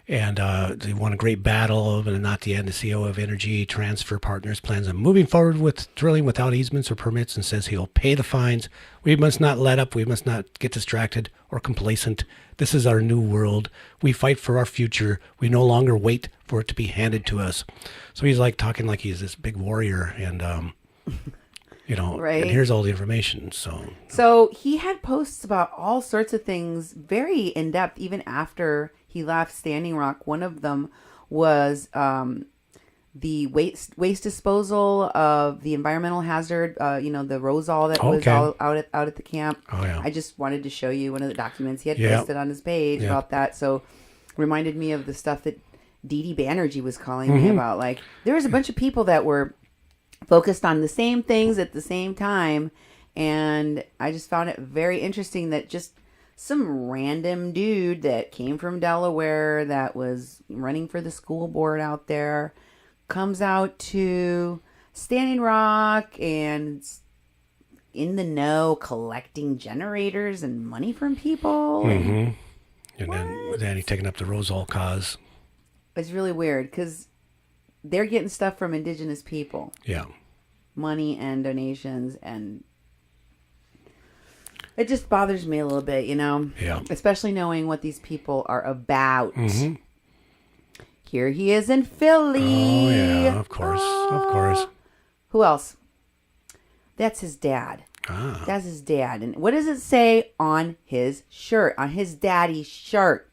And they won a great battle, but not the end. The CEO of Energy Transfer Partners plans on moving forward with drilling without easements or permits and says he'll pay the fines. We must not let up. We must not get distracted or complacent. This is our new world. We fight for our future. We no longer wait for it to be handed to us. So he's like talking like he's this big warrior, and right. And here's all the information. So he had posts about all sorts of things, very in depth, even after he left Standing Rock. One of them was the waste disposal of the environmental hazard, the Rosal that was all out at the camp. Oh, yeah. I just wanted to show you one of the documents he had posted on his page about that. So reminded me of the stuff that Dee Dee Banerjee was calling me about. Like, there was a bunch of people that were focused on the same things at the same time. And I just found it very interesting that just some random dude that came from Delaware that was running for the school board out there comes out to Standing Rock and in the know, collecting generators and money from people. And then he's taking up the Rosal cause. It's really weird because they're getting stuff from indigenous people. Yeah. Money and donations, and it just bothers me a little bit, Yeah. Especially knowing what these people are about. Here he is in Philly. Oh, yeah, of course. Of course. Who else? That's his dad. That's his dad. And what does it say on his shirt, on his daddy's shirt?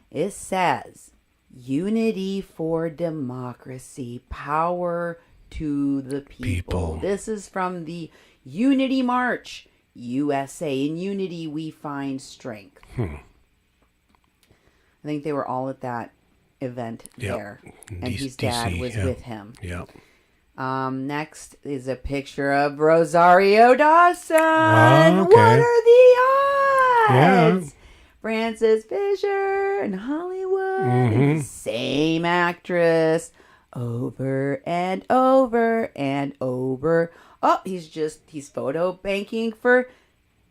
It says, "Unity for democracy, power to the people." This is from the Unity March. USA, in unity we find strength. I think they were all at that event there, and his dad was with him. Next is a picture of Rosario Dawson. What are the odds? Frances Fisher in Hollywood, same actress, over and over and over. Oh, he's photo banking for.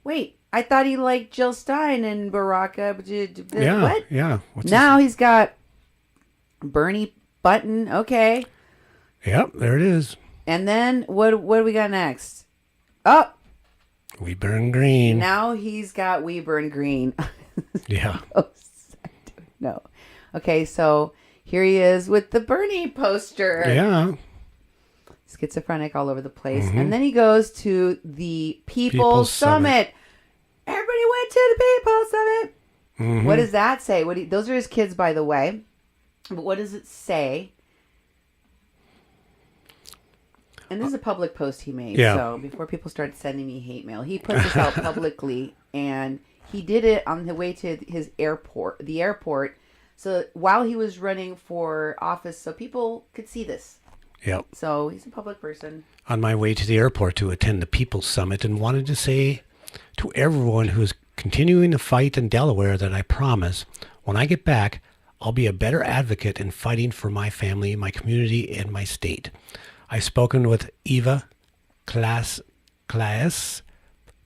Wait, I thought he liked Jill Stein and Baraka. What? Yeah. Now he's got Bernie Button. Okay. Yep, there it is. And then what do we got next? Oh, We Burn Green. Now he's got We Burn Green. Yeah. I don't know. Okay, so here he is with the Bernie poster. Yeah. Schizophrenic all over the place. And then he goes to the People's Summit. Everybody went to the People's Summit. What does that say? Those are his kids, by the way. But what does it say? And this is a public post he made. Yeah. So before people started sending me hate mail, he put this out publicly, and he did it on the way to the airport. So while he was running for office, so people could see this. Yep. So he's a public person. On my way to the airport to attend the People's Summit, and wanted to say to everyone who is continuing to fight in Delaware that I promise when I get back, I'll be a better advocate in fighting for my family, my community, and my state. I've spoken with Eva Claes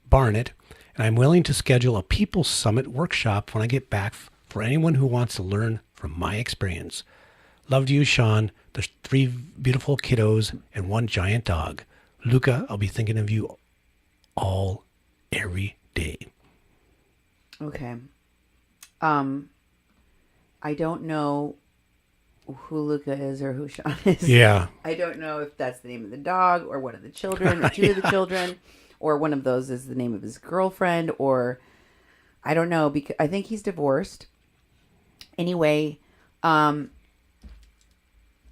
Barnett, and I'm willing to schedule a People's Summit workshop when I get back for anyone who wants to learn from my experience. Love to you, Sean, the 3 beautiful kiddos, and 1 giant dog. Luca, I'll be thinking of you all, every day. Okay. I don't know who Luca is or who Sean is. Yeah. I don't know if that's the name of the dog or one of the children or two of the children, or one of those is the name of his girlfriend, or I don't know, because I think he's divorced. Anyway, not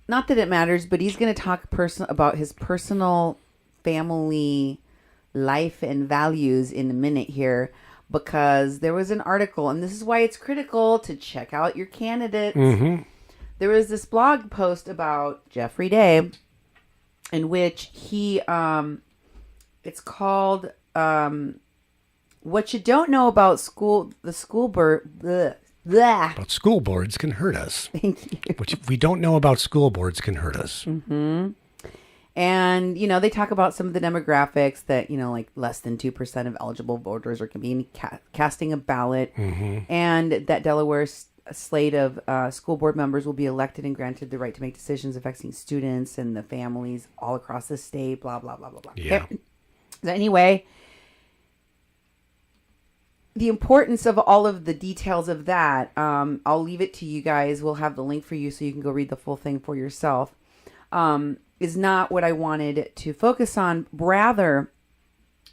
that it matters, but he's going to talk about his personal family life and values in a minute here, because there was an article, and this is why it's critical to check out your candidates. Mm-hmm. There was this blog post about Jeffrey Day in which he, it's called, What You Don't Know About the School Board. About school boards can hurt us. Thank you. Which we don't know about school boards can hurt us. Mm-hmm. And, they talk about some of the demographics that, like less than 2% of eligible voters are going to be casting a ballot. Mm-hmm. And that Delaware's slate of school board members will be elected and granted the right to make decisions affecting students and the families all across the state, blah, blah, blah, blah, blah. Yeah. Okay. So anyway, the importance of all of the details of that, I'll leave it to you guys. We'll have the link for you so you can go read the full thing for yourself. Is not what I wanted to focus on. Rather,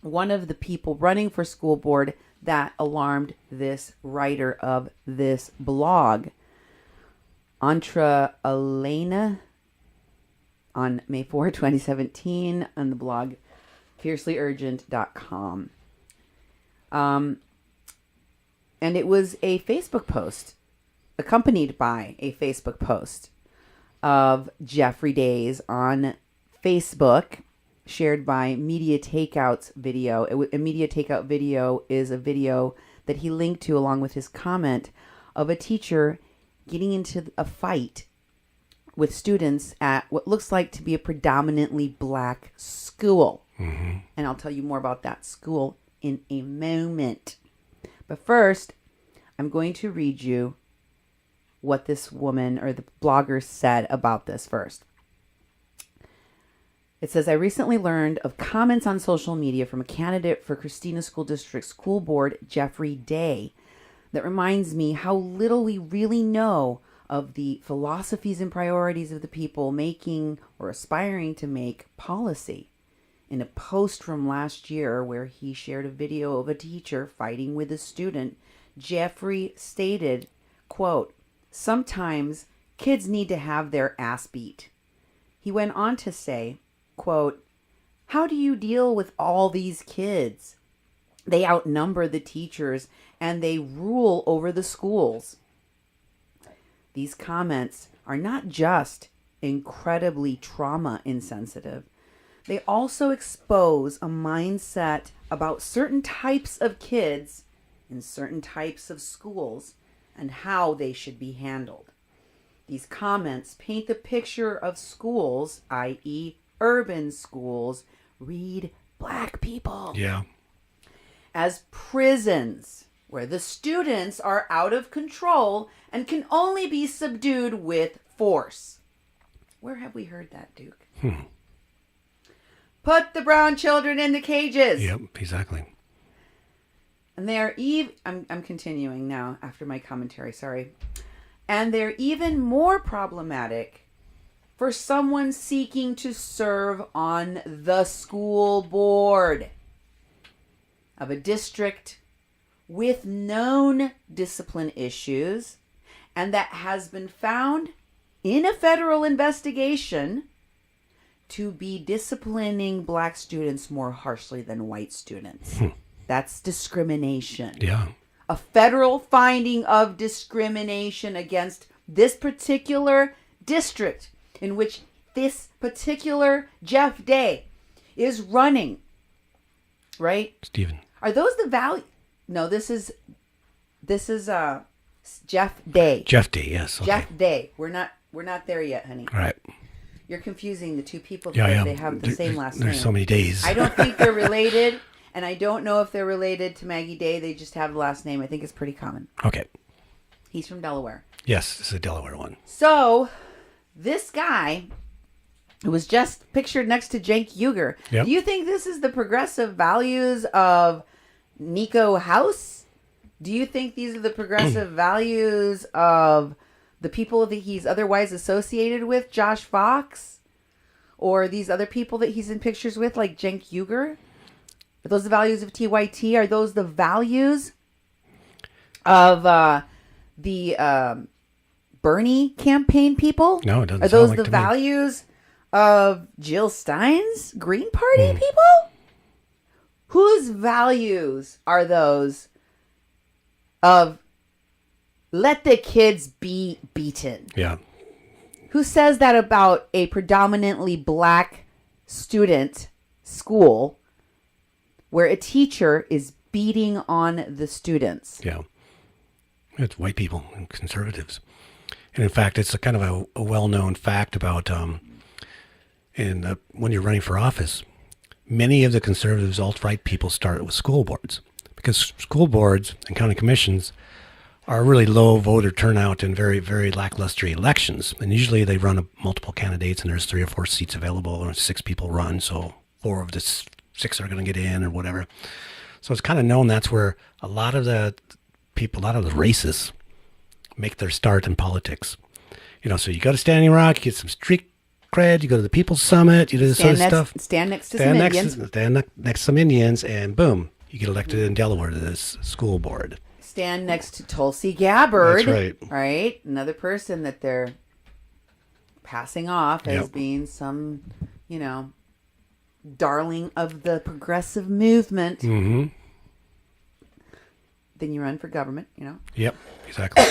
one of the people running for school board that alarmed this writer of this blog, Antra Elena, on May 4, 2017, on the blog fiercelyurgent.com. And it was a Facebook post, accompanied by a Facebook post of Jeffrey Day's on Facebook, shared by Media Takeout's video. A Media Takeout video is a video that he linked to along with his comment of a teacher getting into a fight with students at what looks like to be a predominantly black school. Mm-hmm. And I'll tell you more about that school in a moment. But first, I'm going to read you what this woman or the blogger said about this first. It says, I recently learned of comments on social media from a candidate for Christina School District School Board, Jeffrey Day, that reminds me how little we really know of the philosophies and priorities of the people making or aspiring to make policy. In a post from last year where he shared a video of a teacher fighting with a student, Jeffrey stated, quote, sometimes kids need to have their ass beat. He went on to say, quote, how do you deal with all these kids? They outnumber the teachers and they rule over the schools. These comments are not just incredibly trauma insensitive. They also expose a mindset about certain types of kids in certain types of schools and how they should be handled. These comments paint the picture of schools, i.e. urban schools, read black people, as prisons where the students are out of control and can only be subdued with force. Where have we heard that, Duke? Put the brown children in the cages. Yep, exactly. And they're I'm continuing now after my commentary, sorry. And they're even more problematic for someone seeking to serve on the school board of a district with known discipline issues and that has been found in a federal investigation to be disciplining black students more harshly than white students. That's discrimination. Yeah. A federal finding of discrimination against this particular district in which this particular Jeff Day is running. Right? Stephen. Are those the value? No, this is Jeff Day. Jeff Day, yes. Okay. Jeff Day. We're not there yet, honey. All right. You're confusing the two people. Yeah. They have the same last name. There's so many days. I don't think they're related, and I don't know if they're related to Maggie Day. They just have the last name. I think it's pretty common. Okay. He's from Delaware. Yes, this is a Delaware one. So, this guy who was just pictured next to Cenk Uygur. Yep. Do you think this is the progressive values of Neko House? Do you think these are the progressive values of the people that he's otherwise associated with, Josh Fox, or these other people that he's in pictures with, like Cenk Uygur? Are those the values of TYT? Are those the values of the Bernie campaign people? No, it doesn't. Are those the values of Jill Stein's Green Party people? Whose values are those of let the kids be beaten? Yeah. Who says that about a predominantly black student school where a teacher is beating on the students? Yeah. It's white people and conservatives. And in fact, it's a kind of a well-known fact about when you're running for office, many of the conservatives, alt-right people start with school boards, because school boards and county commissions are really low voter turnout and very, very lackluster elections. And usually they run multiple candidates and there's 3 or 4 seats available and 6 people run. So 4 of the 6 are going to get in or whatever. So it's kind of known that's where a lot of the people, a lot of the racists make their start in politics. So you go to Standing Rock, you get some street cred, you go to the People's Summit, you do this sort of stuff. Stand next to some Indians. Stand next to some Indians, and boom, you get elected in Delaware to this school board. Stand next to Tulsi Gabbard. That's right. Right? Another person that they're passing off as being some, darling of the progressive movement. Mm-hmm. Then you run for government, Yep, exactly.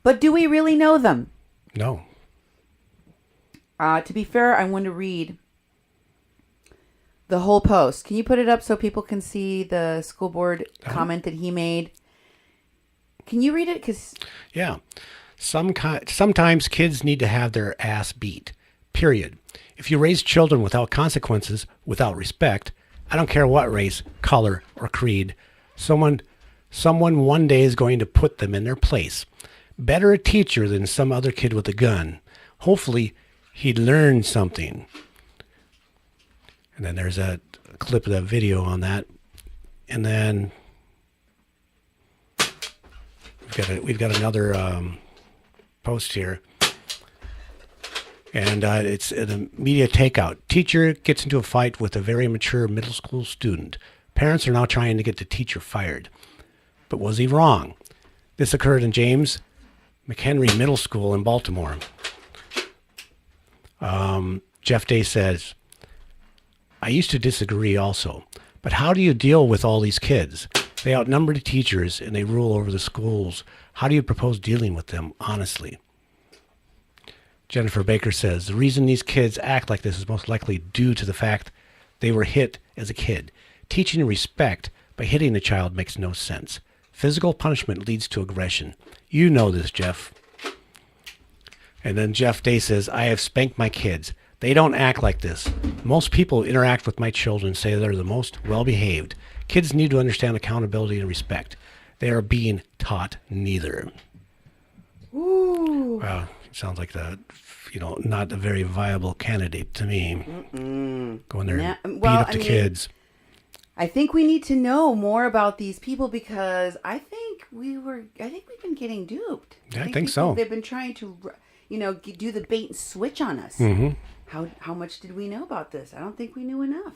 But do we really know them? No. To be fair, I want to read the whole post. Can you put it up so people can see the school board comment that he made? Can you read it? Yeah. Sometimes kids need to have their ass beat, period. If you raise children without consequences, without respect, I don't care what race, color, or creed, someone one day is going to put them in their place. Better a teacher than some other kid with a gun. Hopefully, he'd learn something. And then there's a clip of that video on that. And then we've got another post here. And it's the media takeout. Teacher gets into a fight with a very mature middle school student. Parents are now trying to get the teacher fired. But was he wrong? This occurred in James McHenry Middle School in Baltimore. Jeff Day says, I used to disagree also, but how do you deal with all these kids? They outnumber the teachers and they rule over the schools. How do you propose dealing with them honestly? Jennifer Baker says, the reason these kids act like this is most likely due to the fact they were hit as a kid. Teaching respect by hitting a child makes no sense. Physical punishment leads to aggression. You know this, Jeff. And then Jeff Day says, I have spanked my kids. They don't act like this. Most people who interact with my children say they're the most well-behaved. Kids need to understand accountability and respect. They are being taught neither. Ooh. Wow, sounds like not a very viable candidate to me. Going there and beat up the kids. I think we need to know more about these people because I think we've been getting duped. I think so. They've been trying to, do the bait and switch on us. Mm-hmm. How much did we know about this? I don't think we knew enough.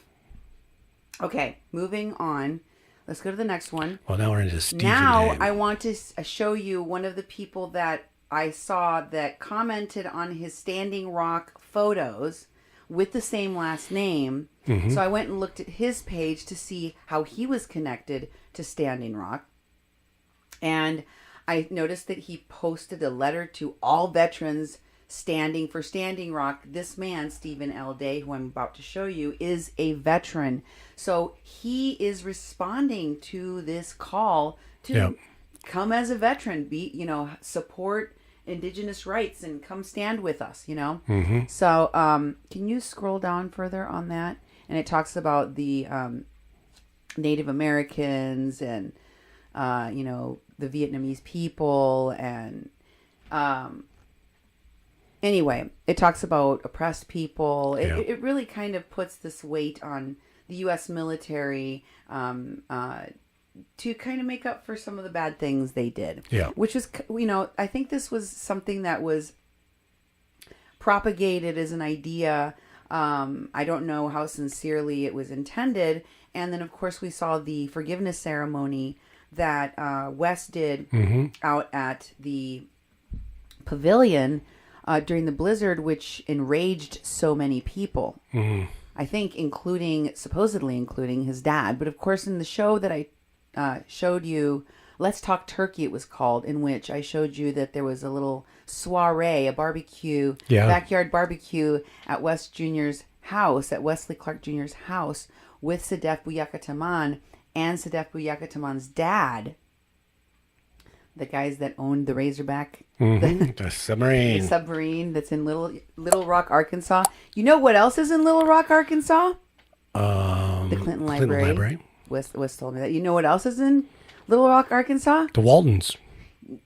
Okay, moving on. Let's go to the next one. Well, now we're into Steve. Now I want to show you one of the people that I saw that commented on his Standing Rock photos with the same last name. Mm-hmm. So I went and looked at his page to see how he was connected to Standing Rock. And I noticed that he posted a letter to all veterans standing for Standing Rock. This man, Stephen L. Day, who I'm about to show you, is a veteran. So he is responding to this call to come as a veteran, support Indigenous rights and come stand with us, Mm-hmm. So can you scroll down further on that? And it talks about the Native Americans and, the Vietnamese people. And anyway, it talks about oppressed people. It really kind of puts this weight on the U.S. military, to kind of make up for some of the bad things they did. Yeah. Which was, I think this was something that was propagated as an idea. I don't know how sincerely it was intended. And then, of course, we saw the forgiveness ceremony that Wes did out at the pavilion during the blizzard, which enraged so many people. I think supposedly including his dad. But of course, in the show that I showed you, Let's Talk Turkey, it was called, in which I showed you that there was a little soiree, a barbecue, backyard barbecue at Wesley Clark Jr.'s house with Sedef Buyakataman and Sedef Buyakataman's dad, the guys that owned the Razorback, the submarine. The submarine that's in Little Rock, Arkansas. You know what else is in Little Rock, Arkansas? The Clinton Library. Wes told me that. You know what else is in Little Rock, Arkansas? The Waldens.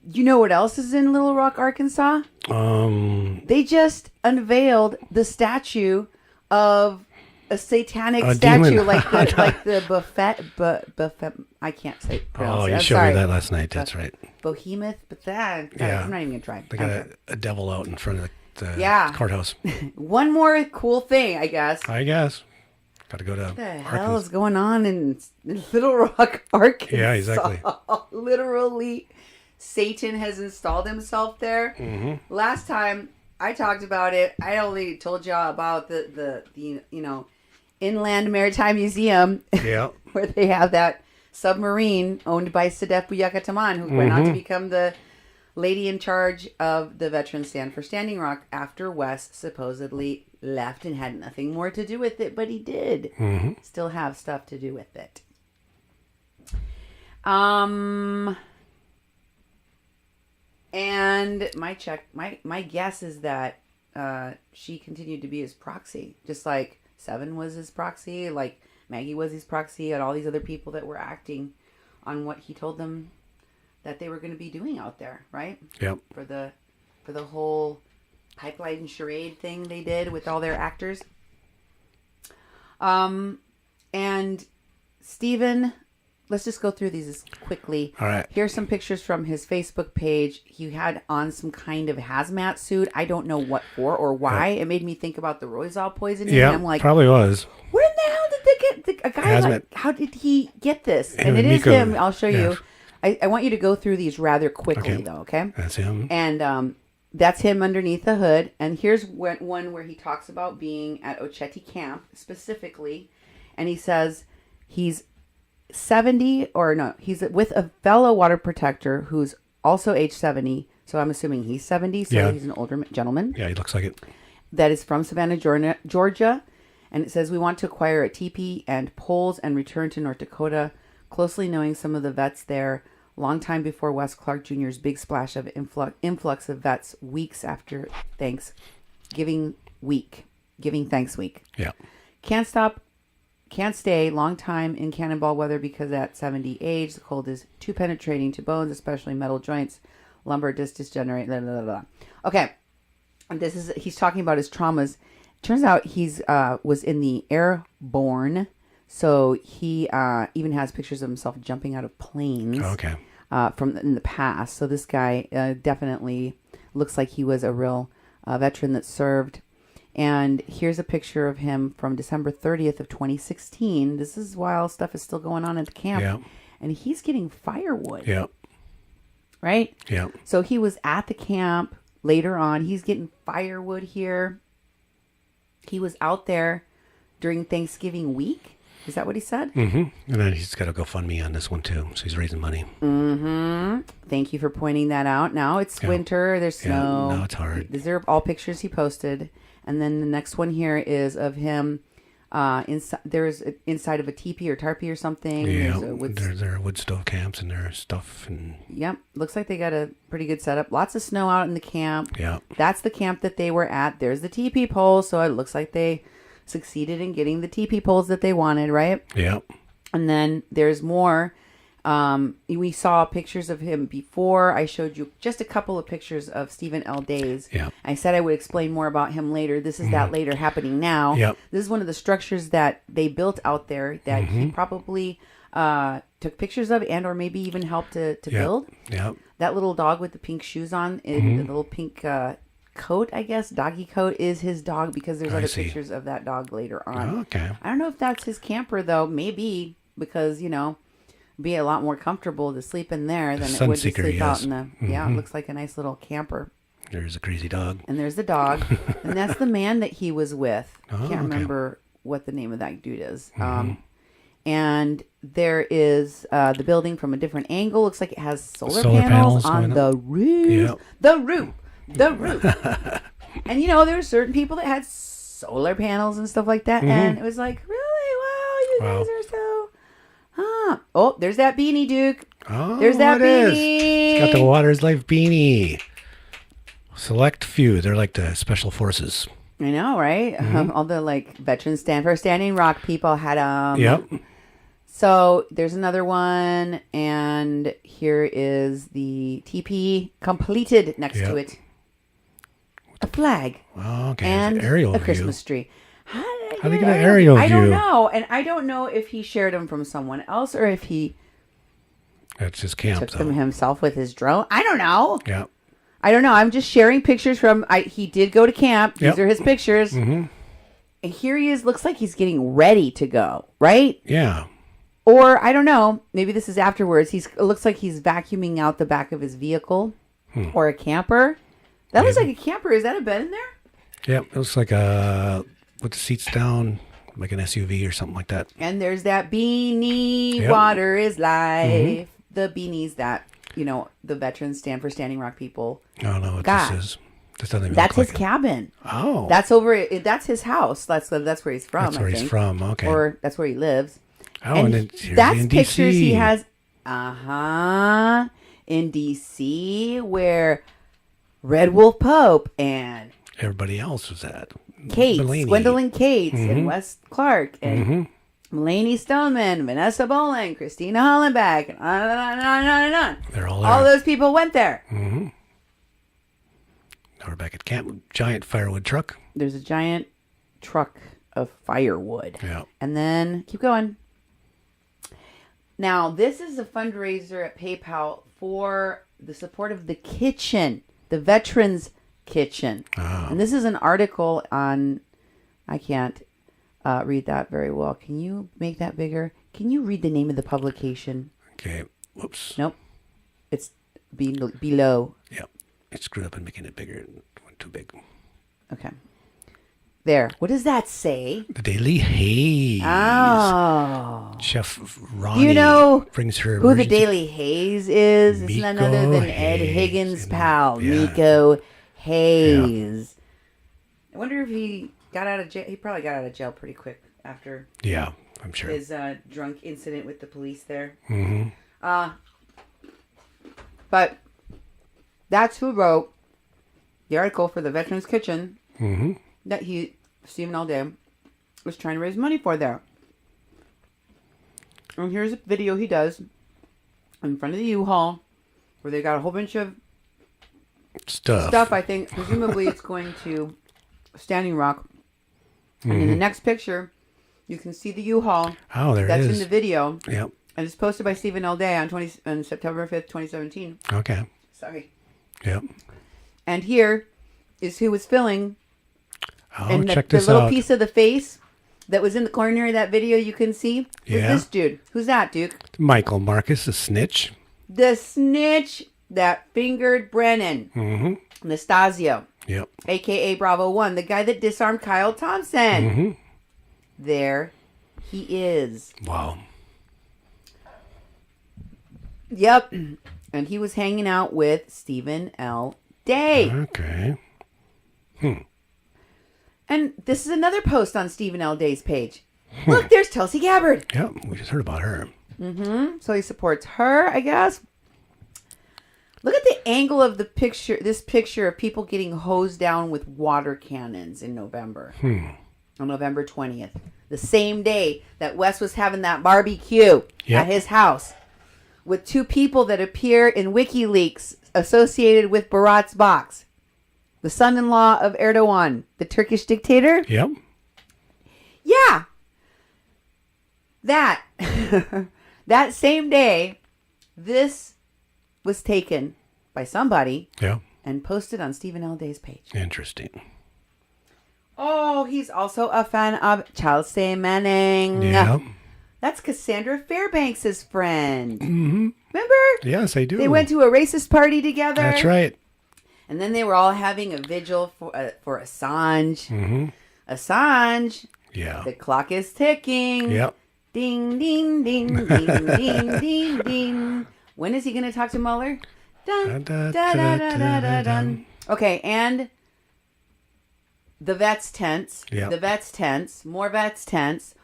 You know what else is in Little Rock, Arkansas? They just unveiled the statue of a satanic statue, demon. like the Buffet. I can't say. Oh, you showed me that last night. That's right. Behemoth, but that I'm not even gonna try. They got a devil out in front of the courthouse. One more cool thing, I guess. Got to go to. What the hell is going on in Little Rock, Arkansas? Yeah, exactly. Literally, Satan has installed himself there. Last time I talked about it, I only told y'all about the Inland Maritime Museum, where they have that submarine owned by Sedef Buyakataman, who went on to become the lady in charge of the Veterans Stand for Standing Rock after Wes supposedly left and had nothing more to do with it, but he did still have stuff to do with it. And my guess is that she continued to be his proxy, just like Seven was his proxy, like Maggie was his proxy, and all these other people that were acting on what he told them that they were going to be doing out there, right? Yep. For the whole pipeline charade thing they did with all their actors. And Steven, let's just go through these quickly. All right. Here's some pictures from his Facebook page. He had on some kind of hazmat suit. I don't know what for or why. It made me think about the Royzal poisoning. Yeah, I'm like, probably was. where in the hell did they get a guy hazmat. like? How did he get this? And And it is Neko. him. I'll show you. Yes. I want you to go through these rather quickly, though. Okay. That's him. And that's him underneath the hood. And here's one where he talks about being at Oceti Camp specifically. And he says he's 70, or no, he's with a fellow water protector who's also age 70. So I'm assuming he's 70. So he's an older gentleman. Yeah, he looks like it. That is from Savannah, Georgia. And it says, we want to acquire a teepee and poles and return to North Dakota, closely knowing some of the vets there. Long time before Wes Clark Jr.'s big splash of influx of vets weeks after Giving Thanks Week. Yeah. Can't stay long time in cannonball weather because at 70 age, the cold is too penetrating to bones, especially metal joints. Lumbar disc degenerate. Blah, blah, blah, blah. Okay. And he's talking about his traumas. Turns out he's was in the airborne. So he even has pictures of himself jumping out of planes. Okay. From in the past. So this guy definitely looks like he was a real veteran that served. And here's a picture of him from December 30th of 2016. This is while stuff is still going on at the camp. Yeah. And he's getting firewood. Yeah. Right? Yeah. So he was at the camp later on. He's getting firewood here. He was out there during Thanksgiving week. Is that what he said? Mm-hmm. And then he's got a GoFundMe on this one, too. So he's raising money. Mm-hmm. Thank you for pointing that out. Now it's winter. There's snow. Yeah, no, it's hard. These are all pictures he posted. And then the next one here is of him there's inside of a teepee or tarpee or something. Yeah, there are wood stove camps and there's stuff. And yep, looks like they got a pretty good setup. Lots of snow out in the camp. Yeah. That's the camp that they were at. There's the teepee poles, so it looks like they succeeded in getting the teepee poles that they wanted, right? Yeah. And then there's more. We saw pictures of him before. I showed you just a couple of pictures of Stephen L. Days. Yeah. I said I would explain more about him later. This is that later happening now. Yep. This is one of the structures that they built out there that he probably took pictures of and or maybe even helped to build. Yep. That little dog with the pink shoes on, the little pink coat, I guess, doggy coat, is his dog because there's other pictures of that dog later on. Okay. I don't know if that's his camper, though. Maybe because, you know, be a lot more comfortable to sleep in there than it would to sleep out in the... Yeah, it looks like a nice little camper. There's a crazy dog. And there's the dog. And that's the man that he was with. I can't remember what the name of that dude is. And there is the building from a different angle. Looks like it has solar panels on the roof. Yep. The roof. And, you know, there were certain people that had solar panels and stuff like that. And it was like, really? Wow, you guys are so... Oh, there's that beanie, Duke. Oh, there's that beanie. It's got the Water's Life beanie. Select few. They're like the special forces. I know, right? All the like veterans standing rock people had Yep. So there's another one, and here is the TP completed next to it. A flag. Oh, okay. And aerial a view. Christmas tree. How did they get an aerial view? I don't know, and I don't know if he shared them from someone else or if he That's his camp, took though. them himself with his drone. I don't know. Yeah. I don't know. I'm just sharing pictures from. He did go to camp. These are his pictures. And here he is. Looks like he's getting ready to go. Right? Yeah. Or I don't know. Maybe this is afterwards. It looks like he's vacuuming out the back of his vehicle, or a camper. That looks like a camper. Is that a bed in there? Yep. It looks like with the seats down, like an SUV or something like that. And there's that beanie. Water is life. The beanies that, you know, the veterans stand for Standing Rock people. I don't know what this is. This doesn't even That's look his like cabin. Oh. That's that's his house. That's where he's from. That's where he's from. Okay. Or that's where he lives. Oh, and then that's in pictures DC. he has. In DC, where Red Wolf Pope and everybody else was at. Gwendolyn Cates, and Wes Clark, and Mulaney Stoneman, Vanessa Bowling, Christina Hollenbeck, and on and on. They're all there. All those people went there. Now we're back at camp. Giant firewood truck. There's a giant truck of firewood. Yeah. And then keep going. Now, this is a fundraiser at PayPal for the support of the kitchen, the Veterans Kitchen. Oh. And this is an article on, I can't read that very well. Can you make that bigger? Can you read the name of the publication? Okay. Whoops. Nope. It's below. Yep. It screwed up and making it bigger. It went too big. Okay. There. What does that say? The Daily Haze. Oh. Chef Ronnie brings her who the Daily Haze is? It's none other than Ed Higgins' pal, Neko Hayes. I wonder if he got out of jail. He probably got out of jail pretty quick after I'm sure. his drunk incident with the police there. But that's who wrote the article for the Veterans Kitchen that Stephen L. Day, was trying to raise money for there. And here's a video he does in front of the U-Haul where they got a whole bunch of stuff. I think presumably it's going to Standing Rock. And in the next picture, you can see the U-Haul. Oh, there it is. is. That's in the video. Yep. And it's posted by Stephen L. Day on September 5th, 2017. Okay. Sorry. Yep. And here is who was filling. Oh, and check the this little out. piece of the face that was in the corner of that video you can see. Who's this dude? Who's that, Duke? Michael Marcus, the snitch. The snitch that fingered Brennan. Nastasio. Yep. A.K.A. Bravo 1. The guy that disarmed Kyle Thompson. There he is. Wow. Yep. And he was hanging out with Stephen L. Day. Okay. And this is another post on Stephen L. Day's page. Look, there's Tulsi Gabbard. Yep, we just heard about her. So he supports her, I guess. Look at the angle of the picture, this picture of people getting hosed down with water cannons in November. On November 20th. The same day that Wes was having that barbecue at his house. With two people that appear in WikiLeaks associated with Barat's box. The son-in-law of Erdogan, the Turkish dictator. Yep. Yeah. That. That same day, this was taken by somebody Yeah. and posted on Stephen L. Day's page. Interesting. Oh, he's also a fan of Chelsea Manning. Yeah. That's Cassandra Fairbanks' friend. Mm-hmm. Remember? Yes, I do. They went to a racist party together. That's right. And then they were all having a vigil for Assange. Mm-hmm. Assange. Yeah. The clock is ticking. Yep. Ding, ding, ding, ding, ding, ding, ding. When is he going to talk to Mueller? Dun, da, da, da, da, da, dun. Okay, and the vet's tense. Yep. The vet's tense. More vet's tense.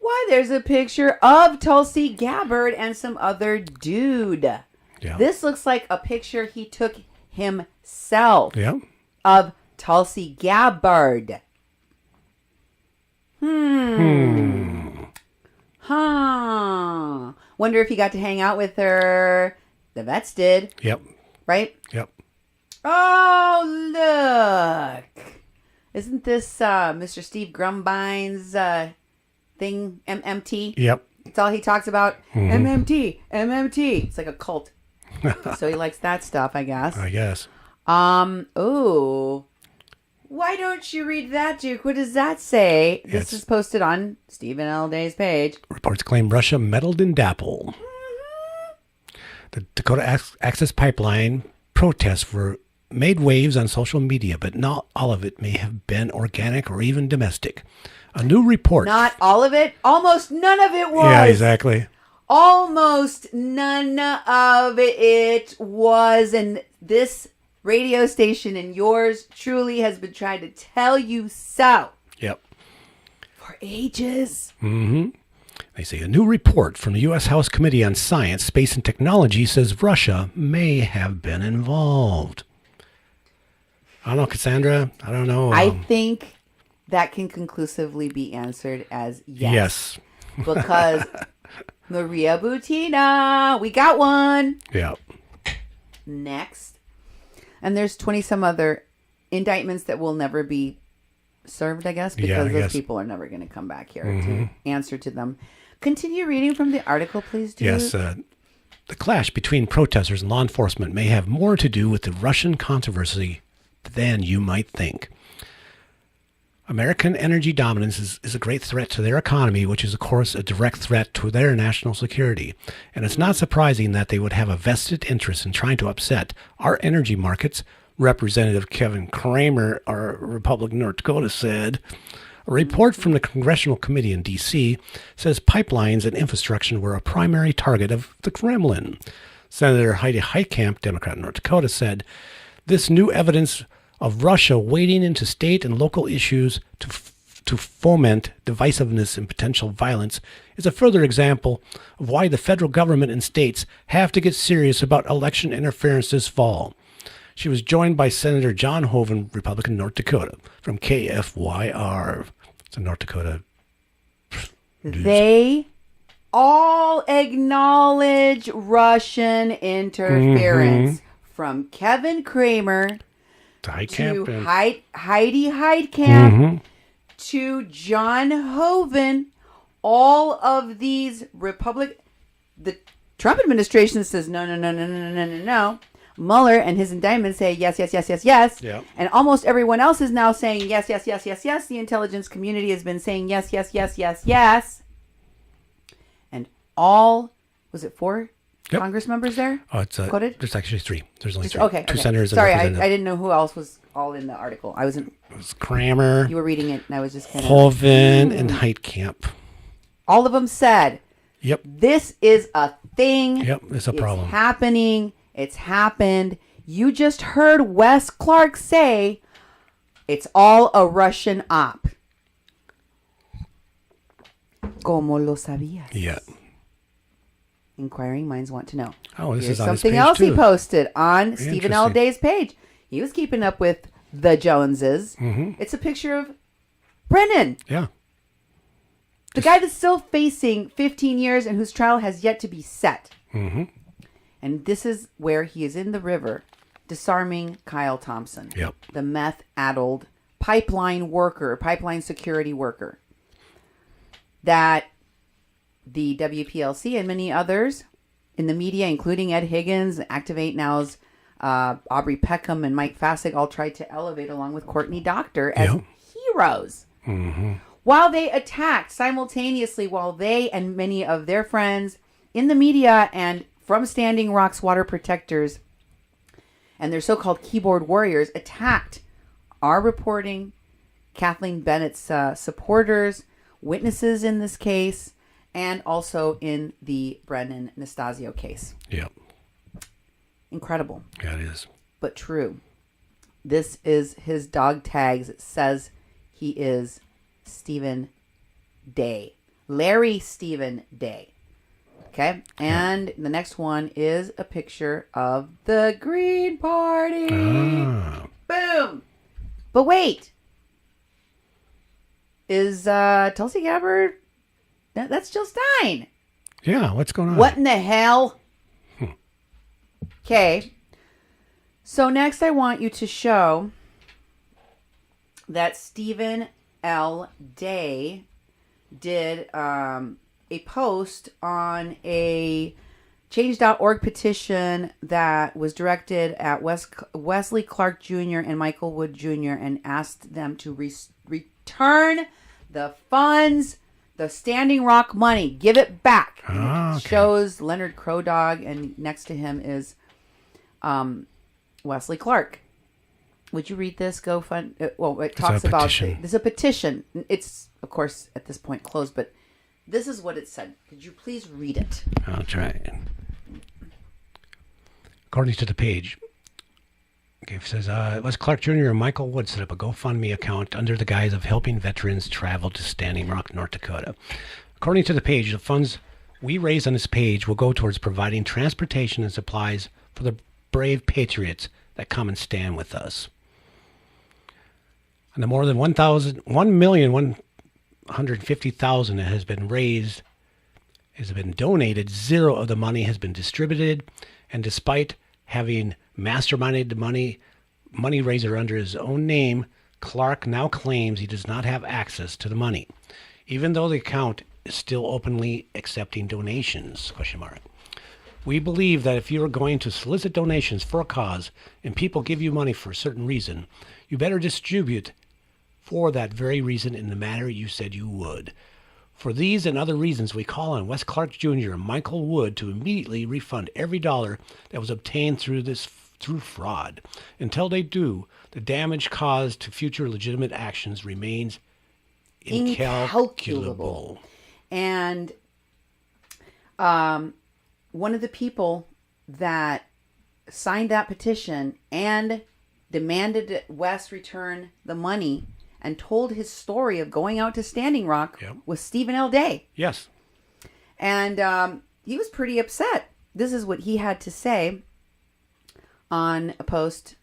Why, there's a picture of Tulsi Gabbard and some other dude. Yeah. This looks like a picture he took himself Yeah. of Tulsi Gabbard. Huh. Wonder if he got to hang out with her. The vets did, Yep. right? Yep. Oh, look. Isn't this Mr. Steve Grumbine's thing, MMT? Yep. That's all he talks about. MMT, MMT. It's like a cult. So he likes that stuff, I guess. I guess. Oh. Why don't you read that, Duke? What does that say? This It's- is posted on Stephen L. Day's page. Reports claim Russia meddled in DAPL. The Dakota Access Pipeline protests were made waves on social media, but not all of it may have been organic or even domestic. A new report. Not all of it. Almost none of it was. Yeah, exactly. Almost none of it was. And this radio station and yours truly has been trying to tell you so Yep. for ages. Mm-hmm. They say a new report from the U.S. House Committee on Science, Space, and Technology says Russia may have been involved. I don't know, Cassandra. I don't know. I think that can conclusively be answered as yes. Because Maria Butina, we got one. Yeah. Next. And there's 20 some other indictments that will never be served, I guess, because I those guess. people are never going to come back here to answer to them. Continue reading from the article, please, Duke. Yes. The clash between protesters and law enforcement may have more to do with the Russian controversy than you might think. American energy dominance is a great threat to their economy, which is, of course, a direct threat to their national security. And it's not surprising that they would have a vested interest in trying to upset our energy markets, Representative Kevin Kramer, our Republican North Dakota, said. A report from the Congressional Committee in D.C. says pipelines and infrastructure were a primary target of the Kremlin. Senator Heidi Heitkamp, Democrat in North Dakota, said, "This new evidence of Russia wading into state and local issues to foment divisiveness and potential violence is a further example of why the federal government and states have to get serious about election interference this fall." She was joined by Senator John Hoeven, Republican, North Dakota, from KFYR. It's a North Dakota news. They all acknowledge Russian interference from Kevin Kramer To Heitkamp to and- Heidi Heitkamp to John Hoeven. All of these the Trump administration says no. Mueller and his indictment say yes. Yeah. And almost everyone else is now saying yes. The intelligence community has been saying yes. And all, was it 4 Yep. Congress members there? Oh, it's quoted? there's actually 3. There's only 3. Okay. Two senators. And Sorry, a I representative. didn't know who else was all in the article. I wasn't. It was Kramer, You were reading it, and I was just kind of. Hoeven, and Heitkamp. All of them said, Yep. this is a thing. Yep. It's a problem. It's happening. It's happened. You just heard Wes Clark say it's all a Russian op. ¿Cómo lo sabías? Yeah. Inquiring minds want to know. Oh, this Here's is on his something page, else he too. posted on Stephen L. Interesting. Day's page. He was keeping up with the Joneses. It's a picture of Brennan, Yeah. the guy that's still facing 15 years and whose trial has yet to be set. And this is where he is in the river disarming Kyle Thompson, Yep. the meth-addled pipeline security worker that the WPLC and many others in the media, including Ed Higgins, Activate Now's Aubrey Peckham, and Mike Fassig, all tried to elevate along with Courtney Doctor as heroes. While they attacked simultaneously, while they and many of their friends in the media and from Standing Rock's water protectors and their so-called keyboard warriors attacked our reporting, Kathleen Bennett's supporters, witnesses in this case, and also in the Brennan Nastasio case. Yep. Incredible. Yeah, it is. But true. This is his dog tags. It says he is Stephen Day. Larry Stephen Day. Okay? And the next one is a picture of the Green Party. Boom. But wait. Is Tulsi Gabbard... That's Jill Stein. Yeah, what's going on? What in the hell? Okay. So next I want you to show that Stephen L. Day did a post on a Change.org petition that was directed at Wesley Clark Jr. and Michael Wood Jr. and asked them to return the funds, the Standing Rock money, give it back. Okay. Shows Leonard Crow Dog, and next to him is Wesley Clark. Would you read this? It talks about there's a petition. It's of course at this point closed, but this is what it said. Could you please read it? I'll try. According to the page, it says, Wes Clark Jr. and Michael Wood set up a GoFundMe account under the guise of helping veterans travel to Standing Rock, North Dakota. According to the page, the funds we raise on this page will go towards providing transportation and supplies for the brave patriots that come and stand with us. And the more than 1,150,000 that has been raised has been donated. Zero of the money has been distributed, and despite having masterminded the money raiser under his own name, Clark now claims he does not have access to the money, even though the account is still openly accepting donations, ? We believe that if you are going to solicit donations for a cause and people give you money for a certain reason, you better distribute for that very reason in the manner you said you would. For these and other reasons, we call on Wes Clark Jr. and Michael Wood to immediately refund every dollar that was obtained through fraud. Until they do, the damage caused to future legitimate actions remains incalculable. And one of the people that signed that petition and demanded that Wes return the money and told his story of going out to Standing Rock was Stephen L. Day. Yes. And he was pretty upset. This is what he had to say on a post.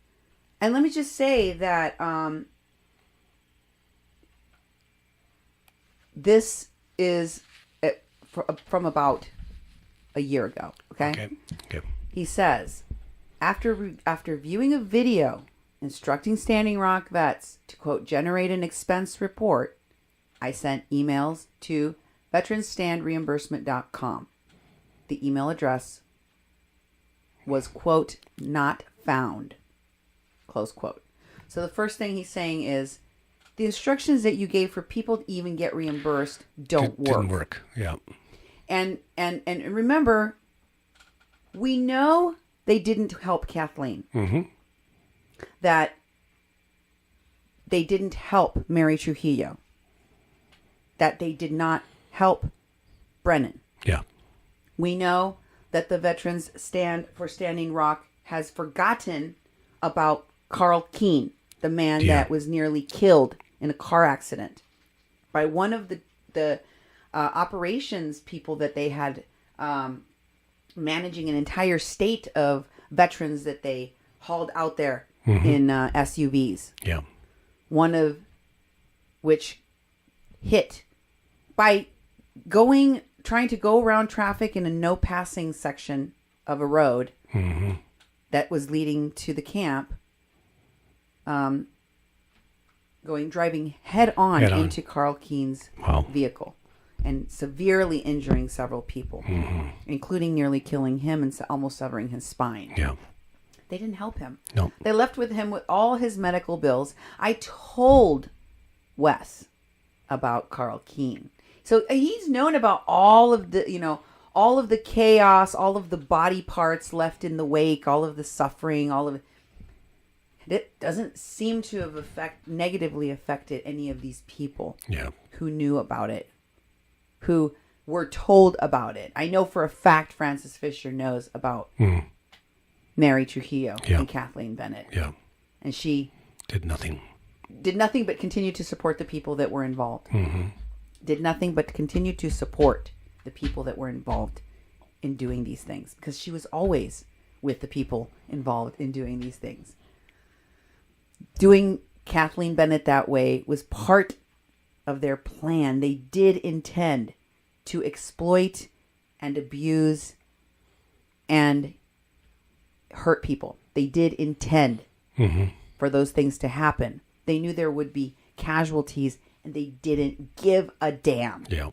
And let me just say that this is from about a year ago. Okay. He says, after viewing a video instructing Standing Rock vets to, quote, generate an expense report, I sent emails to veteransstandreimbursement.com. The email address was, quote, not found, close quote. So the first thing he's saying is the instructions that you gave for people to even get reimbursed didn't work. Yeah. And remember, we know they didn't help Kathleen. Mm-hmm. That they didn't help Mary Trujillo. That they did not help Brennan. Yeah. We know that the Veterans Stand for Standing Rock has forgotten about Carl Keene, the man that was nearly killed in a car accident by one of the operations people that they had managing an entire state of veterans that they hauled out there in SUVs. Yeah. One of which hit by trying to go around traffic in a no passing section of a road that was leading to the camp, driving head on into Carl Keene's vehicle. and severely injuring several people, including nearly killing him and almost severing his spine. Yeah. They didn't help him. No. They left with him with all his medical bills. I told Wes about Carl Keene. So he's known about all of the, all of the chaos, all of the body parts left in the wake, all of the suffering, all of it. It doesn't seem to have negatively affected any of these people who knew about it, who were told about it. I know for a fact Francis Fisher knows about Mary Trujillo and Kathleen Bennett. Yeah. And she did nothing but continue to support the people that were involved. Did nothing but continue to support the people that were involved in doing these things, because she was always with the people involved in doing these things. Doing Kathleen Bennett that way was part of their plan. They did intend to exploit and abuse and hurt people. They did intend for those things to happen. They knew there would be casualties, and they didn't give a damn. Yeah.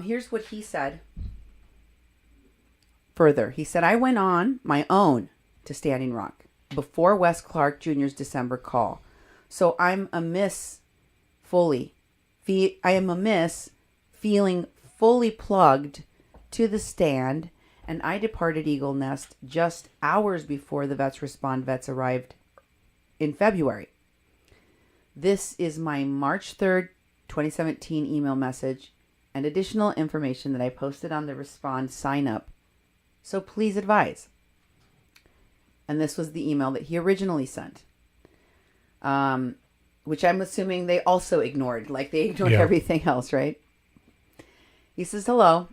Here's what he said. Further, he said, I went on my own to Standing Rock before Wes Clark Jr.'s December call. So I'm amiss feeling fully plugged to the stand, and I departed Eagle Nest just hours before the Vets Respond vets arrived in February. This is my March 3rd, 2017 email message and additional information that I posted on the Respond sign up. So please advise. And this was the email that he originally sent, which I'm assuming they also ignored, like they ignored everything else, right? He says, hello.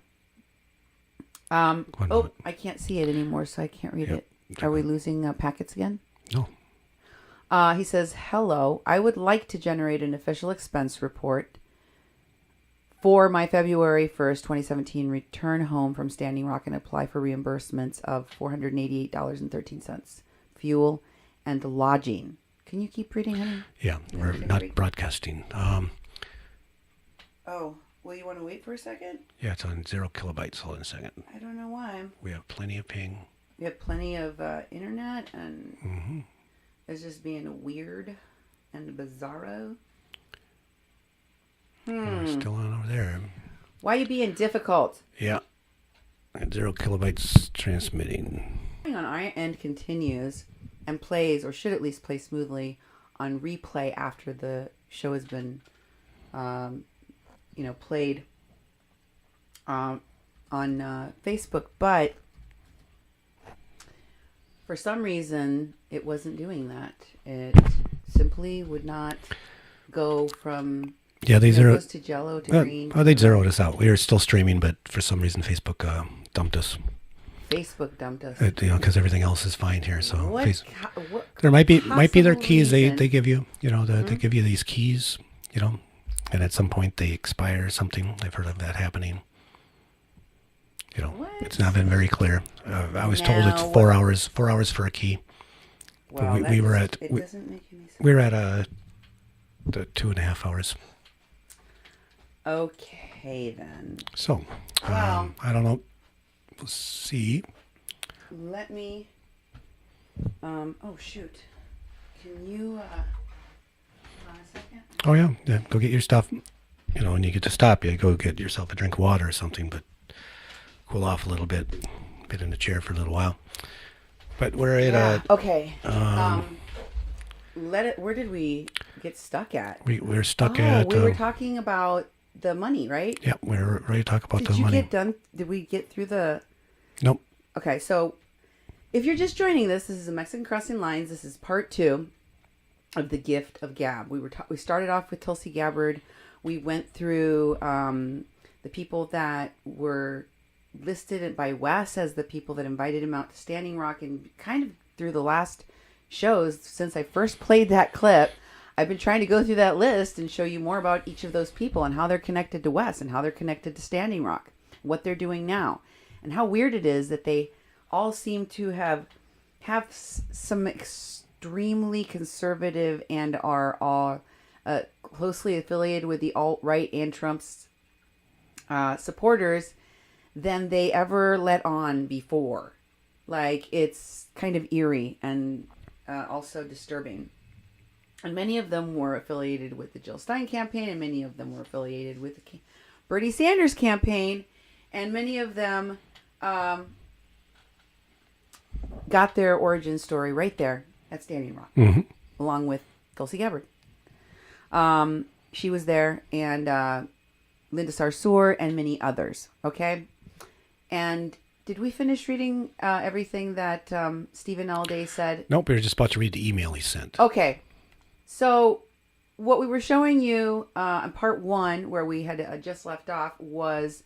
I can't see it anymore, so I can't read it. Are we losing packets again? No. He says, hello. I would like to generate an official expense report for my February 1st, 2017 return home from Standing Rock and apply for reimbursements of $488.13, fuel and lodging. Can you keep reading, honey? Yeah, we're not broadcasting. Well, you want to wait for a second? Yeah, it's on 0 kilobytes. Hold on a second. I don't know why. We have plenty of ping. We have plenty of internet, and it's just being weird and bizarro. We're still on over there. Why are you being difficult? Yeah. At 0 kilobytes transmitting. On our end continues and plays, or should at least play smoothly, on replay after the show has been, played on Facebook. But for some reason, it wasn't doing that. It simply would not go from... Yeah, they zeroed. Goes to yellow to green. Oh, they zeroed us out. We were still streaming, but for some reason, Facebook dumped us. Facebook dumped us. Because everything else is fine here. So what there might be their keys reason? they give you. They give you these keys. And at some point they expire or something. I've heard of that happening. It's not been very clear. I was told it's 4 hours. 4 hours for a key. Well, but we were at. It doesn't make any sense. We were at the 2.5 hours. Okay, then. So, Well, I don't know. We'll see. Let me... oh, shoot. Can you... hold on a second? Oh, yeah. Go get your stuff. When you get to stop, you go get yourself a drink of water or something, but cool off a little bit. Get in the chair for a little while. But we're at... Okay. Where did we get stuck at? We're stuck at... we were talking about the money, right? Yeah, we're ready to talk about the money. Did you get done? Did we get through the... Nope. Okay, so if you're just joining this is the Mexican Crossing Lines. This is part 2 of the Gift of Gab. We started off with Tulsi Gabbard. We went through the people that were listed by Wes as the people that invited him out to Standing Rock, and kind of through the last shows since I first played that clip, I've been trying to go through that list and show you more about each of those people and how they're connected to Wes and how they're connected to Standing Rock, what they're doing now, and how weird it is that they all seem to have some extremely conservative and are all closely affiliated with the alt-right and Trump's supporters than they ever let on before. Like, it's kind of eerie and also disturbing. And many of them were affiliated with the Jill Stein campaign, and many of them were affiliated with the Bernie Sanders campaign, and many of them got their origin story right there at Standing Rock, along with Tulsi Gabbard. She was there, and Linda Sarsour, and many others. Okay, and did we finish reading everything that Stephen L. Day said? Nope, we were just about to read the email he sent. Okay, so what we were showing you in part 1, where we had just left off, was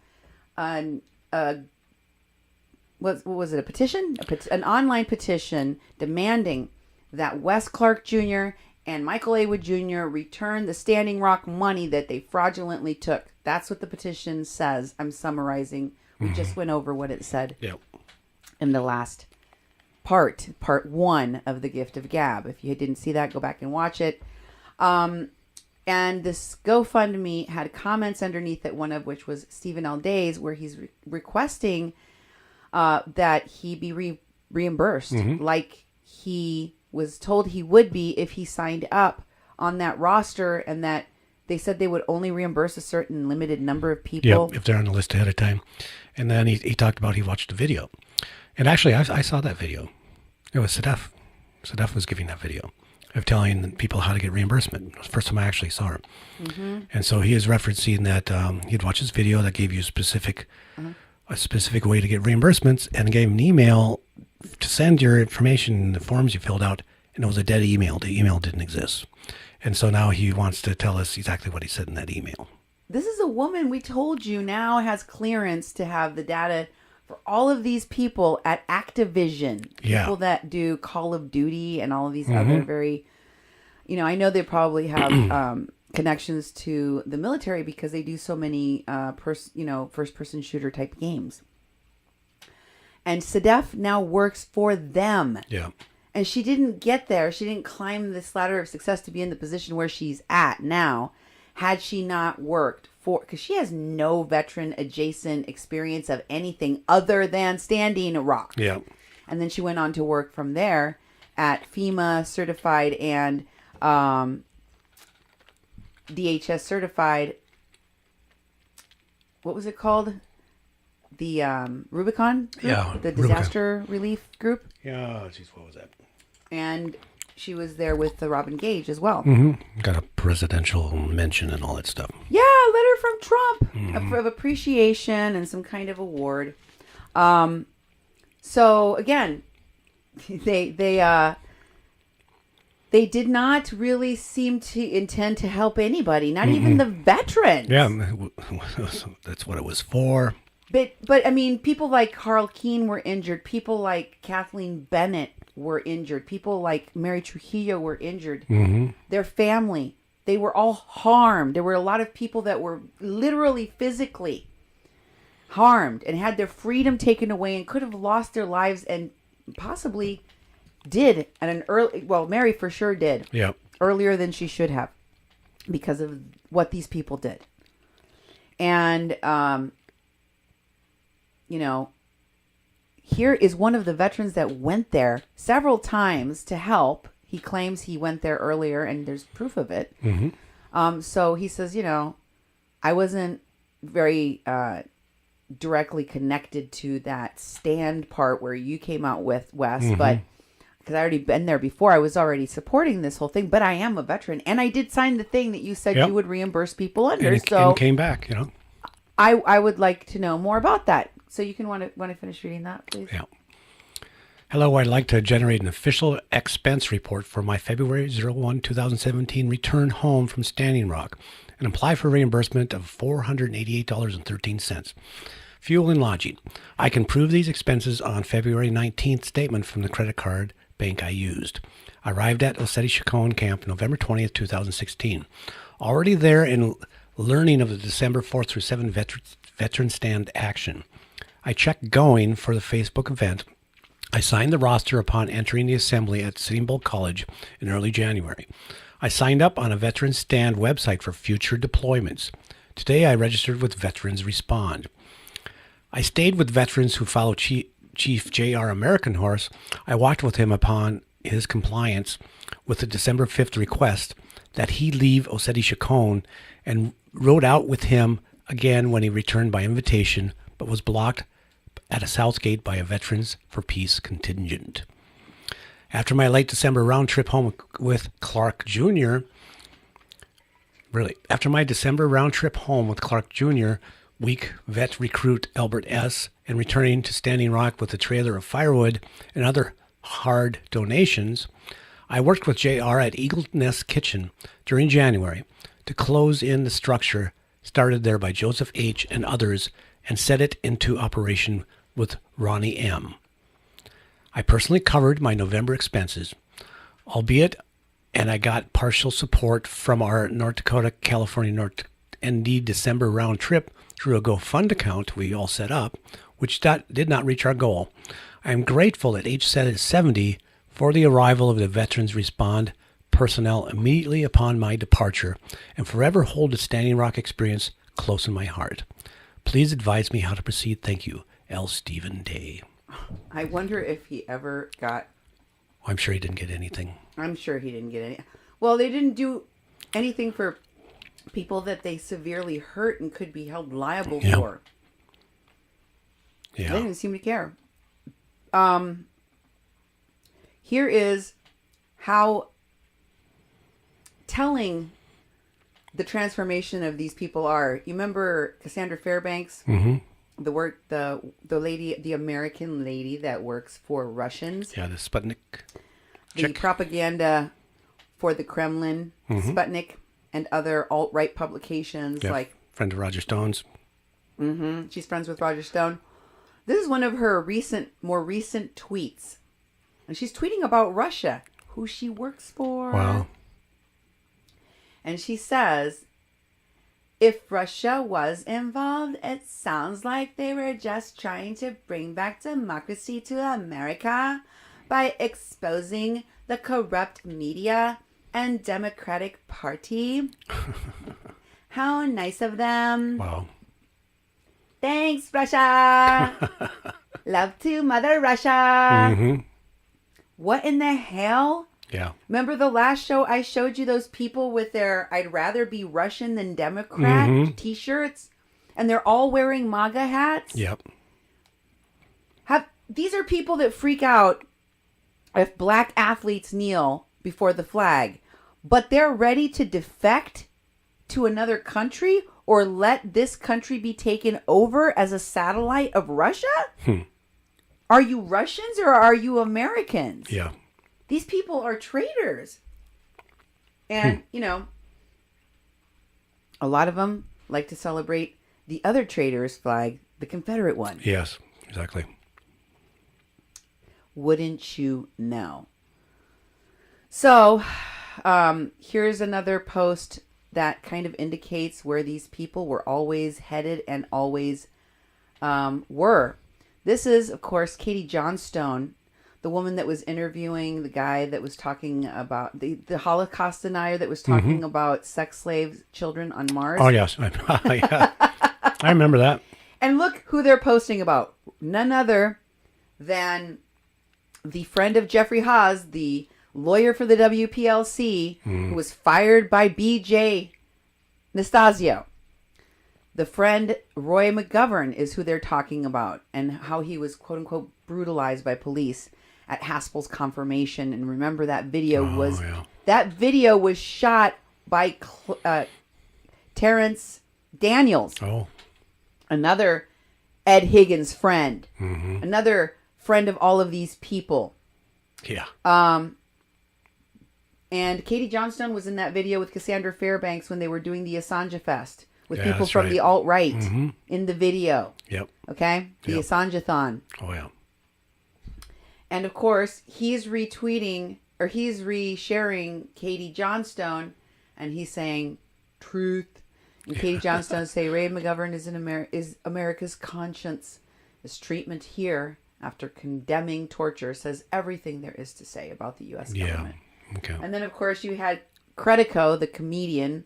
what was it? A petition? An online petition demanding that Wes Clark Jr. and Michael A. Wood Jr. return the Standing Rock money that they fraudulently took. That's what the petition says. I'm summarizing. We just went over what it said in the last part 1 of The Gift of Gab. If you didn't see that, go back and watch it. And this GoFundMe had comments underneath it, one of which was Stephen L. Day's, where he's requesting that he be reimbursed like he was told he would be if he signed up on that roster, and that they said they would only reimburse a certain limited number of people. Yeah, if they're on the list ahead of time. And then he talked about he watched a video. And actually, I saw that video. It was Sadef. Sadef was giving that video of telling people how to get reimbursement. It was the first time I actually saw her. And so he is referencing that he'd watched this video that gave you a specific way to get reimbursements, and gave him an email to send your information, the forms you filled out, and it was a dead email. The email didn't exist. And so now he wants to tell us exactly what he said in that email. This is a woman, we told you, now has clearance to have the data for all of these people at Activision. People that do Call of Duty and all of these other very, I know they probably have connections to the military because they do so many first-person shooter type games. And Sadef now works for them. Yeah. And she didn't get there. She didn't climb this ladder of success to be in the position where she's at now had she not worked for, because she has no veteran adjacent experience of anything other than Standing Rock. Yeah. And then she went on to work from there at FEMA certified and DHS certified. What was it called? The Rubicon group? Yeah. The disaster relief group? Yeah, geez, what was that? And she was there with the Robin Gage as well. Got a presidential mention and all that stuff. Yeah, a letter from Trump of appreciation and some kind of award. So again, they did not really seem to intend to help anybody, not even the veterans. Yeah, that's what it was for. But I mean, people like Carl Keene were injured. People like Kathleen Bennett were injured. People like Mary Trujillo were injured. Their family, they were all harmed. There were a lot of people that were literally physically harmed and had their freedom taken away and could have lost their lives, and possibly did at an early, well, Mary for sure did. Yeah. Earlier than she should have, because of what these people did. And here is one of the veterans that went there several times to help. He claims he went there earlier, and there's proof of it. So he says, I wasn't very directly connected to that stand part where you came out with, Wes, but because I already been there before, I was already supporting this whole thing. But I am a veteran, and I did sign the thing that you said you would reimburse people under. And came back, I would like to know more about that. So you can want to finish reading that, please. Yeah. Hello, I'd like to generate an official expense report for my February 01, 2017 return home from Standing Rock and apply for reimbursement of $488.13. Fuel and lodging. I can prove these expenses on February 19th statement from the credit card bank I used. I arrived at Oseti Chacon Camp November 20th, 2016. Already there and learning of the December 4th through 7th veteran stand action. I checked going for the Facebook event. I signed the roster upon entering the assembly at Sitting Bull College in early January. I signed up on a Veterans Stand website for future deployments. Today I registered with Veterans Respond. I stayed with veterans who follow Chief J.R. American Horse. I walked with him upon his compliance with the December 5th request that he leave Oseti Shikon, and rode out with him again when he returned by invitation, but was blocked at a south gate by a Veterans for Peace contingent. After my late December round trip home with Clark Jr., after my December round trip home with Clark Jr., weak vet recruit Albert S., and returning to Standing Rock with a trailer of firewood and other hard donations, I worked with JR at Eagle Nest Kitchen during January to close in the structure started there by Joseph H. and others and set it into operation with Ronnie M. I personally covered my November expenses, albeit, and I got partial support from our North Dakota, California, North ND December round trip through a GoFund account we all set up, which did not reach our goal. I am grateful at age 70 for the arrival of the Veterans Respond personnel immediately upon my departure, and forever hold the Standing Rock experience close in my heart. Please advise me how to proceed. Thank you, L. Stephen Day. I wonder if he ever got... I'm sure he didn't get anything. I'm sure he didn't get any... Well, they didn't do anything for people that they severely hurt and could be held liable for. Yeah. They didn't seem to care. Here is how telling the transformation of these people are. You remember Cassandra Fairbanks? Mm-hmm. The lady, the American lady that works for Russians. Yeah, the Sputnik. The propaganda for the Kremlin, Sputnik, and other alt-right publications like... Friend of Roger Stone's. Mm-hmm. She's friends with Roger Stone. This is one of her more recent tweets. And she's tweeting about Russia, who she works for. Wow. And she says, if Russia was involved, it sounds like they were just trying to bring back democracy to America by exposing the corrupt media and Democratic Party. How nice of them. Wow. Thanks, Russia. Love to Mother Russia. Mm-hmm. What in the hell? Yeah. Remember the last show I showed you those people with their I'd rather be Russian than Democrat t-shirts? And they're all wearing MAGA hats? Yep. These are people that freak out if black athletes kneel before the flag, but they're ready to defect to another country or let this country be taken over as a satellite of Russia? Are you Russians or are you Americans? Yeah. These people are traitors. And, you know, a lot of them like to celebrate the other traitor's flag, the Confederate one. Yes, exactly. Wouldn't you know? So, here's another post that kind of indicates where these people were always headed and always were. This is, of course, Katie Johnstone, the woman that was interviewing the guy that was talking about the Holocaust denier that was talking about sex slaves, children on Mars. Oh, yes. I remember that. And look who they're posting about. None other than the friend of Jeffrey Haas, the lawyer for the WPLC, who was fired by BJ Nastasio. The friend Roy McGovern is who they're talking about, and how he was, quote unquote, brutalized by police at Haspel's confirmation. And remember, that video was shot by Terrence Daniels, another Ed Higgins friend, another friend of all of these people. Yeah. And Katie Johnstone was in that video with Cassandra Fairbanks when they were doing the Assange Fest with people from the alt-right in the video. Yep. Okay? The Assange-a-thon. Oh, yeah. And of course, he's retweeting, or he's resharing Katie Johnstone, and he's saying, truth. And Katie Johnstone say, Ray McGovern is America's conscience. His treatment here, after condemning torture, says everything there is to say about the U.S. government. Okay. And then, of course, you had Credico, the comedian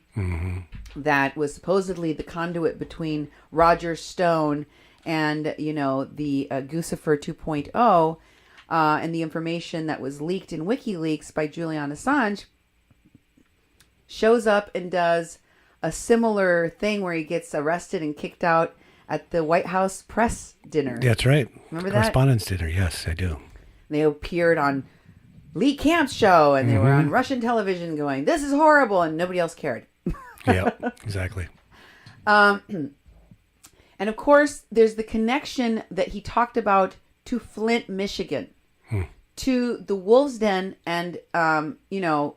that was supposedly the conduit between Roger Stone and, the Guccifer 2.0 and the information that was leaked in WikiLeaks by Julian Assange, shows up and does a similar thing where he gets arrested and kicked out at the White House press dinner. That's right. Remember that? Correspondence dinner. Yes, I do. They appeared on Lee Camp's show, and they were on Russian television going, "This is horrible," and nobody else cared. Yeah, exactly. And of course, there's the connection that he talked about to Flint, Michigan, to the Wolves Den, and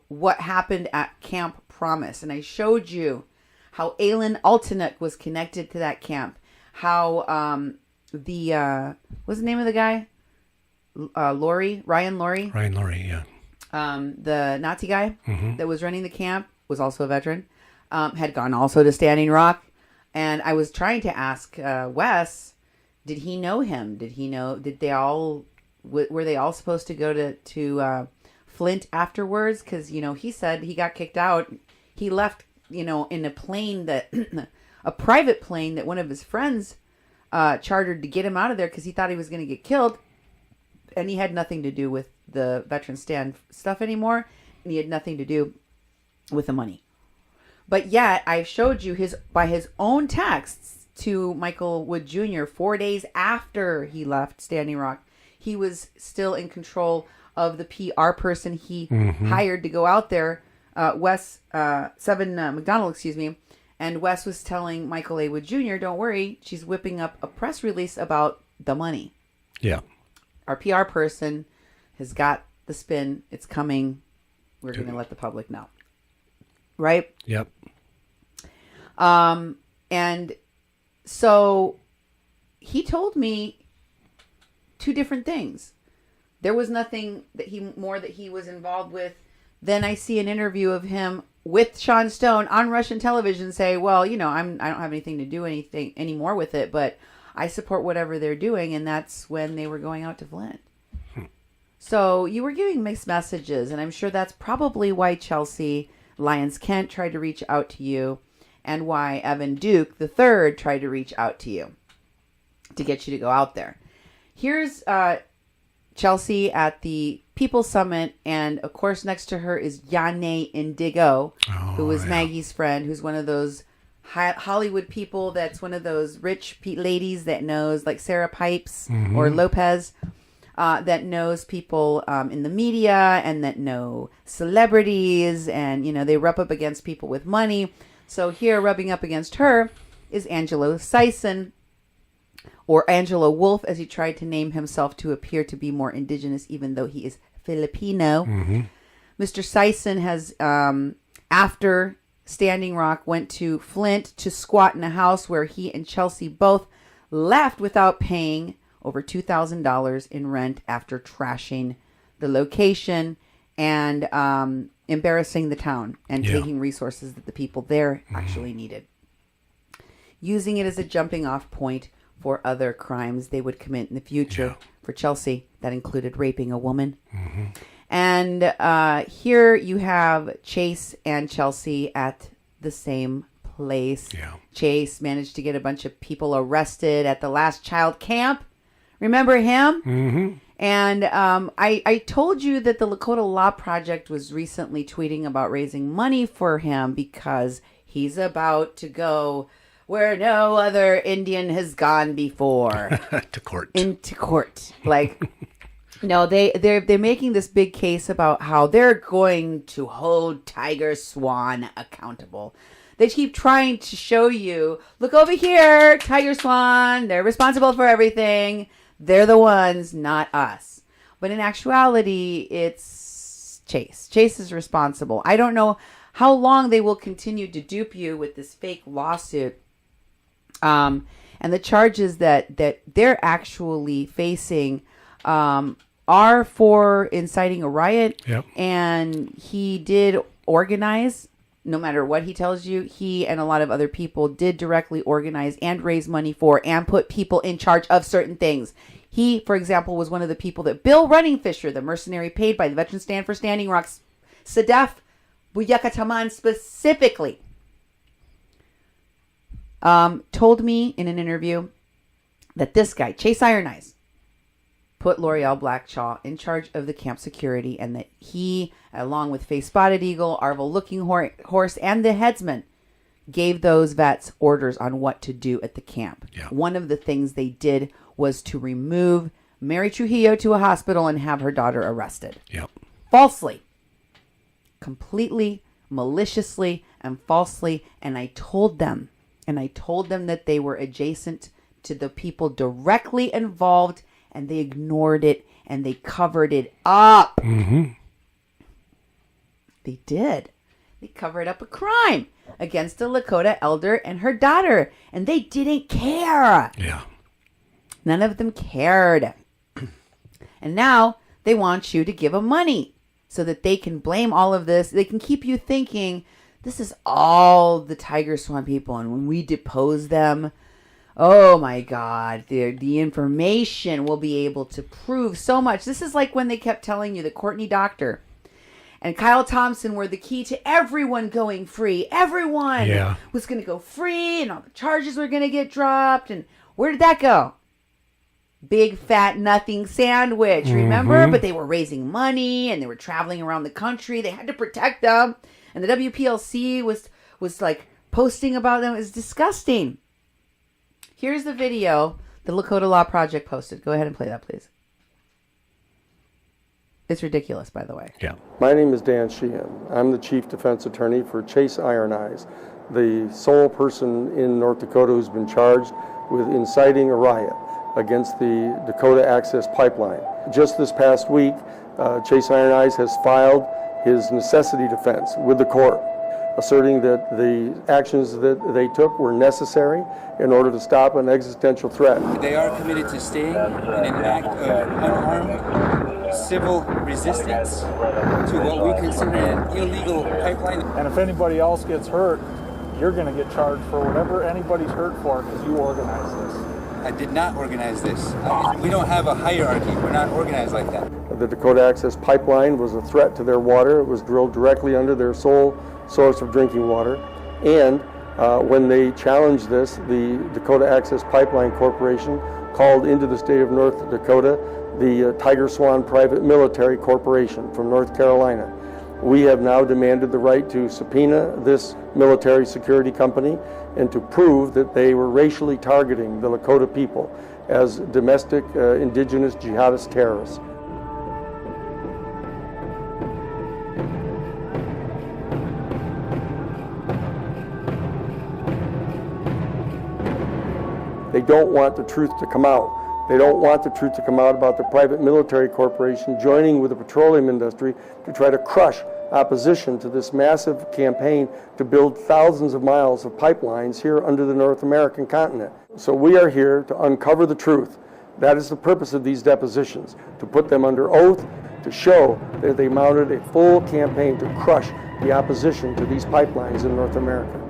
what happened at Camp Promise. And I showed you how Alan Altanuk was connected to that camp. How what's the name of the guy? Ryan Laurie. Ryan Laurie, yeah. The Nazi guy that was running the camp was also a veteran. Had gone also to Standing Rock. And I was trying to ask Wes, did he know him? Did they all, were they all supposed to go to Flint afterwards? Because, he said he got kicked out. He left, in a plane that, a private plane that one of his friends chartered to get him out of there because he thought he was going to get killed. And he had nothing to do with the veteran stand stuff anymore. And he had nothing to do with the money. But yet, I showed you by his own texts to Michael Wood Jr. 4 days after he left Standing Rock, he was still in control of the PR person he hired to go out there, Seven McDonald, and Wes was telling Michael A. Wood Jr., don't worry, she's whipping up a press release about the money. Yeah. Our PR person has got the spin. It's coming. We're going to let the public know. Right? Yep. And so he told me two different things. There was nothing that he was involved with. Then I see an interview of him with Sean Stone on Russian television say, well, I don't have anything to do anymore with it, but I support whatever they're doing. And that's when they were going out to Flint. So you were giving mixed messages, and I'm sure that's probably why Chelsea Lyons Kent tried to reach out to you, and why Evan Duke III tried to reach out to you to get you to go out there. Here's Chelsea at the People's Summit, and of course next to her is Yane Indigo, who was Maggie's friend, who's one of those Hollywood people that's one of those rich ladies that knows, like Sarah Pipes or Lopez, that knows people in the media and that know celebrities, and they rub up against people with money. So here, rubbing up against her is Angelo Sison, or Angelo Wolf, as he tried to name himself to appear to be more indigenous, even though he is Filipino. Mr. Sison has, after Standing Rock, went to Flint to squat in a house where he and Chelsea both left without paying over $2,000 in rent after trashing the location and embarrassing the town and taking resources that the people there actually needed. Using it as a jumping off point for other crimes they would commit in the future. For Chelsea, that included raping a woman. And here you have Chase and Chelsea at the same place. Chase managed to get a bunch of people arrested at the last child camp. Remember him? And I told you that the Lakota Law Project was recently tweeting about raising money for him because he's about to go where no other Indian has gone before. To court. Into court. Like, no, they're making this big case about how they're going to hold Tiger Swan accountable. They keep trying to show you, look over here, Tiger Swan, they're responsible for everything. They're the ones, not us. But in actuality, it's Chase. Chase is responsible. I don't know how long they will continue to dupe you with this fake lawsuit. And the charges that they're actually facing are for inciting a riot. And he did organize, no matter what he tells you, he and a lot of other people did directly organize and raise money for and put people in charge of certain things. He, for example, was one of the people that Bill Runningfisher, the mercenary paid by the Veteran Stand for Standing Rock's SEDEF Yucatan specifically, told me in an interview that this guy, Chase Iron Eyes, put L'Oreal Blackshaw in charge of the camp security, and that he, along with Face Spotted Eagle, Arvel Looking Horse, and the headsman, gave those vets orders on what to do at the camp. Yeah. One of the things they did was to remove Mary Trujillo to a hospital and have her daughter arrested. Yep. Falsely. Completely, maliciously, and falsely. And I told them that they were adjacent to the people directly involved, and they ignored it, and they covered it up. Mm-hmm. They did. They covered up a crime against a Lakota elder and her daughter, and they didn't care. Yeah. None of them cared. And now they want you to give them money so that they can blame all of this. They can keep you thinking this is all the Tiger Swan people, and when we depose them, oh my God, the information will be able to prove so much. This is like when they kept telling you that Courtney Doctor and Kyle Thompson were the key to everyone going free. Everyone was going to go free, and all the charges were going to get dropped. And where did that go? Big fat nothing sandwich, remember? But they were raising money, and they were traveling around the country. They had to protect them. And the WPLC was like posting about them. It was disgusting. Here's the video the Lakota Law Project posted. Go ahead and play that, please. It's ridiculous, by the way. Yeah. My name is Dan Sheehan. I'm the Chief Defense Attorney for Chase Iron Eyes, the sole person in North Dakota who's been charged with inciting a riot against the Dakota Access Pipeline. Just this past week, Chase Iron Eyes has filed his necessity defense with the court, asserting that the actions that they took were necessary in order to stop an existential threat. They are committed to staying in an act of unarmed civil resistance to what we consider an illegal pipeline. And if anybody else gets hurt, you're going to get charged for whatever anybody's hurt for because you organized this. I did not organize this. We don't have a hierarchy. We're not organized like that. The Dakota Access Pipeline was a threat to their water. It was drilled directly under their sole source of drinking water. And when they challenged this, the Dakota Access Pipeline Corporation called into the state of North Dakota the Tiger Swan Private Military Corporation from North Carolina. We have now demanded the right to subpoena this military security company and to prove that they were racially targeting the Lakota people as domestic indigenous jihadist terrorists. They don't want the truth to come out. They don't want the truth to come out about the private military corporation joining with the petroleum industry to try to crush opposition to this massive campaign to build thousands of miles of pipelines here under the North American continent. So we are here to uncover the truth. That is the purpose of these depositions, to put them under oath, to show that they mounted a full campaign to crush the opposition to these pipelines in North America.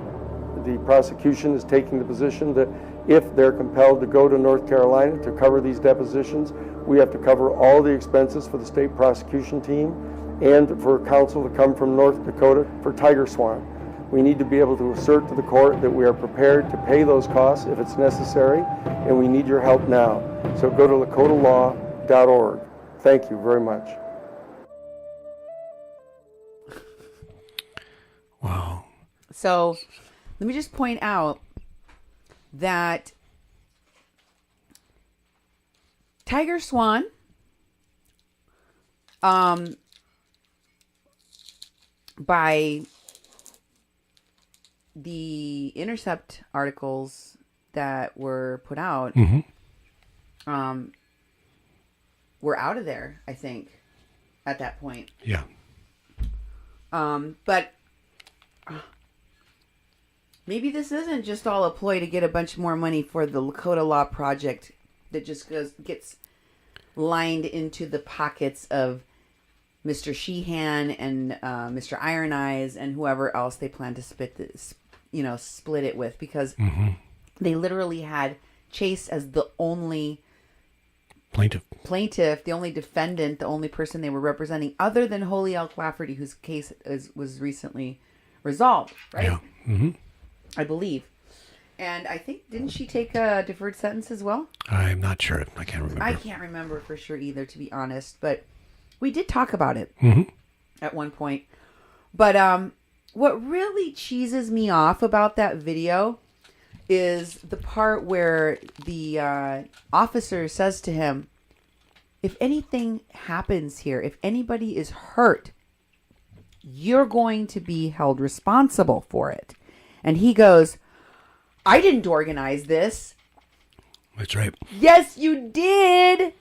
The prosecution is taking the position that if they're compelled to go to North Carolina to cover these depositions, we have to cover all the expenses for the state prosecution team and for counsel to come from North Dakota for Tiger Swan. We need to be able to assert to the court that we are prepared to pay those costs if it's necessary, and we need your help now. So go to lakotalaw.org. Thank you very much. Wow. So let me just point out that Tiger Swan by the Intercept articles that were put out, we're out of there, I think, at that point. Yeah. But maybe this isn't just all a ploy to get a bunch more money for the Lakota Law Project that just gets lined into the pockets of Mr. Sheehan and Mr. Iron Eyes and whoever else they plan to split it with, because they literally had Chase as the only Plaintiff, the only defendant, the only person they were representing, other than Holyoke Lafferty, whose case was recently resolved, right? Yeah. Mm-hmm. I believe. And I think, didn't she take a deferred sentence as well? I'm not sure. I can't remember. I can't remember for sure either, to be honest. But we did talk about it at one point. But what really cheeses me off about that video is the part where the officer says to him, if anything happens here, if anybody is hurt, you're going to be held responsible for it. And he goes, I didn't organize this. That's right. Yes, you did.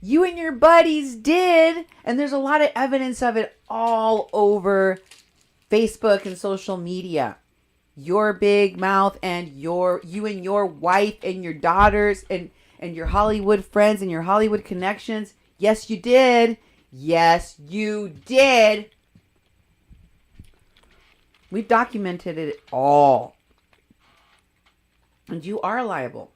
You and your buddies did. And there's a lot of evidence of it all over Facebook and social media. Your big mouth and you and your wife and your daughters and your Hollywood friends and your Hollywood connections. Yes, you did. Yes, you did. We've documented it all. And you are liable.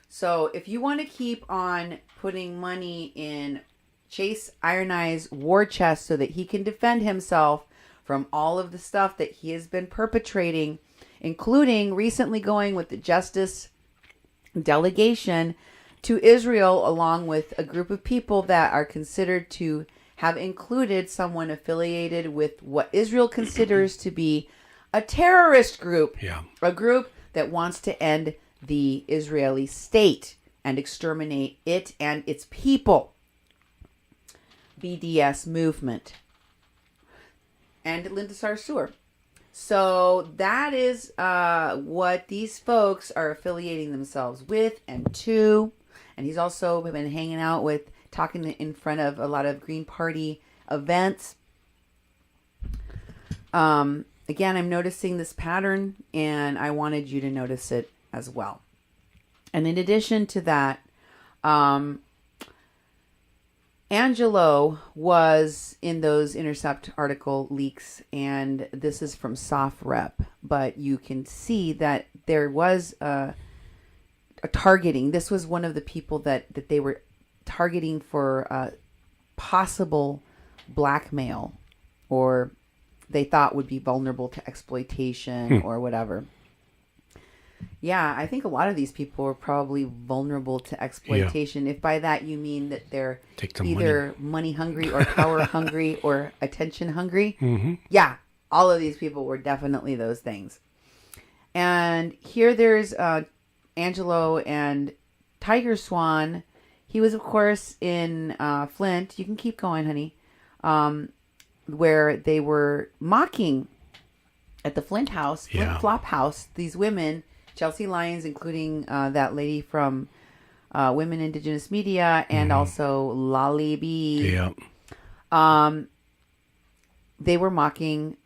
So if you want to keep on putting money in Chase Iron Eye's war chest so that he can defend himself from all of the stuff that he has been perpetrating, including recently going with the justice delegation to Israel, along with a group of people that are considered to have included someone affiliated with what Israel considers to be a terrorist group. Yeah. A group that wants to end the Israeli state and exterminate it and its people. BDS movement. And Linda Sarsour. So that is what these folks are affiliating themselves with and to. And he's also been hanging out with, talking in front of a lot of Green Party events. Again, I'm noticing this pattern, and I wanted you to notice it as well. And in addition to that, Angelo was in those Intercept article leaks, and this is from SOFREP, but you can see that there was a targeting. This was one of the people that they were targeting for possible blackmail, or they thought would be vulnerable to exploitation or whatever. Yeah, I think a lot of these people are probably vulnerable to exploitation. Yeah. If by that you mean that they're either money hungry or power hungry or attention hungry. Mm-hmm. Yeah, all of these people were definitely those things. And here there's Angelo and Tiger Swan. He was, of course, in Flint. You can keep going, honey. Where they were mocking at the Flint house, Flint Flop house, these women, Chelsea Lyons, including that lady from Women Indigenous Media, and also Lolly B. Yeah. They were mocking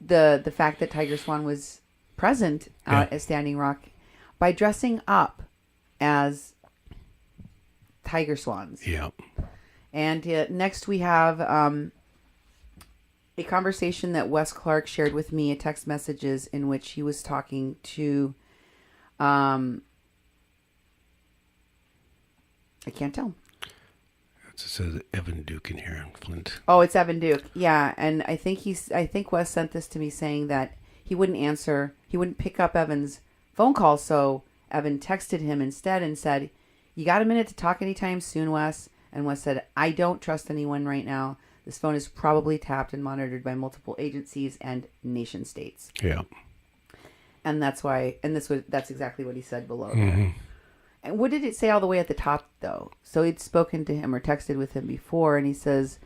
the fact that Tiger Swan was present at Standing Rock by dressing up as tiger swans. Yeah. And next we have a conversation that Wes Clark shared with me, a text messages in which he was talking to, I can't tell. It says Evan Duke in here in Flint. Oh, it's Evan Duke. Yeah. And I think Wes sent this to me saying that he wouldn't answer, he wouldn't pick up Evan's phone call. So Evan texted him instead and said, "You got a minute to talk anytime soon, Wes?" And Wes said, "I don't trust anyone right now. This phone is probably tapped and monitored by multiple agencies and nation states." Yeah. And that's why, and that's exactly what he said below there. And what did it say all the way at the top, though? So he'd spoken to him or texted with him before, and he says,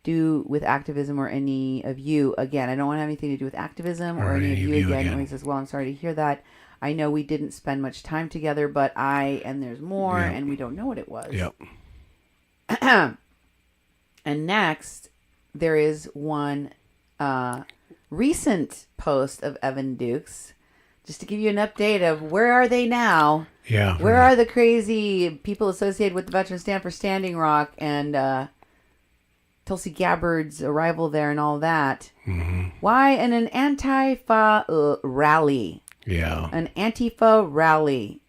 "Do with activism or any of you again. I don't want to have anything to do with activism or any of you again." And he says, "Well, I'm sorry to hear that. I know we didn't spend much time together, but and there's more, and we don't know what it was." Yep. And next, there is one recent post of Evan Duke's, just to give you an update of where are they now. Yeah. Where are the crazy people associated with the Veterans Stand for Standing Rock and Tulsi Gabbard's arrival there and all that? Mm-hmm. Why? And an Antifa rally. Yeah. An Antifa rally.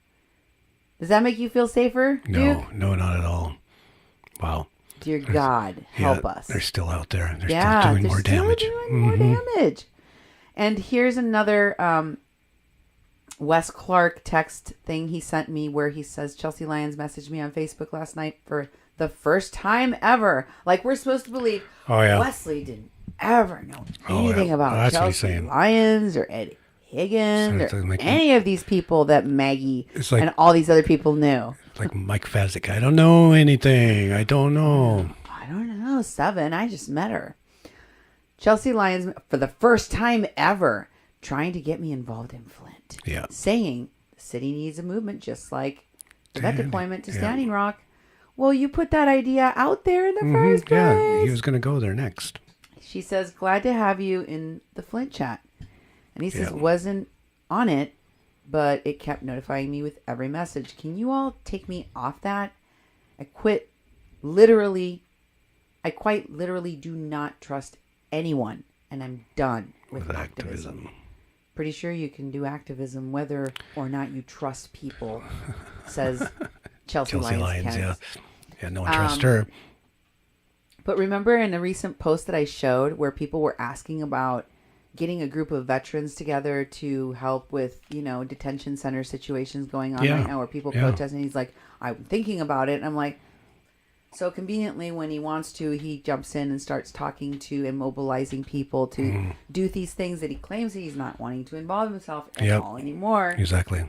Does that make you feel safer, Duke? No, not at all. Wow. Dear God, help us. They're still out there. They're still doing more damage. More damage. And here's another Wes Clark text thing he sent me where he says, Chelsea Lyons messaged me on Facebook last night for the first time ever. Like, we're supposed to believe Wesley didn't ever know anything about Chelsea Lyons or Ed Higgins or any of these people that Maggie and all these other people knew. Like Mike Fezzik. I don't know anything. I don't know. 7. I just met her. Chelsea Lyons, for the first time ever, trying to get me involved in Flint. Yeah. Saying the city needs a movement just like the vet deployment to Standing Rock. Well, you put that idea out there in the first place. Yeah, he was going to go there next. She says, glad to have you in the Flint chat. And he says, wasn't on it, but it kept notifying me with every message. Can you all take me off that? I quite literally do not trust anyone, and I'm done with activism. Pretty sure you can do activism whether or not you trust people, says Chelsea Lyons. Yeah, no one trusts her. But remember in a recent post that I showed where people were asking about getting a group of veterans together to help with, detention center situations going on right now where people protest, and he's like, I'm thinking about it. And I'm like, so conveniently when he wants to, he jumps in and starts talking to and mobilizing people to do these things that he claims he's not wanting to involve himself at all anymore. Exactly.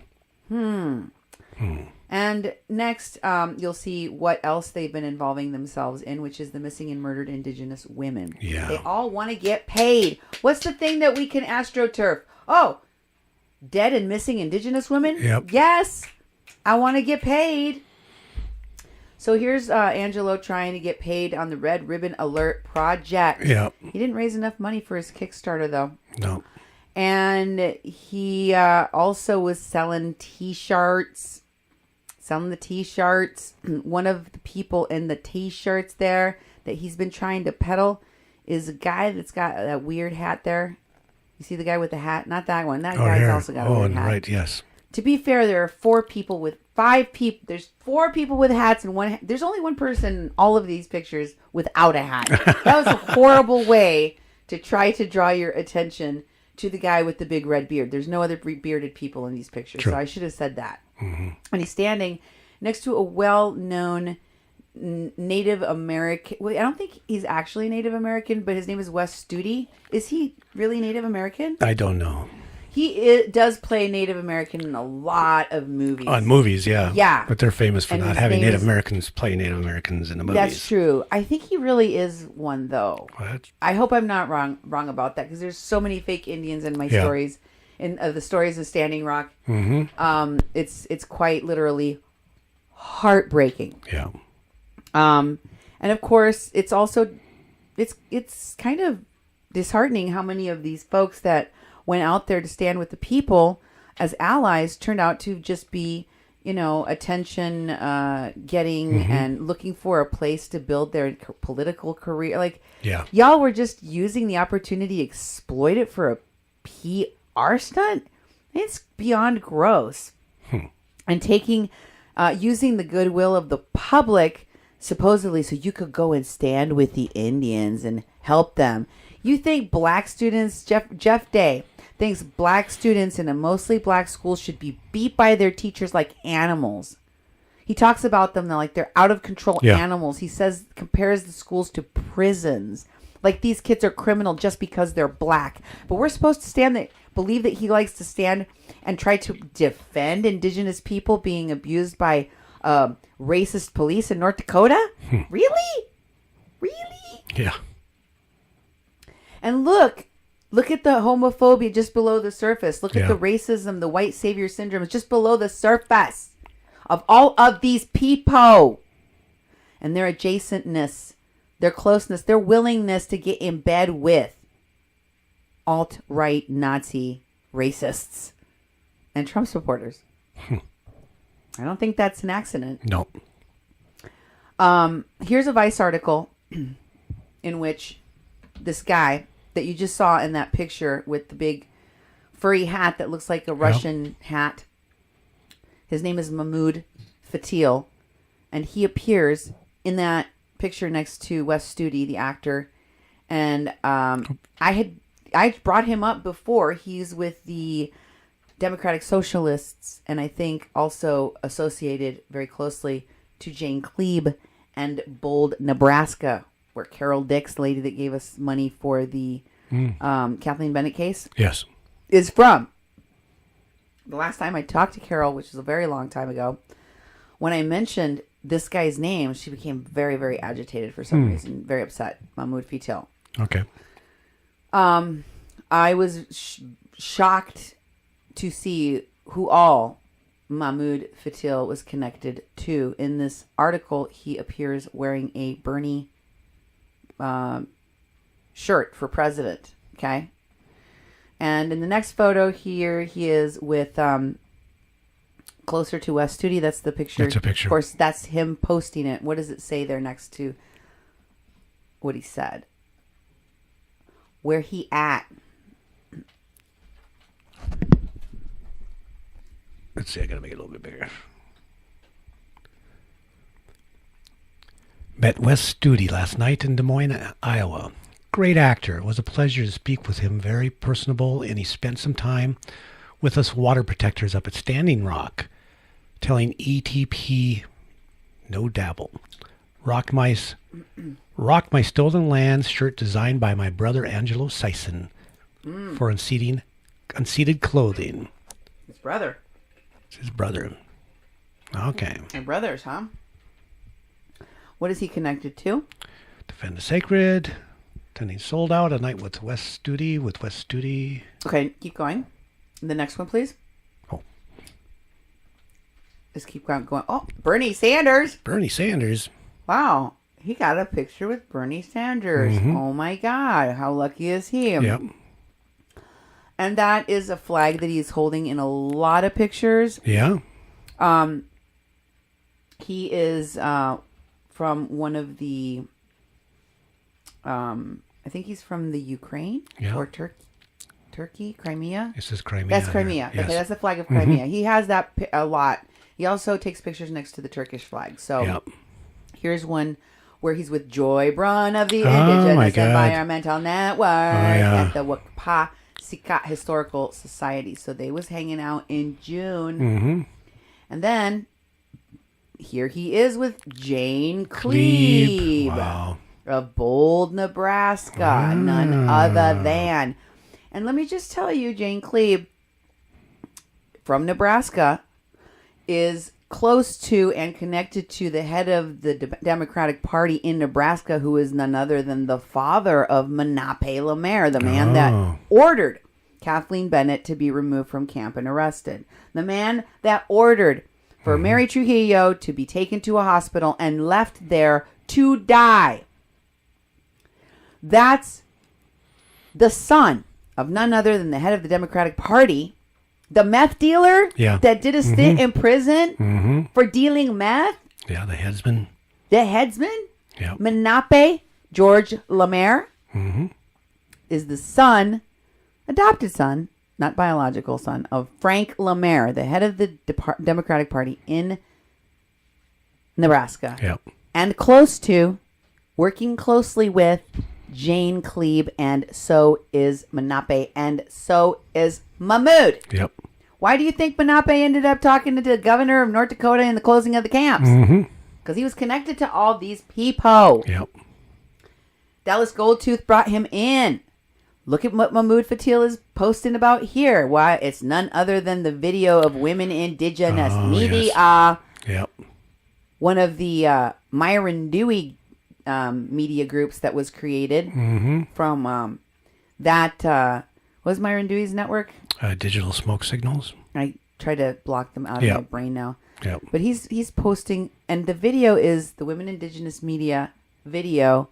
And next, you'll see what else they've been involving themselves in, which is the missing and murdered Indigenous women. Yeah. They all want to get paid. What's the thing that we can astroturf? Oh, dead and missing Indigenous women? Yep. Yes. I want to get paid. So here's Angelo trying to get paid on the Red Ribbon Alert Project. Yep. He didn't raise enough money for his Kickstarter, though. No. And he also was selling T-shirts. Selling the T-shirts. One of the people in the T-shirts there that he's been trying to peddle is a guy that's got that weird hat there. You see the guy with the hat? Not that one. That guy's also got a weird hat. Right, yes. To be fair, there are 5 people. There's 4 people with hats and one. There's only one person in all of these pictures without a hat. That was a horrible way to try to draw your attention to the guy with the big red beard. There's no other bearded people in these pictures, so I should have said that. And he's standing next to a well-known Native American. Well, I don't think he's actually Native American, but his name is Wes Studi. Is he really Native American? I don't know. He does play Native American in a lot of movies. On movies, yeah. Yeah. But they're famous for not having Native Americans play Native Americans in the movies. That's true. I think he really is one, though. What? I hope I'm not wrong about that, because there's so many fake Indians in my stories, in the stories of Standing Rock. It's quite literally heartbreaking. Yeah. And of course, it's also it's kind of disheartening how many of these folks that went out there to stand with the people as allies turned out to just be, attention getting and looking for a place to build their political career. Like, y'all were just using the opportunity to exploit it for a PR stunt. It's beyond gross. And taking, using the goodwill of the public, supposedly, so you could go and stand with the Indians and help them. You think black students, Jeff Day thinks black students in a mostly black school should be beat by their teachers like animals. He talks about them like they're out of control animals. He compares the schools to prisons. Like these kids are criminal just because they're black. But we're supposed to believe that he likes to stand and try to defend Indigenous people being abused by racist police in North Dakota? Really? Yeah. And look at the homophobia just below the surface. Look at the racism, the white savior syndrome is just below the surface of all of these people. And their adjacentness, their closeness, their willingness to get in bed with alt-right Nazi racists and Trump supporters. I don't think that's an accident. No. Here's a Vice article in which this guy that you just saw in that picture with the big furry hat that looks like a Russian hat. His name is Mahmoud Fatil, and he appears in that picture next to Wes Studi, the actor. And I brought him up before. He's with the Democratic Socialists, and I think also associated very closely to Jane Klebe and Bold, Nebraska, where Carol Dix, the lady that gave us money for the Kathleen Bennett case, Yes. is from. The last time I talked to Carol, which is a very long time ago, when I mentioned this guy's name, she became very, very agitated for some reason, very upset. Mahmoud Fatil. Okay. I was shocked to see who all Mahmoud Fatil was connected to. In this article, he appears wearing a Bernie shirt for president. Okay. And in the next photo here, he is with closer to West Studi. That's the picture. That's a picture. Of course, that's him posting it. What does it say there next to what he said? Where he at? Let's see, I gotta make it a little bit bigger. Met Wes Studi last night in Des Moines, Iowa. Great actor. It was a pleasure to speak with him. Very personable, and he spent some time with us water protectors up at Standing Rock, telling ETP no dabble. Rocked my stolen lands shirt designed by my brother Angelo Sison for unseated clothing. His brother. It's his brother. Okay. My brothers, huh? What is he connected to? Defend the Sacred. Attending Sold Out, a night with Wes Studi. Okay, keep going. The next one, please. Oh. Just keep going. Oh, Bernie Sanders. Bernie Sanders. Wow. He got a picture with Bernie Sanders. Oh my God. How lucky is he? Yep. And that is a flag that he's holding in a lot of pictures. Yeah. He is from one of the I think he's from the Ukraine or Turkey, Crimea. This is Crimea. That's Crimea. Yes. Okay, that's the flag of Crimea. He has that a lot. He also takes pictures next to the Turkish flag. So here's one where he's with Joy Brunn of the Indigenous Environmental Network at the Wakpa-Sikat Historical Society. So they was hanging out in June. And then here he is with Jane Klebe. Wow. Of Bold, Nebraska, none other than. And let me just tell you, Jane Klebe from Nebraska is close to and connected to the head of the Democratic Party in Nebraska, who is none other than the father of Menape Lemaire, the man that ordered Kathleen Bennett to be removed from camp and arrested. The man that ordered for Mary Trujillo to be taken to a hospital and left there to die. That's the son of none other than the head of the Democratic Party, the meth dealer that did a stint in prison for dealing meth. Yeah, the headsman. The headsman? Yeah. Menape George Lemaire is the son, adopted son, not biological son, of Frank Lemaire, the head of the Democratic Party in Nebraska. Yep. And close to, working closely with Jane Klebe, and so is Menape, and so is Mahmoud. Yep. Why do you think Menape ended up talking to the governor of North Dakota in the closing of the camps? Because he was connected to all these people. Yep. Dallas Goldtooth brought him in. Look at what Mahmoud Fatil is posting about here. Why, it's none other than the video of women indigenous media. Yes. Yep. One of the Myron Dewey media groups that was created from that was Myron Dewey's network. Digital Smoke Signals. I try to block them out of my brain now. Yep. But he's posting, and the video is the Women Indigenous Media video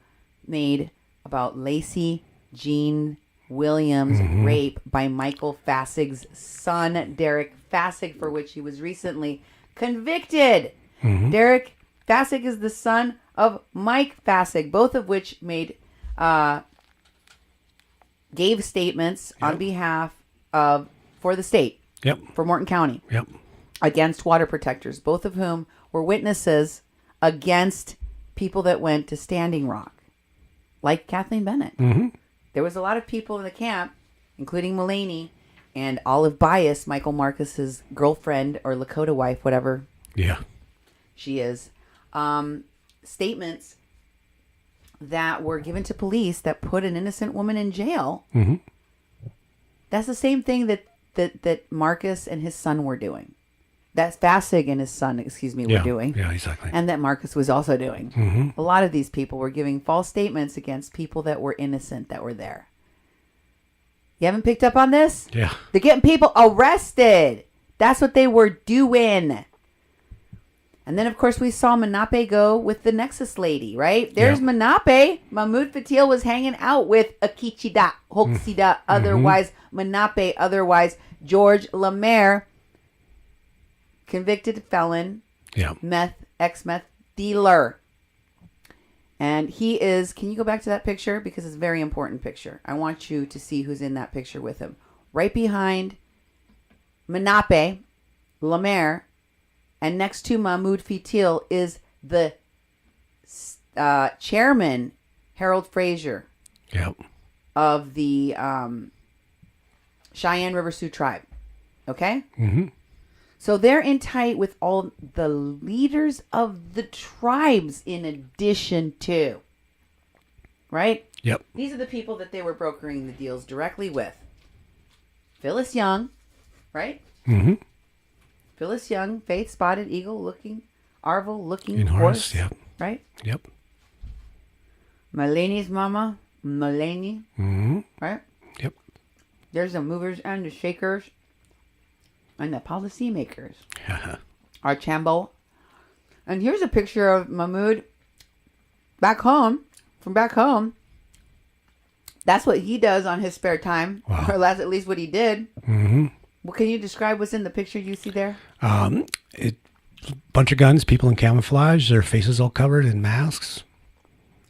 made about Lacey Jean Williams' rape by Michael Fassig's son, Derek Fassig, for which he was recently convicted. Derek Fassig is the son of Mike Fassig, both of which gave statements on behalf of, for the state, for Morton County. Yep. against water protectors, both of whom were witnesses against people that went to Standing Rock, like Kathleen Bennett. Mm-hmm. There was a lot of people in the camp, including Mulaney and Olive Bias, Michael Marcus's girlfriend or Lakota wife, whatever she is, statements that were given to police that put an innocent woman in jail. Mm-hmm. That's the same thing that Marcus and his son were doing. That Fasig and his son, were doing. Yeah, exactly. And that Marcus was also doing. Mm-hmm. A lot of these people were giving false statements against people that were innocent that were there. You haven't picked up on this? Yeah. They're getting people arrested. That's what they were doing. And then, of course, we saw Manape go with the Nexus lady, right? There's Manape. Mahmoud Fatil was hanging out with Akichida, Hoksida, otherwise Manape, otherwise George Lemaire, convicted felon, ex-meth dealer. And he is, can you go back to that picture? Because it's a very important picture. I want you to see who's in that picture with him. Right behind Manape, Lemaire, and next to Mahmoud Fatil is the chairman, Harold Frazier, of the Cheyenne River Sioux tribe. Okay? Mm-hmm. So they're in tight with all the leaders of the tribes in addition to. Right? Yep. These are the people that they were brokering the deals directly with. Phyllis Young, right? Mm-hmm. Phyllis Young, Faith Spotted Eagle looking, Arvel looking In horse, yep. Right? Yep. Mulaney's mama, Mulaney, right? Yep. There's the movers and the shakers and the policymakers. Archambault. And here's a picture of Mahmoud back home, from back home. That's what he does on his spare time. Wow. Or that's at least what he did. Mm-hmm. Well, can you describe what's in the picture you see there? Bunch of guns, people in camouflage, their faces all covered in masks.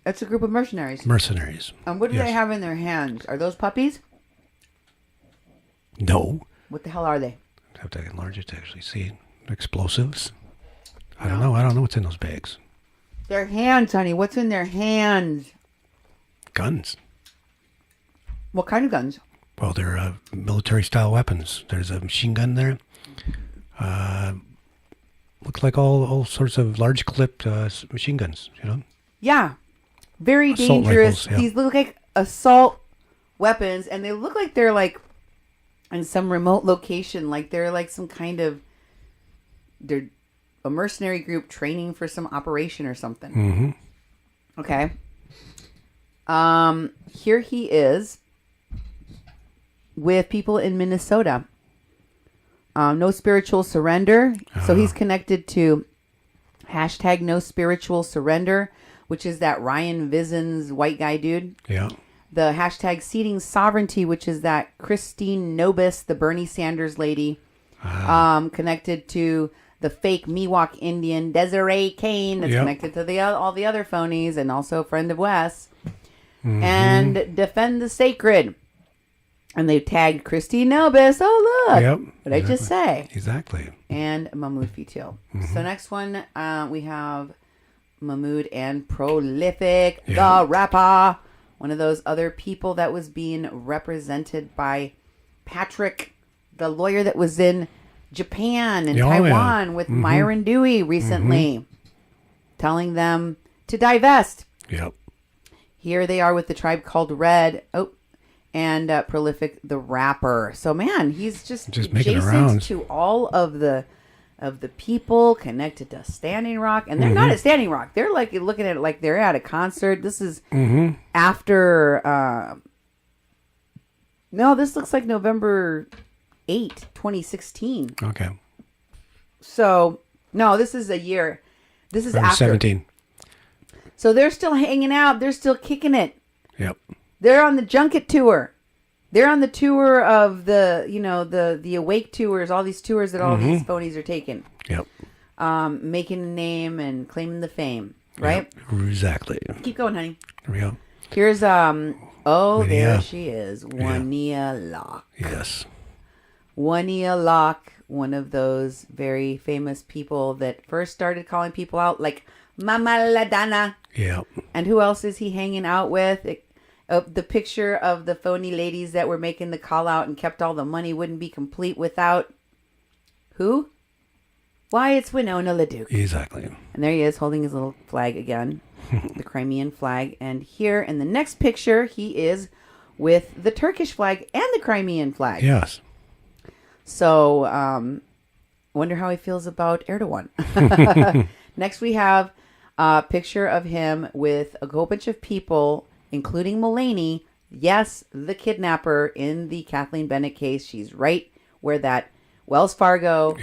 It's a group of mercenaries. And what do they have in their hands? Are those puppies? No. What the hell are they? I have to enlarge it to actually see. Explosives. I don't know. I don't know what's in those bags. Their hands, honey. What's in their hands? Guns. What kind of guns? Well, they're military-style weapons. There's a machine gun there. Looks like all sorts of large-clipped machine guns, you know? Yeah. Very assault dangerous. Rifles, These look like assault weapons, and they look like they're like in some remote location, like they're like some kind of, they're a mercenary group training for some operation or something. Mm-hmm. Okay. Here he is with people in Minnesota. No Spiritual Surrender. So he's connected to hashtag No Spiritual Surrender, which is that Ryan Vizen's white guy dude. Yeah. The hashtag Seeding Sovereignty, which is that Christine Nobis, the Bernie Sanders lady, connected to the fake Miwok Indian Desiree Kane, that's connected to all the other phonies, and also a friend of Wes. Mm-hmm. And Defend the Sacred. And they tagged Christine Nobis. Oh, look. Yep. What did I just say? Exactly. And Mahmoud Fatil. So next one, we have Mahmoud and Prolific, the rapper. One of those other people that was being represented by Patrick, the lawyer that was in Japan and Taiwan with Myron Dewey recently, telling them to divest. Yep. Here they are with the tribe called Red. And Prolific the rapper. So man, he's just adjacent to all of the people connected to Standing Rock, and they're not at Standing Rock. They're like looking at it like they're at a concert. This is after. No, this looks like November 8, 2016. Okay. So no, this is a year. This is after 17. So they're still hanging out. They're still kicking it. Yep. They're on the junket tour. They're on the tour of the Awake tours, all these tours that all these phonies are taking. Yep. Making a name and claiming the fame, right? Yep. Exactly. Keep going, honey. Here we go. Here's there Lydia. she is. Wania Locke. Yes. Wania Locke one of those very famous people that first started calling people out, like Mama La Dana. Yeah. And who else is he hanging out with? The picture of the phony ladies that were making the call out and kept all the money wouldn't be complete without who? Why, it's Winona LaDuke. Exactly. And there he is holding his little flag again, the Crimean flag. And here in the next picture, he is with the Turkish flag and the Crimean flag. Yes. So, wonder how he feels about Erdogan. Next, we have a picture of him with a whole bunch of people, including Mulaney. Yes, the kidnapper in the Kathleen Bennett case. She's right where that Wells Fargo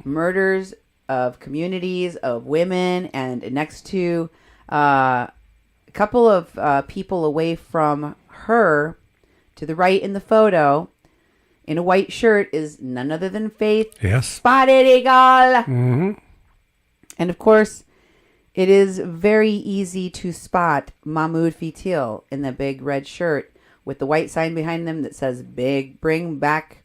murders of communities of women, and next to a couple of people away from her to the right in the photo in a white shirt is none other than Faith. Yes. Spotted Eagle. Mm-hmm. And of course, it is very easy to spot Mahmoud Fitil in the big red shirt with the white sign behind them that says "Big Bring Back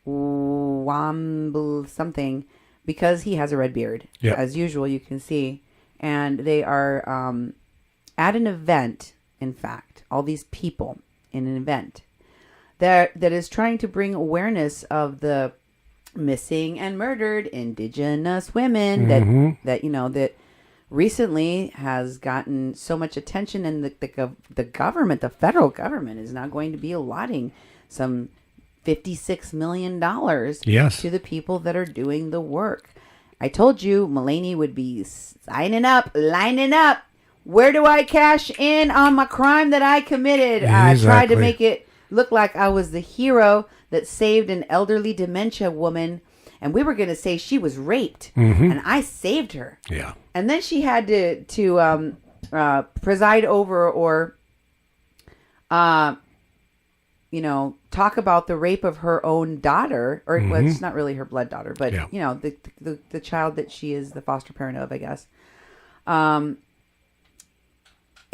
Wamble something," because he has a red beard. Yep. As usual, you can see. And they are at an event, in fact, all these people in an event that is trying to bring awareness of the missing and murdered Indigenous women that recently has gotten so much attention, and the government, the federal government, is now going to be allotting some $56 million to the people that are doing the work. I told you Mulaney would be lining up. Where do I cash in on my crime that I committed? I tried to make it look like I was the hero that saved an elderly dementia woman, and we were going to say she was raped, and I saved her. Yeah. And then she had to preside over or talk about the rape of her own daughter, or well, it's not really her blood daughter, but the child that she is the foster parent of, I guess.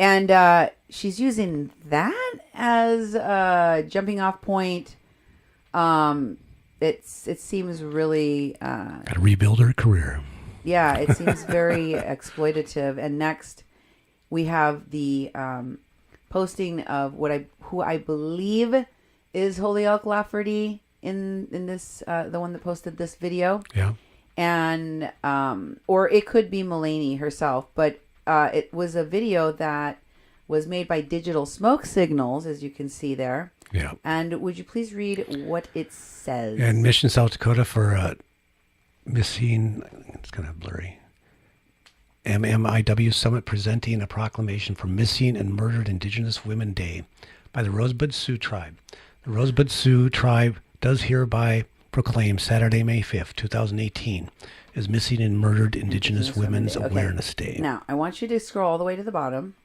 And she's using that as a jumping off point. It seems really got to rebuild her career. Yeah, it seems very exploitative. And next, we have the posting of who I believe is Holyoke Lafferty in this the one that posted this video. Yeah. And or it could be Mulaney herself, but it was a video that was made by Digital Smoke Signals, as you can see there. Yeah. And would you please read what it says? And Mission, South Dakota for missing, it's kind of blurry, MMIW Summit presenting a proclamation for Missing and Murdered Indigenous Women Day by the Rosebud Sioux Tribe. The Rosebud Sioux Tribe does hereby proclaim Saturday, May 5th, 2018 as Missing and Murdered Indigenous Women's Awareness Day. Now, I want you to scroll all the way to the bottom.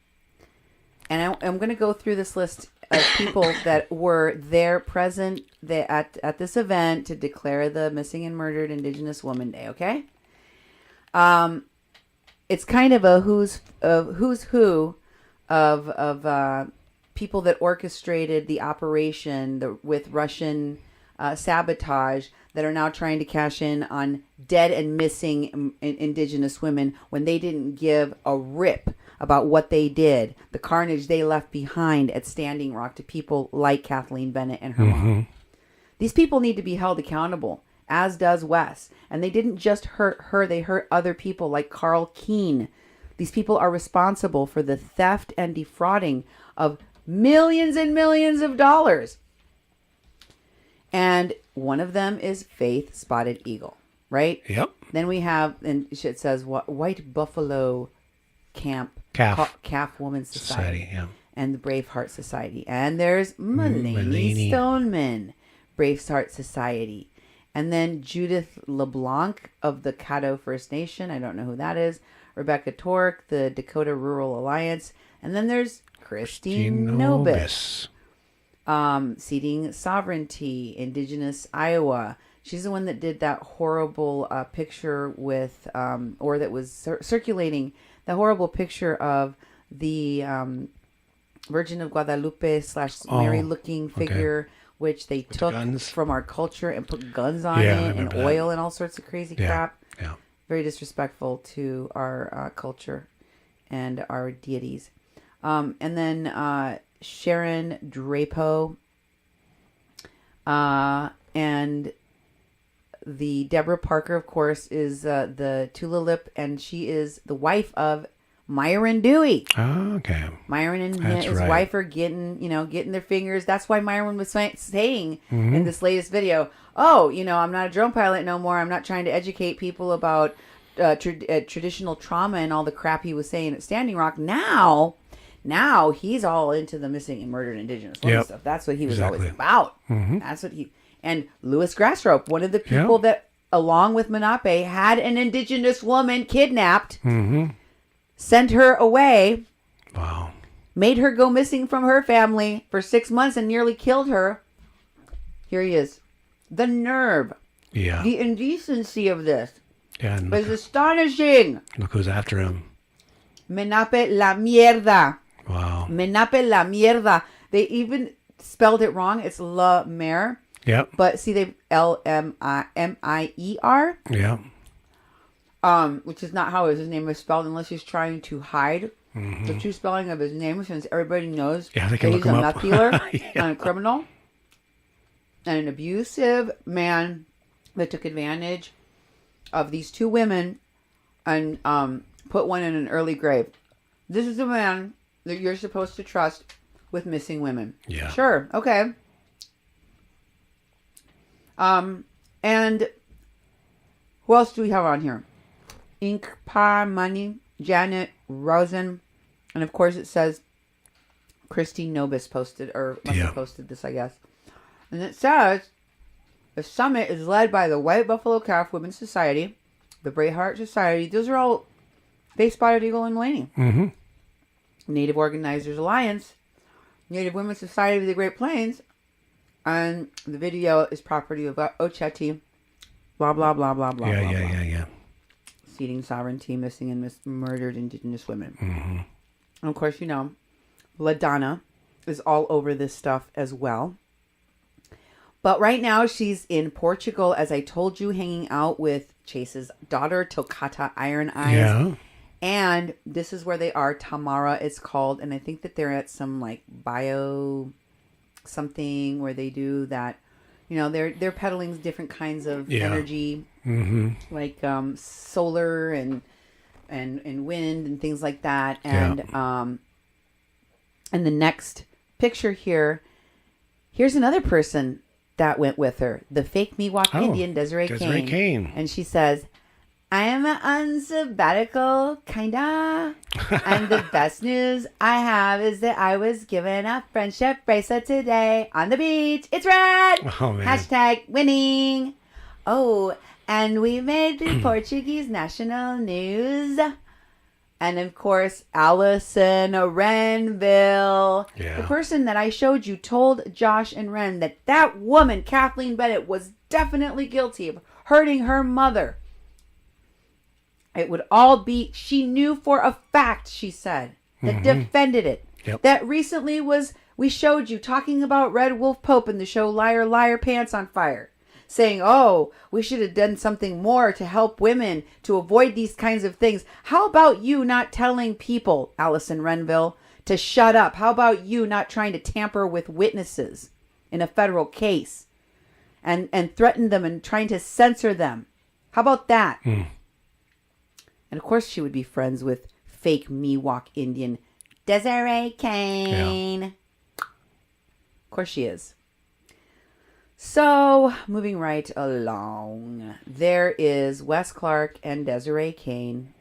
And I'm going to go through this list of people that were there present at this event to declare the Missing and Murdered Indigenous Woman Day, okay? It's kind of a who's who of people that orchestrated the operation with Russian sabotage that are now trying to cash in on dead and missing Indigenous women when they didn't give a rip about what they did, the carnage they left behind at Standing Rock to people like Kathleen Bennett and her mom. These people need to be held accountable, as does Wes. And they didn't just hurt her, they hurt other people like Carl Keene. These people are responsible for the theft and defrauding of millions and millions of dollars. And one of them is Faith Spotted Eagle, right? Yep. Then we have, and it says, White Buffalo Calf Women's Society, yeah. And the Braveheart Society. And there's Mulaney Stoneman, Braveheart Society. And then Judith LeBlanc of the Caddo First Nation. I don't know who that is. Rebecca Tork, the Dakota Rural Alliance. And then there's Christine Nobis. Seeding Sovereignty, Indigenous Iowa. She's the one that did that horrible picture with, or that was circulating, the horrible picture of the Virgin of Guadalupe / Mary looking figure which they With took guns. from our culture and put guns on Yeah, I it and remember that. oil and all sorts of crazy crap. Yeah. Very disrespectful to our culture and our deities. And then Sharon Drapeau and the Deborah Parker, of course, is the Tulalip, and she is the wife of Myron Dewey. Oh, okay. Myron and That's his right. wife are getting their fingers. That's why Myron was saying in this latest video, oh, I'm not a drone pilot no more. I'm not trying to educate people about traditional trauma and all the crap he was saying at Standing Rock. Now he's all into the missing and murdered indigenous women stuff. That's what he was always about. That's what and Louis Grassrope, one of the people that, along with Menape, had an indigenous woman kidnapped, sent her away, made her go missing from her family for 6 months and nearly killed her. Here he is. The nerve. Yeah. The indecency of this Yeah. And is astonishing. look who's after him. Menape la mierda. Wow. Menape la mierda. They even spelled it wrong. It's La Mer. Yep. But see, they Lmier. Yeah. Which is not how his name is spelled, unless he's trying to hide the true spelling of his name, since everybody knows Yeah, they that can he's look a him meth up. dealer Yeah. and a criminal and an abusive man that took advantage of these two women and put one in an early grave. This is a man that you're supposed to trust with missing women. Yeah. Sure. Okay. And who else do we have on here? Inkpa Money, Janet Rosen, and of course it says Christine Nobis posted, or must have posted this, I guess. And it says the summit is led by the White Buffalo Calf Women's Society, the Braeheart Society. Those are all They Spotted Eagle and Mulaney. Native Organizers Alliance, Native Women's Society of the Great Plains, and the video is property of Oceti. Blah blah blah blah blah. Yeah. Ceding sovereignty, missing and murdered indigenous women. And of course, LaDonna is all over this stuff as well. But right now she's in Portugal, as I told you, hanging out with Chase's daughter, Tocata Iron Eyes. Yeah. And this is where they are. Tamara, it's called. And I think that they're at some bio something where they do that. They're peddling different kinds of energy, like solar and wind and things like that. And and the next picture here's another person that went with her, the fake Miwok Indian, Desiree Kane. And she says, I am on sabbatical, kinda. And the best news I have is that I was given a friendship bracelet today on the beach. It's red! Oh, man. Hashtag winning. Oh, and we made the Portuguese national news. And of course, Allison Renville. Yeah. The person that I showed you told Josh and Ren that woman, Kathleen Bennett, was definitely guilty of hurting her mother. It would all be, she knew for a fact, she said, that defended it. Yep. That recently we showed you talking about Red Wolf Pope in the show Liar, Liar, Pants on Fire. Saying, we should have done something more to help women to avoid these kinds of things. How about you not telling people, Allison Renville, to shut up? How about you not trying to tamper with witnesses in a federal case and threaten them and trying to censor them? How about that? And of course she would be friends with fake Miwok Indian Desiree Kane. Yeah. Of course she is. So, moving right along, there is Wes Clark and Desiree Kane.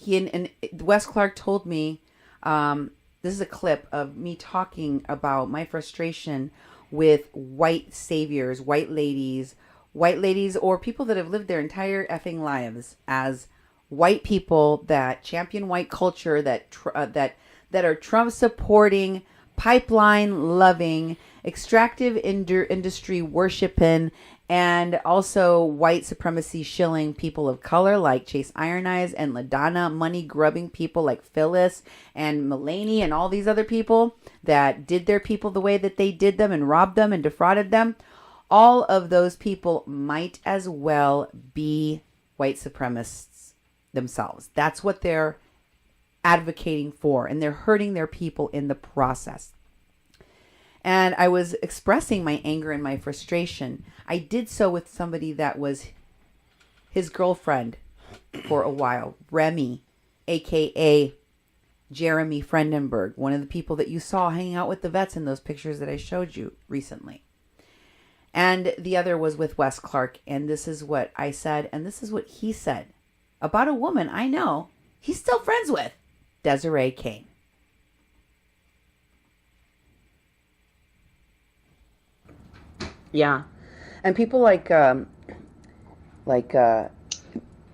And Wes Clark told me, this is a clip of me talking about my frustration with white saviors, white ladies, or people that have lived their entire effing lives as white people that champion white culture, that are Trump supporting, pipeline loving, extractive industry worshiping and also white supremacy shilling people of color like Chase Iron Eyes and LaDonna, money grubbing people like Phyllis and Mulaney and all these other people that did their people the way that they did them and robbed them and defrauded them. All of those people might as well be white supremacists themselves. That's what they're advocating for, and they're hurting their people in the process. And I was expressing my anger and my frustration. I did so with somebody that was his girlfriend for a while, Remy, aka Jeremy Frendenberg, one of the people that you saw hanging out with the vets in those pictures that I showed you recently. And the other was with Wes Clark, and this is what I said, and this is what he said about a woman I know he's still friends with, Desiree Kane. Yeah. And people like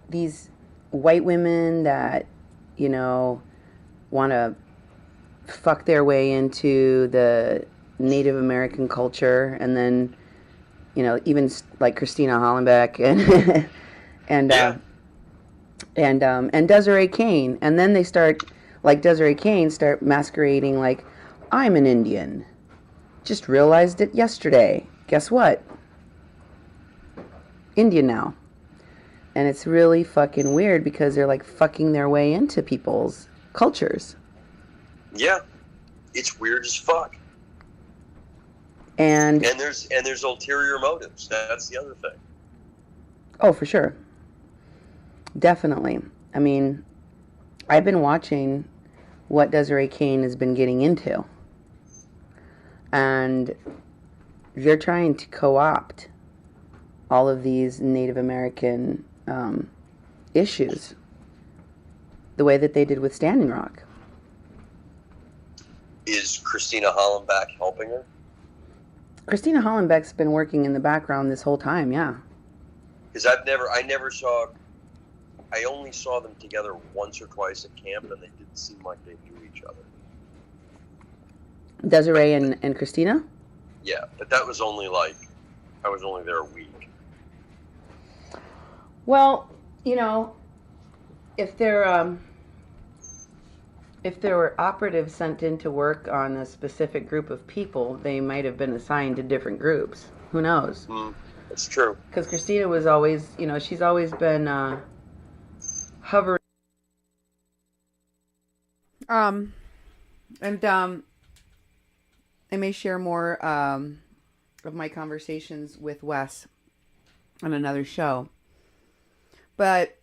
these white women that, you know, want to fuck their way into the Native American culture, and then, you know, even like Christina Hollenbeck and Desiree Kane, and then they start, like Desiree Kane, start masquerading like, I'm an Indian. Just realized it yesterday. Guess what? Indian now. And it's really fucking weird because they're like fucking their way into people's cultures. Yeah. It's weird as fuck. And there's ulterior motives. That's the other thing. Oh, for sure. Definitely. I mean, I've been watching what Desiree Kane has been getting into. And they're trying to co-opt all of these Native American issues the way that they did with Standing Rock. Is Christina Hollenbeck helping her? Christina Hollenbeck's been working in the background this whole time, yeah. Because I only saw them together once or twice at camp, and they didn't seem like they knew each other. Desiree and Christina? Yeah, but that was only I was only there a week. Well, you know, if there were operatives sent in to work on a specific group of people, they might have been assigned to different groups. Who knows? That's true. Because Christina was always, you know, she's always been hovering. I may share more of my conversations with Wes on another show. But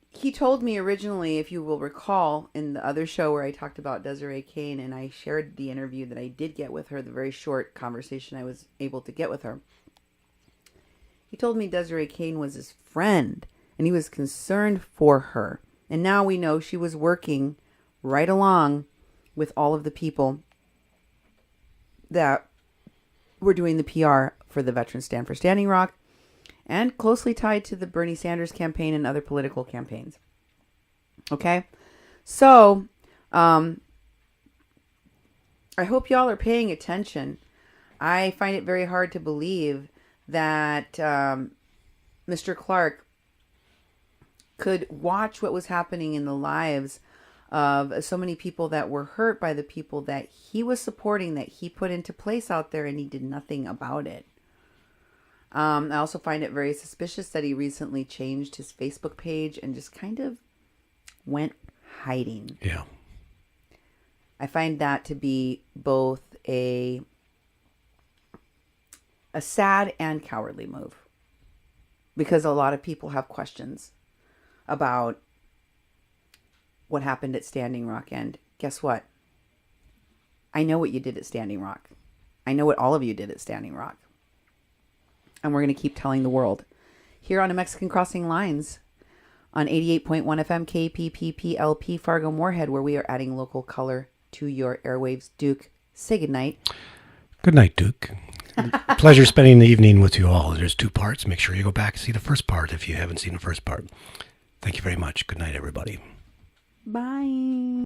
he told me originally, if you will recall, in the other show where I talked about Desiree Kane and I shared the interview that I did get with her, the very short conversation I was able to get with her. He told me Desiree Kane was his friend and he was concerned for her. And now we know she was working right along with all of the people that were doing the PR for the Veterans Stand for Standing Rock, and closely tied to the Bernie Sanders campaign and other political campaigns. Okay? So, I hope y'all are paying attention. I find it very hard to believe that Mr. Clark could watch what was happening in the lives of so many people that were hurt by the people that he was supporting, that he put into place out there, and he did nothing about it. I also find it very suspicious that he recently changed his Facebook page and just kind of went hiding. Yeah. I find that to be both a sad and cowardly move, because a lot of people have questions about what happened at Standing Rock. And guess what? I know what you did at Standing Rock. I know what all of you did at Standing Rock. And we're going to keep telling the world here on a Mexican Crossing Lines on 88.1 FM KPPPLP Fargo Moorhead, where we are adding local color to your airwaves. Duke, say goodnight. Good night, Duke. Pleasure spending the evening with you all. There's 2 parts. Make sure you go back and see the first part if you haven't seen the first part. Thank you very much. Good night, everybody. Bye.